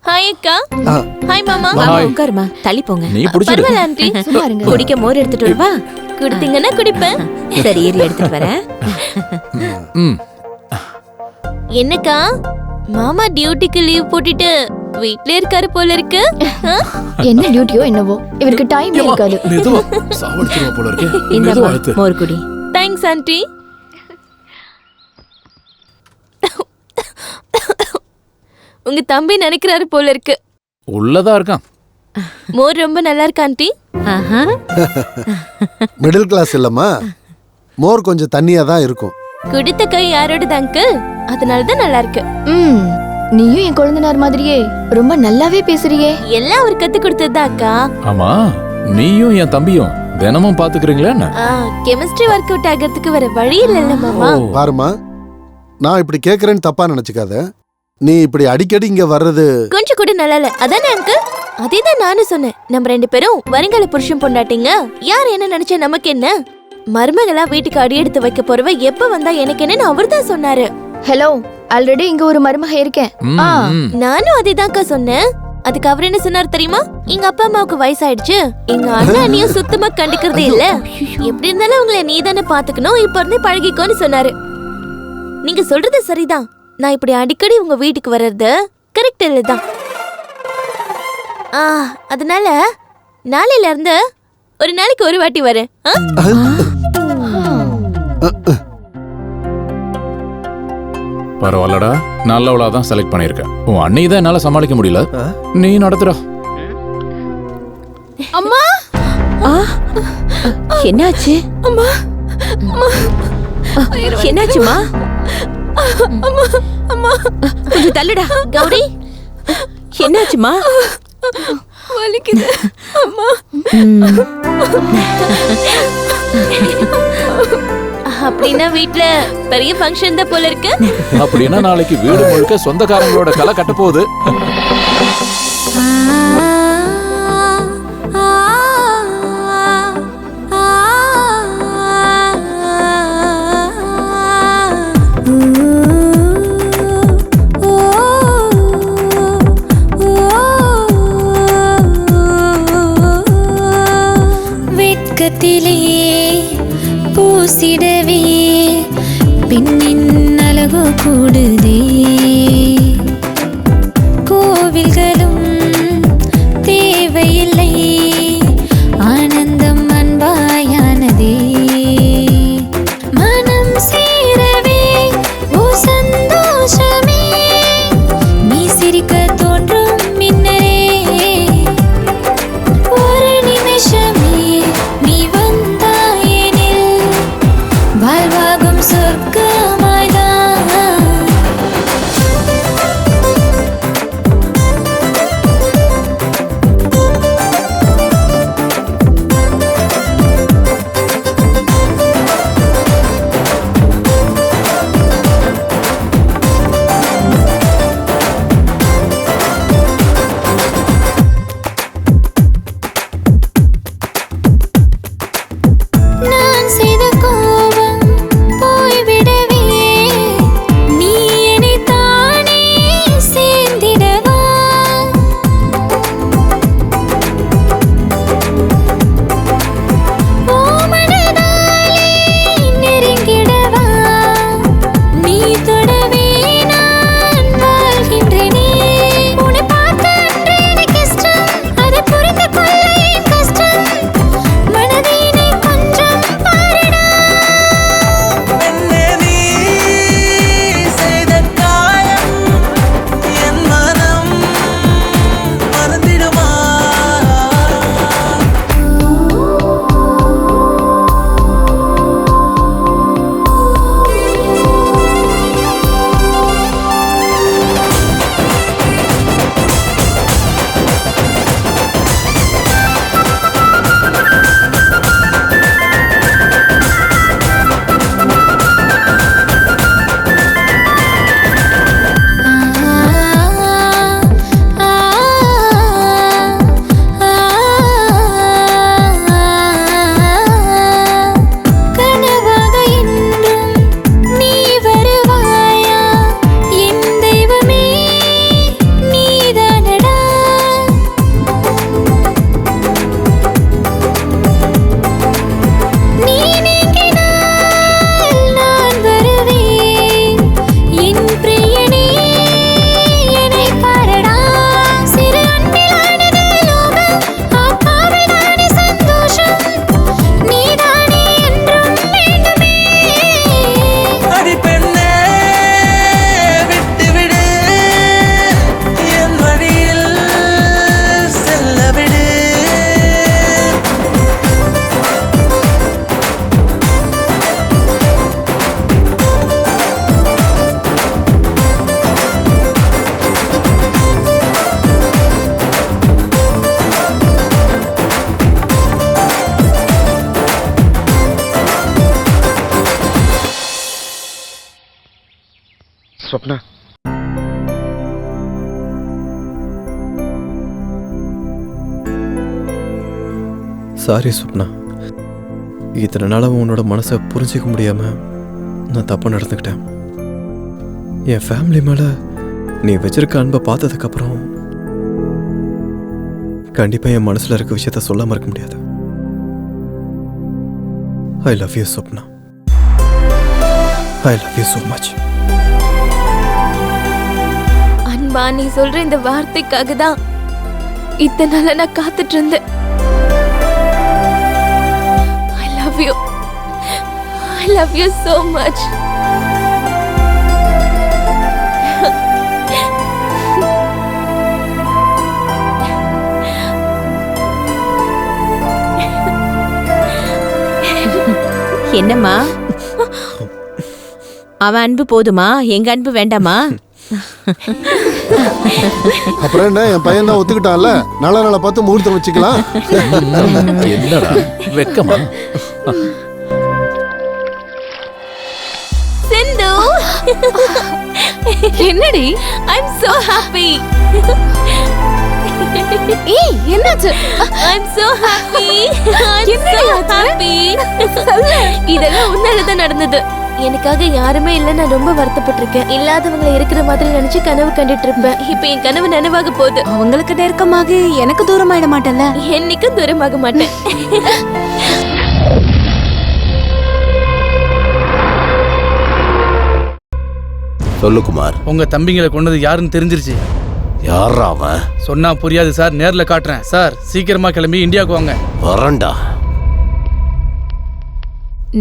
ஹாய் அக்கா. ஹாய் மாமா. உட்காருமா, தள்ளி போங்க. நீ புடிச்சிடு. பரவாயில்ல ஆண்டி, சும்மா இருங்க. குடிக்க மோர் எடுத்துட்டு வரவா? குடுத்தீங்கன்னா குடிப்பேன். சரி, ஏறி எடுத்துட்டு வரேன். என்னக்கா, மாமா டியூட்டிக்கு லீவ் போட்டுட்டு வீட்ல இருக்காரு போல இருக்கு. என்ன டியூட்டியோ என்னவோ, இவருக்கு டைம் இருக்காது. மெதுவா சாவடிச்சிருவா போல இருக்கு. இந்த மோர் குடி. Thanks aunty. உங்க தம்பி நினைக்கிறாரு போல இருக்கு. உள்ளதா இருக்கான். மோர் ரொம்ப நல்லா இருக்கு ஆண்டி. மிடில் கிளாஸ் இல்லம்மா, மோர் கொஞ்சம் தண்ணியா தான் இருக்கும். குடித்த கை யாரோடது அங்கிள்? அதனாலதான் நல்லா இருக்கு. நீயும் என் குழந்தைனார் மாதிரியே ரொம்ப நல்லாவே பேசுறியே. எல்லாம் அவர் கத்து கொடுத்ததுதான் அக்கா. ஆமா, நீயும் என் தம்பியும் தினமும் பாத்துக்கிறீங்களா என்ன? கெமிஸ்ட்ரி ஒர்க் அவுட் ஆகிறதுக்கு வேற வழி இல்ல மாமா. பாருமா, நான் இப்படி கேக்குறேன்னு தப்பா நினைச்சுக்காத. நீ இப்படி அடிக்கடி இங்க வர்றது கொஞ்சம் கூட நல்லா இல்ல. அதானே அங்கிள்? அதேதான் நானும் சொன்னேன். நம்ம 2 பேரும் வருங்கால புருஷன் பொண்டாட்டிங்க. யார் என்ன நினைச்சா நமக்கு என்ன? மருமகளா வீட்டுக்கு அடி எடுத்து வைக்க போறவ எப்ப வந்தா எனக்கு என்னன்னு அவர் தான் சொன்னாரு. ஹலோ, ஆல்ரெடி இங்க ஒரு மருமக இருக்கேன். நானும் அதேதான்க்கா சொன்னேன். அதுக்கு அவர் என்ன சொன்னார் தெரியுமா? எங்க அப்பா அம்மாவுக்கு வயசாயிடுச்சு, எங்க அண்ணா அண்ணியும் சுத்தமா கண்டுக்கிறதே இல்ல, எப்படி இருந்தாலும் உங்களை நீ தானே பாத்துக்கணும், இப்ப இருந்தே பழகிக்கோன்னு சொன்னாரு. நீங்க சொல்றது சரிதான். நான் இப்படி அடிக்கடி உங்க வீட்டுக்கு வர்றது கரெக்ட் இல்லதான். அதனால நாளையில இருந்து ஒரு நாளைக்கு ஒரு வாட்டி வரேன். பரவாயில்லடா, நல்லவளாதான் செலக்ட் பண்ணிருக்க. உன் அண்ணி தான் என்னால சமாளிக்க முடியல, நீ நடத்துற. அம்மா, என்னாச்சு? அம்மா, என்னாச்சுமா? அம்மா, அம்மா, கொஞ்சம் தள்ளுடா. கௌரி, என்னாச்சுமா? வலிக்குது அம்மா. அப்படின்னா வீட்ல பெரிய ஃபங்க்ஷன் தான் போல இருக்கு. அப்படின்னா நாளைக்கு வீடு முழுக்க சொந்தக்காரங்களோட கலை கட்ட போகுது. பூசிடவே பெண்ணின் அழகு கூடுதே, கோவில்களும் தேவையில்லை, ஆனந்தம் அன்பாயானதே, மனம் சேரவே ஓ சந்தோஷமே, நீ சிரிக்க தோன்றும் மின்னரே, ஒரு நிமிஷமே நீ வாழ்வாகும் சொர்க்கமாய்தான். நான் செய்த கோபம் போய்விடவே ஸ்வப்னா சாரி சுப்னா, இத்தனை நாளாக உன்னோட மனசை புரிஞ்சிக்க முடியாம நான் தப்பு நடந்துக்கிட்டேன். என் ஃபேமிலி மேலே நீ வச்சிருக்க அன்பை பார்த்ததுக்கப்புறம் கண்டிப்பாக என் மனசில் இருக்க விஷயத்த சொல்லாமல் இருக்க முடியாது. I love you Supna, I love you so much. அன்பா, நீ சொல்ற இந்த வார்த்தைக்காக தான் இத்தனை நாளா நான் காத்துட்டு இருந்தேன். I love you so much. என்னம்மா, அவன் அன்பு போதுமா, எங்க அன்பு வேண்டாமா? அப்புறம் என்ன, என் பையன் தான் ஒத்துக்கிட்டான்ல, நல்ல நாளை பார்த்து முகூர்த்தம் வச்சுக்கலாம். என்னடா வெக்கமா? சிந்து, என்னடி? I'm so happy. ஏய், என்னாச்சு? I'm so happy. I'm so happy. இதெல்லாம் உன்னாலதான் நடந்தது. எனக்காக யாருமே இல்ல, நான் ரொம்ப வருத்தப்பட்டிருக்கேன். இல்லாதவங்களை இருக்கிற மாதிரி நினைச்சு கனவு கண்டுட்டு இருப்பேன். இப்ப என் கனவு நனவாக போகுது. அவங்களுக்கு நெருக்கமாக எனக்கு தூரமாயிட மாட்டேன்ல? என்னைக்கும் தூரமாக மாட்டேன். சொல்லு குமார். உங்க தம்பிங்களை கொண்டது யாருன்னு தெரிஞ்சிருச்சு. யாரா அவன்? சொன்னா புரியாது சார், நேர்ல காட்டுறேன் சார். சீக்கிரமா கிளம்பி இந்தியாவுக்கு வாங்க. வரண்டா.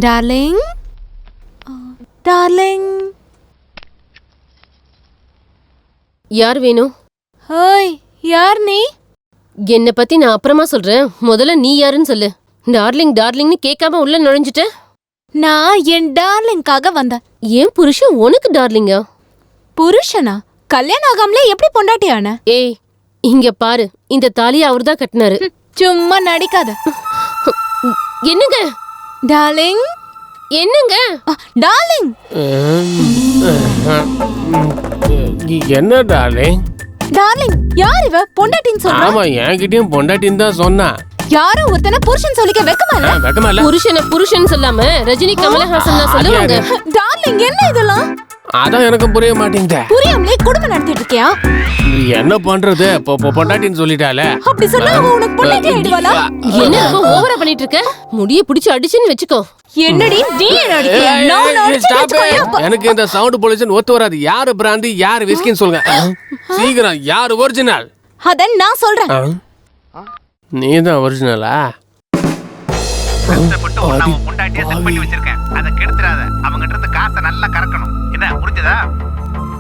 Darling, darling. யார் வேணும்? ஹாய், யார் நீ? என்ன பத்தி நான் அப்புறமா சொல்றேன். முதல்ல நீ யாருன்னு சொல்லு. டார்லிங் டார்லிங்னு கேட்காம உள்ள நுழைஞ்சிட்ட. நான் என் டார்லிங்காக வந்தேன். ஏன் புருஷன் உனக்கு டார்லிங்கா? புருஷனா? கல்யாணம் ஆகாமலே எப்படி பொண்டாட்டியான? ஏய், இங்க பாரு, இந்த தாலியை அவர்தான் கட்டினாரு. சும்மா நடிக்காத. என்னங்க டார்லிங்? என்னங்க டார்லிங்? என்ன டார்லிங்? டார்லிங் யார் இவ? பொண்டாட்டின்னு சொல்றா? ஆமா, என்கிட்டயும் பொண்டாட்டின்னு தான் சொன்னா. யாரோ ஒருத்தன புருஷன் சொல்லிக்க வெக்கமா இல்ல? புருஷனை புருஷன் சொல்லாம ரஜினி கமலஹாசன் தான் சொல்லுவாங்க. டார்லிங், என்ன இதெல்லாம்? அதான் எனக்கு புரிய மாட்டேங்குது. புரியாமலே குடும்பம் நடத்திட்டு இருக்கியா? என்ன பண்றது? பொண்டாட்டின்னு சொல்லிட்டாலே. அப்படி சொன்னா அவ உனக்கு பொண்டாட்டி ஆயிடுவாளா? என்ன ரொம்ப ஓவரா பண்ணிட்டு இருக்க? முடிய பிடிச்சு அடிச்சுன்னு வெச்சுக்கோ. என்னடி நீ அடிக்கியா? நான் அடிச்சேன். எனக்கு இந்த சவுண்ட் பொல்யூஷன் ஒத்து வராது. யாரு பிராந்தி, யாரு விஸ்கின்னு சொல்லுங்க. சீக்கிரம், யாரு ஒரிஜினல்? அத நான் சொல்றேன். நீதான் ஒரிஜினலா? பொண்டாட்டியை செட் பண்ணி வச்சிருக்கேன். அதை கெடுத்துறாத. அவங்ககிட்ட இருந்து காசை நல்லா கறக்கணும். என்ன புரிஞ்சதா?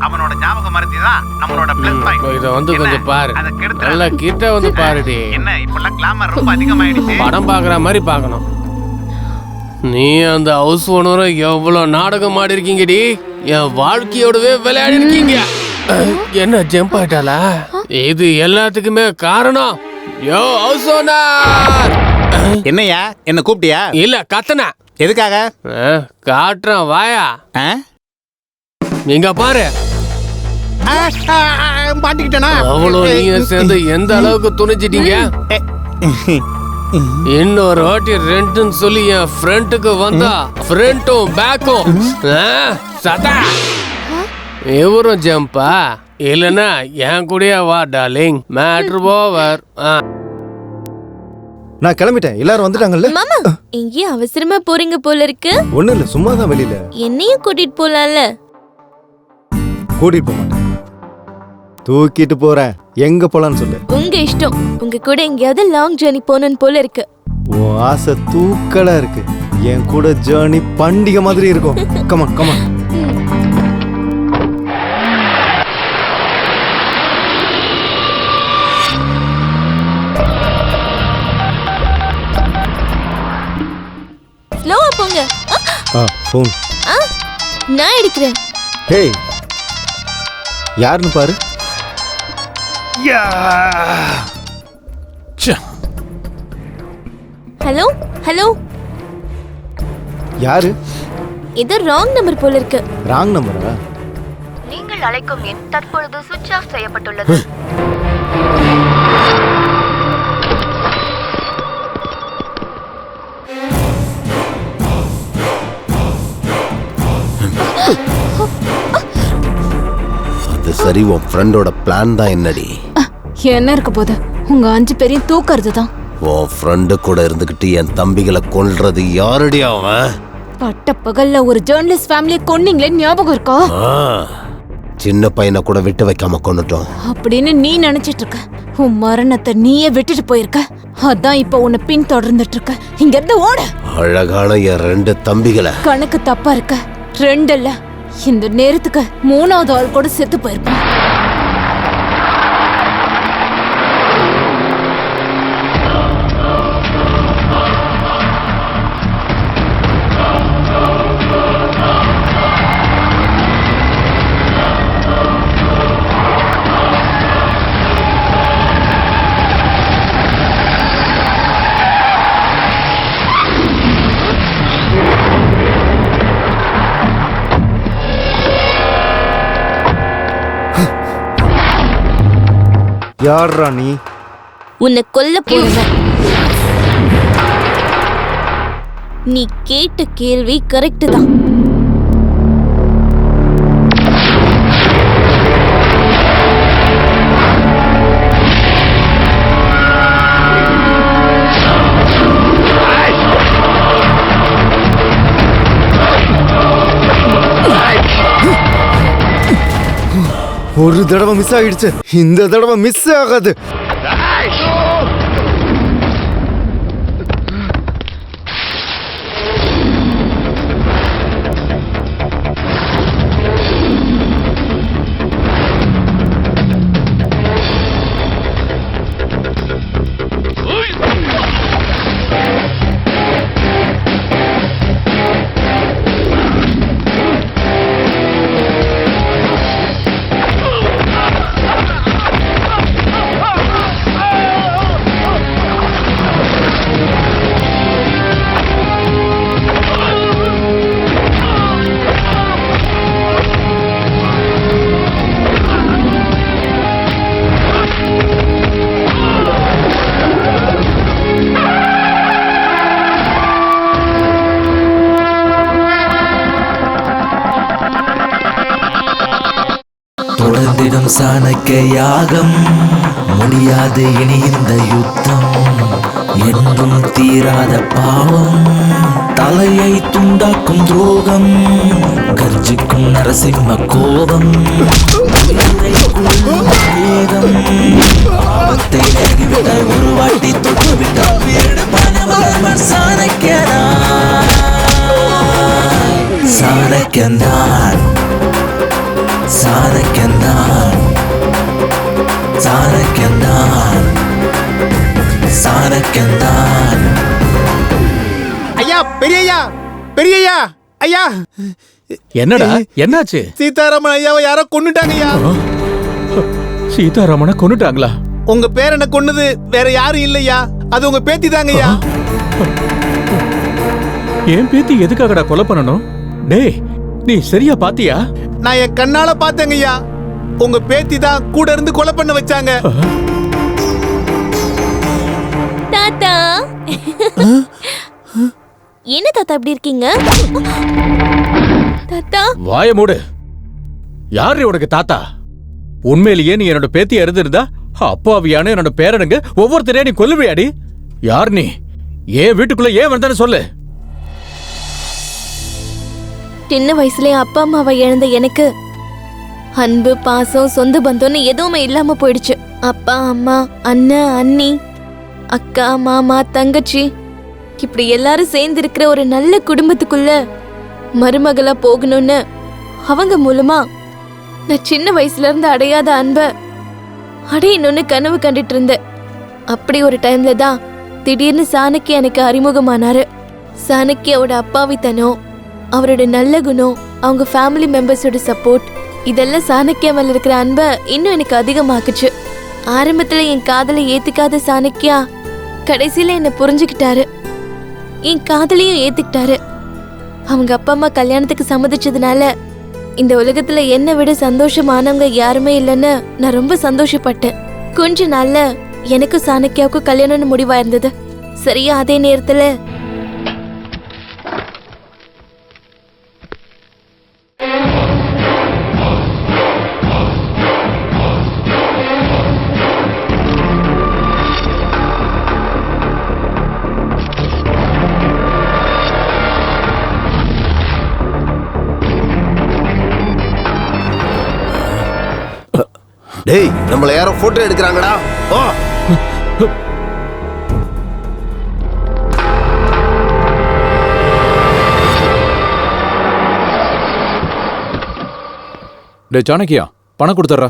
அவனோட ஞாபக மறதி தான் நம்மளோட ப்ளஸ் பாயிண்ட். இத வந்து கொஞ்சம் பாரு. நல்லா கிட்ட வந்து பாருடி. என்ன இப்பெல்லாம் கிளாமர் ரொம்ப அதிகமாயிடுச்சு. படம் பாக்குற மாதிரி பார்க்கணும். நீ அந்த ஹவுஸ் ஓனரை எவ்வளவு நாடகம் ஆடி இருக்கீங்கடி. என் வாழ்க்கையோடவே விளையாடி இருக்கீங்க. என்ன ஜம்ப் ஆயிட்டாளா? இது எல்லாத்துக்குமே காரணம் யோ ஹவுஸ் ஓனர். என்னையா, என்ன கூப்பிட்டியா? இல்ல, கத்தனா. எதுக்காக? காட்டுறேன் வாயா. நீங்க பாரு. மாட்டிக்கிட்டனா? அவ்வளோ நீங்க சேர்ந்து எந்த அளவுக்கு துணிச்சிட்டீங்க. இன்னொரு வாட்டி ரெண்டுன்னு சொல்லி என் ஃப்ரண்ட்டுக்கு வந்தா ஃப்ரண்ட்டும் பேக்கும் சதா. இவரும் ஜம்பா இல்லனா என் கூடயே வா டார்லிங். Matter over. நான் கிளம்பிட்டேன். எல்லாரும் வந்துட்டாங்கல்ல? மாமா, எங்கேயும் அவசரமா போறீங்க போல இருக்கு. ஒண்ணு இல்ல, சும்மா தான் வெளியில. என்னையும் கூட்டிட்டு போலாம்ல? கூட்டிட்டு போக மாட்டேன், தூக்கிட்டு போறேன். எங்க போலான்னு சொல்லு. உங்க இஷ்டம். உங்க கூட எங்கேயாவது லாங் ஜர்னி போகணும்னு போல இருக்கு. உன் ஆசை தூக்கலா இருக்கு. என் கூட ஜர்னி பண்டிகை மாதிரி இருக்கும். Come on come on. ஸ்லோவா போங்க. ஃபோன் நான் எடுக்கிறேன். ஹேய், யாருன்னு பாரு. Hello hello. யாரு? இது ராங் நம்பர் போல இருக்கு. ராங் நம்பரா? நீங்கள் அழைக்கும் எண் தற்பொழுது சுவிட்ச் ஆஃப் செய்யப்பட்டுள்ளது. அது சரி, உன் ஃப்ரெண்டோட பிளான் தான் என்னடி? என்ன இருக்க போது, உங்க 5 பேரையும் தூக்கறது தான். உன் ஃப்ரெண்டு கூட இருந்துகிட்டு என் தம்பிகளை கொல்றது யாரடி அவன்? பட்ட பகல்ல ஒரு ஜேர்னலிஸ்ட் ஃபேமிலியை கொன்னீங்களே, ஞாபகம் இருக்கா? சின்ன பையனை கூட விட்டு வைக்காம கொன்னுட்டோம் அப்படின்னு நீ நினைச்சிட்டு இருக்க. உன் மரணத்தை நீயே விட்டுட்டு போயிருக்க. அதான் இப்ப உன்னை பின் தொடர்ந்துட்டு இருக்க. இங்க இருந்து ஓடு. அழகான என் 2 தம்பிகளை. கணக்கு தப்பா இருக்க. 2 இல்ல, இந்த நேரத்துக்கு 3வது ஆள் கூட செத்து போயிருப்பான். யார்ரா நீ? உன்னை கொல்ல போறேன். நீ கேட்ட கேள்வி கரெக்ட் தான். ஒரு தடவை மிஸ் ஆயிடுச்சு, இந்த தடவை மிஸ் ஆகாது. தொடர்ந்திடும் சாணக்கிய யாகம், முடியாது இனி இந்த யுத்தம். என்றும் தீராத பாவம், தலையை துண்டாக்கும் துரோகம், கர்ஜிக்கும் நரசிம்ம கோபம், வேகம், ஆபத்தை நெருங்கிவிட ஒரு வாட்டி தொட்டுவிட்டால் வீடு பணவன் சாணக்கியனா. சாணக்கியந்தான், சாணக்கியந்தான், சாணக்கியந்தான், சாணக்கியந்தான். ஐயா, பெரியய்யா, பெரியய்யா, ஐயா. என்னடா, என்னாச்சு? சீதாராமன் ஐயாவை யாரோ கொன்னுட்டாங்க ஐயா. சீதாராமனை கொன்னுட்டாங்களா? உங்க பேரனை கொன்னது வேற யாரும் இல்லையா, அது உங்க பேத்தி தாங்க ஐயா. என் பேத்தி எதுக்காகடா கொலை பண்ணணும்? டேய், நீ சரியா பாத்தியா? நான் என் கண்ணால பார்த்தேங்க ஐயா. உங்க பேத்தி தான் கூட இருந்து கொலை பண்ண வச்சாங்க. தாத்தா, என்ன தாத்தா இப்படி இருக்கீங்க? தாத்தா, வாய மூடு. யாரு உனக்கு தாத்தா? உண்மையிலேயே நீ என்னோட பேத்தியா இருந்திருந்தா அப்பாவியான என்னோட பேரனுங்க ஒவ்வொருத்தரையா நீ கொல்லுவியாடி? யார் நீ? ஏன் வீட்டுக்குள்ள ஏன் வந்தான்னு சொல்லு. சின்ன வயசுலயே அப்பா அம்மாவை இழந்த எனக்கு அன்பு, பாசம், சொந்த பந்தம்னு எதுவுமே இல்லாம போயிடுச்சு. அப்பா, அம்மா, அண்ணன், அண்ணி, அக்கா, மாமா, தங்கச்சி, இப்படி எல்லாரும் சேர்ந்து இருக்கிற ஒரு நல்ல குடும்பத்துக்குள்ள மருமகளா போகணும்னு அவங்க மூலமா நான் சின்ன வயசுல இருந்து அடையாத அன்ப அடையணும்னு கனவு கண்டுட்டு இருந்தேன். அப்படி ஒரு டைம்ல தான் திடீர்னு சாணக்கிய எனக்கு அறிமுகமானாரு. சாணக்கியோட அப்பாவித்தனம், அவரோட நல்ல குணம், அவங்க ஃபேமிலி மெம்பர்ஸோட சப்போர்ட், இதெல்லாம் சாணக்கியா மேல இருக்கிற அன்பை இன்னும் எனக்கு அதிகமாக்குச்சு. ஆரம்பத்துல என் காதலை ஏத்துக்காத சாணக்கியா கடைசியில என்ன புரிஞ்சுக்கிட்டாரு, என் காதலையும் ஏத்துக்கிட்டாரு. அவங்க அப்பா அம்மா கல்யாணத்துக்கு சம்மதிச்சதுனால இந்த உலகத்துல என்னை விட சந்தோஷமானவங்க யாருமே இல்லைன்னு நான் ரொம்ப சந்தோஷப்பட்டேன். கொஞ்ச நாள்ல எனக்கும் சாணக்கியாவுக்கும் கல்யாணம்னு முடிவா இருந்தது. சரியா அதே நேரத்துல டேய் நம்மள யாரோ போட்டோ எடுக்கறாங்கடா. ஓ டேய் சாணக்கியா பணம் கொடுத்துறா.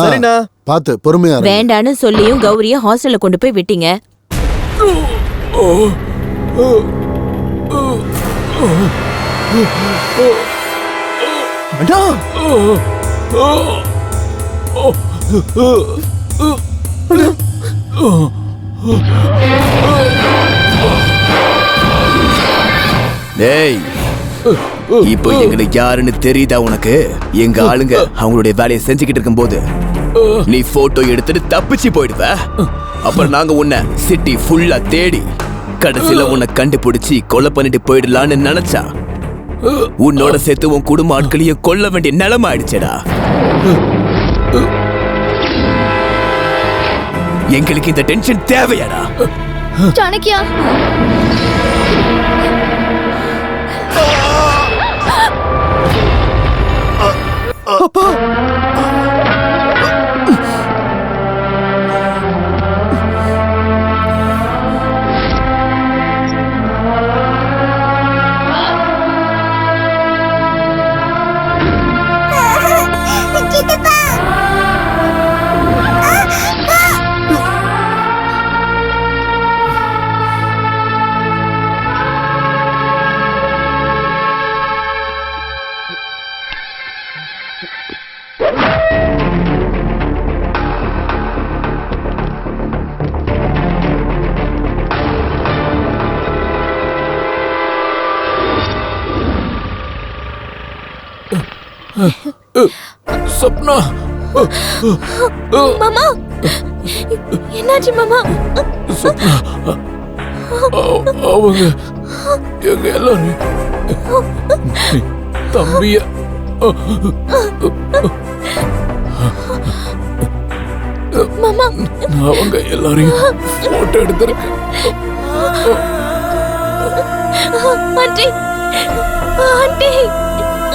சரிண்ணா. பாத்து பொறுமையா இரு. வேண்டான்னு சொல்லியும் கௌரிய ஹாஸ்டல்ல கொண்டு போய் விட்டீங்க. அண்ணா டேய் இப்போ எங்களுக்கு யாருன்னு தெரியுதா உனக்கு? எங்க ஆளுங்க அவங்களுடைய வேலையை செஞ்சுக்கிட்டு இருக்கும் போது நீ போட்டோ எடுத்துட்டு தப்பிச்சு போயிடுவ. அப்புறம் நாங்க உன்னை சிட்டி ஃபுல்லா தேடி கடைசியில உன்னை கண்டுபிடிச்சி கொலை பண்ணிட்டு போயிடலான்னு நினைச்சா உன்னோட சேர்த்து உன் குடும்ப ஆட்களையும் கொல்ல வேண்டிய நிலைமை ஆயிடுச்சேடா. எங்களுக்கு இந்த டென்ஷன் தேவையாடா? சாணக்கியா அப்பா சப்னா. மாமா என்னாச்சு மாமா? சப்னா அவங்க எங்க எல்லாரும் தம்பிய மாமா அவங்க எல்லாரையும் போட்டோ எடுத்திருக்கேன். Aunty aunty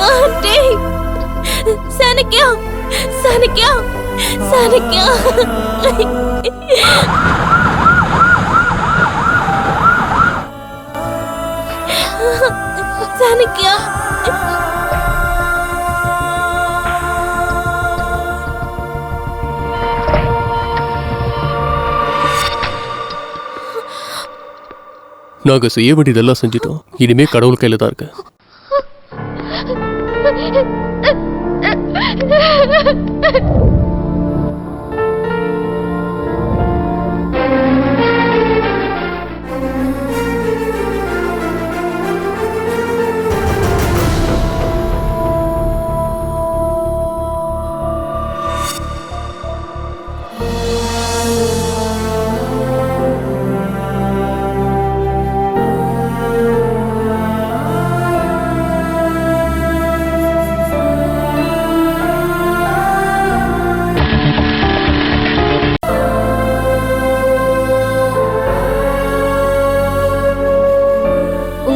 aunty Chanakya Chanakya Chanakya Chanakya நாங்க செய்ய வேண்டியதெல்லாம் செஞ்சிட்டோம். இனிமே கடவுள் கையில தான் இருக்கு.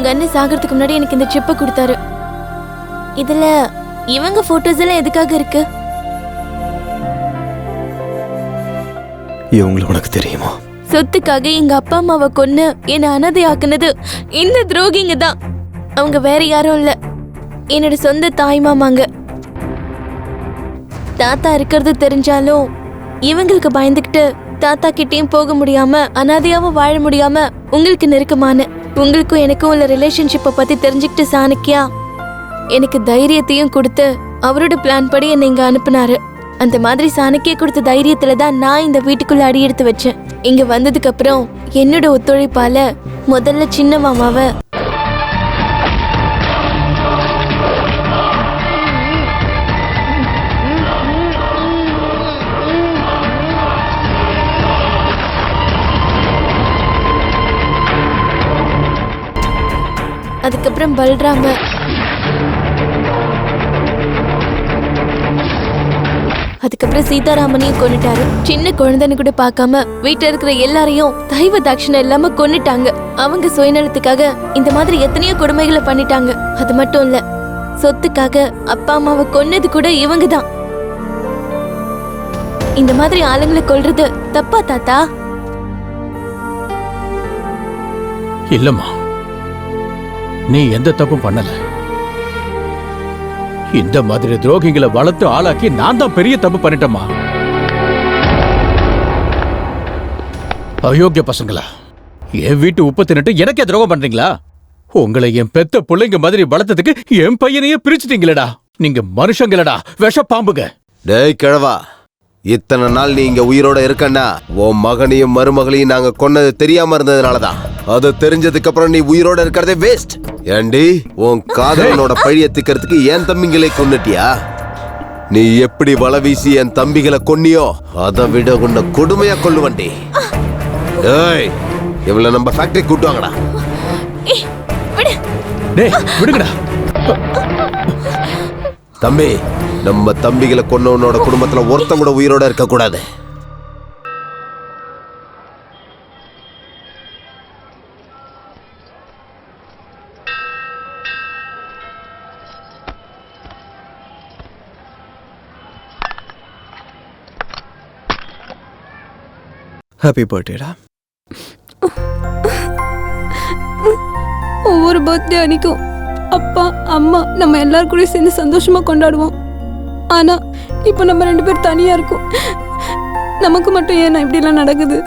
அண்ணன் சாகிறதுக்கு முன்னாடி எனக்கு இந்த சிப்பை கொடுத்தாரு. இதுல இவங்க போட்டோஸ் எல்லாம் எதுக்காக இருக்கு? இவங்கள உனக்கு தெரியுமா? சொத்துக்காக எங்க அப்பா அம்மாவை கொன்னு என்ன அனாதையாக்குனது இந்த துரோகிங்க தான். அவங்க வேற யாரும் இல்ல, என்னோட சொந்த தாய் மாமாங்க. தாத்தா இருக்கிறது தெரிஞ்சாலும் இவங்களுக்கு பயந்துகிட்டு தாத்தா கிட்டேயும் போக முடியாம அனாதையாவும் வாழ முடியாம உங்களுக்கு நெருக்கமான உங்களுக்கும் எனக்கும் உள்ள ரிலேஷன்ஷிப்பை பத்தி தெரிஞ்சுக்கிட்டு சாணக்கியா எனக்கு தைரியத்தையும் கொடுத்து அவரோட பிளான் படி என்னை இங்க அனுப்புனாரு. அந்த மாதிரி சாணக்கிய கொடுத்த தைரியத்துல தான் நான் இந்த வீட்டுக்குள்ள அடி எடுத்து வச்சேன். இங்க வந்ததுக்கு அப்புறம் என்னோட ஒத்துழைப்பால முதல்ல சின்ன மாமாவை அதுக்கப்புறம் பல்ராம அதுக்கப்புறம் சீதாராமனையும் கொன்னுட்டாரு. சின்ன குழந்தைன்னு கூட பார்க்காம வீட்டுல இருக்கிற எல்லாரையும் தெய்வ தாட்சணம் இல்லாம கொன்னுட்டாங்க. அவங்க சுயநலத்துக்காக இந்த மாதிரி எத்தனையோ கொடுமைகளை பண்ணிட்டாங்க. அது மட்டும் இல்ல, சொத்துக்காக அப்பா அம்மாவை கொன்னது கூட இவங்க தான். இந்த மாதிரி ஆளுங்களை கொல்றது தப்பா தாத்தா? இல்லம்மா, நீ எந்த தப்பும் பண்ணல. இந்த மாதிரி துரோகிகளை வளர்த்து ஆளாக்கி நான் தான் பெரிய தப்பு பண்ணிட்டேம்மா. அயோக்கிய பசங்களா, என் வீட்டு உப்பு தின்னுட்டு எனக்கே துரோகம் பண்றீங்களா? உங்களை என் பெத்த பிள்ளைங்க மாதிரி வளர்த்ததுக்கு என் பையனையே பிரிச்சுட்டீங்களடா. நீங்க மனுஷங்களடா, விஷ பாம்புங்க. டேய் கிழவா, இத்தனை நாள் நீ இங்க உயிரோட இருக்கன்னா உன் மகனையும் மருமகளையும் நாங்க கொன்னது தெரியாம இருந்ததுனாலதான். அது தெரிஞ்சதுக்கு அப்புறம் நீ உயிரோட இருக்கிறதே வேஸ்ட். ஏண்டி, உன் காதலனோட பழிய திக்கிறதுக்கு என் தம்பிகளை கொன்னுட்டியா? நீ எப்படி வலை வீசி என் தம்பிகளை கொன்னியோ அதை விட உன்னை கொடுமையா கொல்லுவண்டி. டேய், இவளை நம்ம ஃபேக்டரி கூட்டுவாங்கடா. விடுங்கடா தம்பி. நம்ம தம்பிகளை கொன்னவனோட குடும்பத்துல ஒருத்தன் கூட உயிரோட இருக்க கூடாது. ஹாப்பி பர்த்டேடா. ஒவ்வொரு பர்த்டே அன்னைக்கும் அப்பா அம்மா நம்ம எல்லாரும் கூட சேர்ந்து சந்தோஷமா கொண்டாடுவோம். ஆனா இப்போ நம்ம 2 பேர் தனியா இருக்கோம். நமக்கு மட்டும் ஏன் இப்படி எல்லாம் நடக்குது?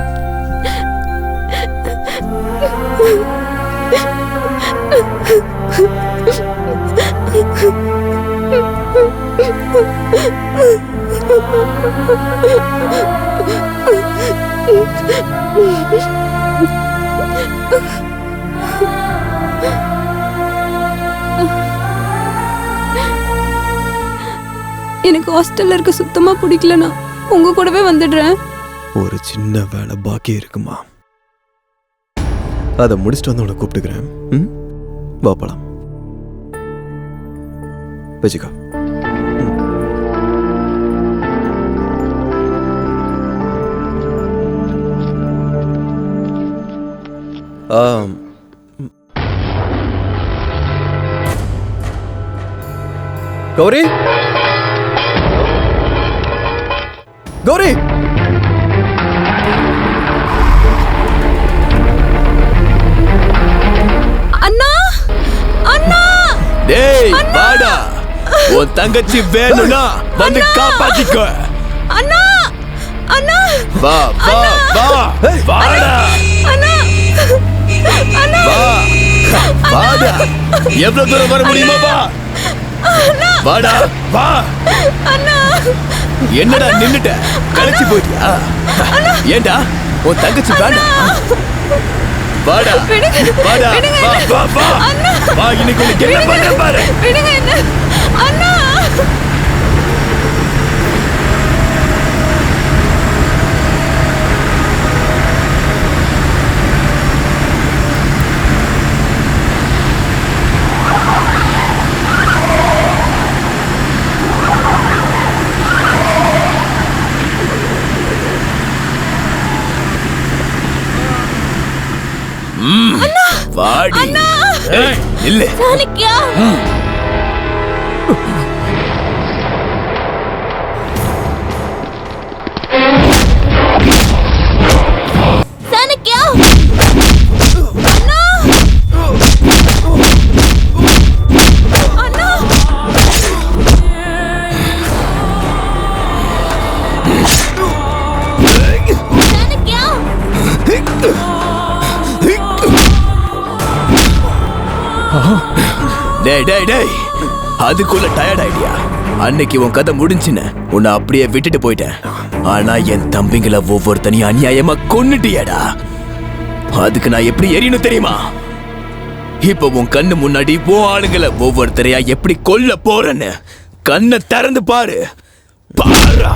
எனக்கு ஹாஸ்டல்ல இருக்க சுத்தமா பிடிக்கலனா உங்க கூடவே வந்துடுறேன். ஒரு சின்ன வேலை பாக்கி இருக்குமா, அதை முடிச்சுட்டு வந்து உன்னை கூப்பிட்டுக்கிறேன். வா போலாம். வச்சுக்கோ. கௌரி, கௌரி, அண்ணா, அண்ணா, டேய் வாடா. உன் தங்கச்சி வேணும்னா வந்து காப்பாத்திக்கோ. அண்ணா, அண்ணா, வா வா வா, வாடா. அண்ணா, அண்ணா, வா வாடா. எவ்வளவு தூரம் வர முடியுமா? வா வாடா, வா. என்னடா நின்னுட்ட? களைச்சு போயிட்டியா? ஏண்டா உன் தங்கச்சி வேண்டாம்? வாடா வாடா, வா வா வா. வா, இன்னைக்கு உனக்கு என்ன பண்ற பாரு. அண்ணா, வாடி. இல்ல சாணக்கியா, சாணக்கியா, அண்ணா, அண்ணா, சாணக்கியா. டேய் டேய் டேய், அதுக்குள்ள டயர்ட் ஆயிட்டியா? அன்னைக்கு உன் கதை முடிஞ்சுன்னு உன்னை அப்படியே விட்டுட்டு போயிட்டேன். ஆனா என் தம்பிங்களை ஒவ்வொருத்தனையும் அநியாயமா கொன்னுட்டியடா. அதுக்கு நான் எப்படி எரியணும் தெரியுமா? இப்ப உன் கண்ணு முன்னாடி உன் ஆளுங்களை ஒவ்வொருத்தரையா எப்படி கொல்ல போறேன்னு கண்ணை திறந்து பாரு. பாரா.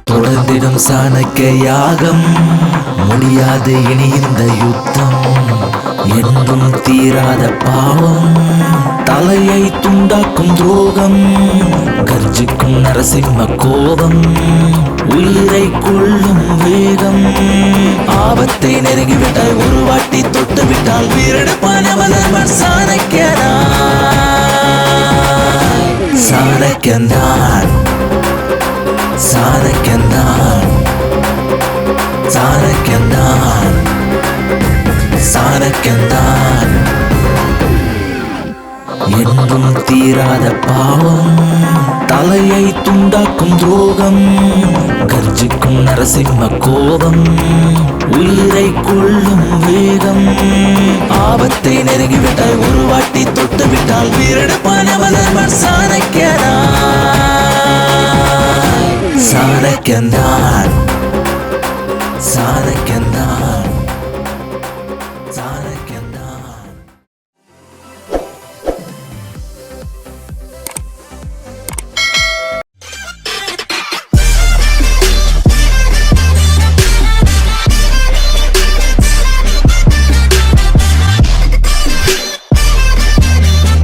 தொடர்ந்திடும் சாணக்கிய யாகம் முடியாது இனி இந்த யுத்தம் என்றும் தீராத பாவம் தலையை துண்டாக்கும் துரோகம் கர்ஜிக்கும் நரசிம்ம கோபம் உயிரை கொள்ளும் வேகம் ஆபத்தை நெருங்கிவிட்டால் ஒரு வாட்டி தொட்டு விட்டால் வீரடுப்பானவன் சாணக்கியந்தான் சாணக்கியந்தான் சாணக்கியந்தான் சாணக்கியந்தான் என்றும் தீராத பாவம் தலையை துண்டாக்கும் துரோகம் கர்ஜிக்கும் நரசிம்ம கோபம் உயிரை கொள்ளும் வேகம் ஆபத்தை நெருங்கிவிட்டால் ஒரு வாட்டி தொட்டு விட்டால் வீரடுப்பானவன் சாணக்கியந்தான் சாணக்கியந்தான்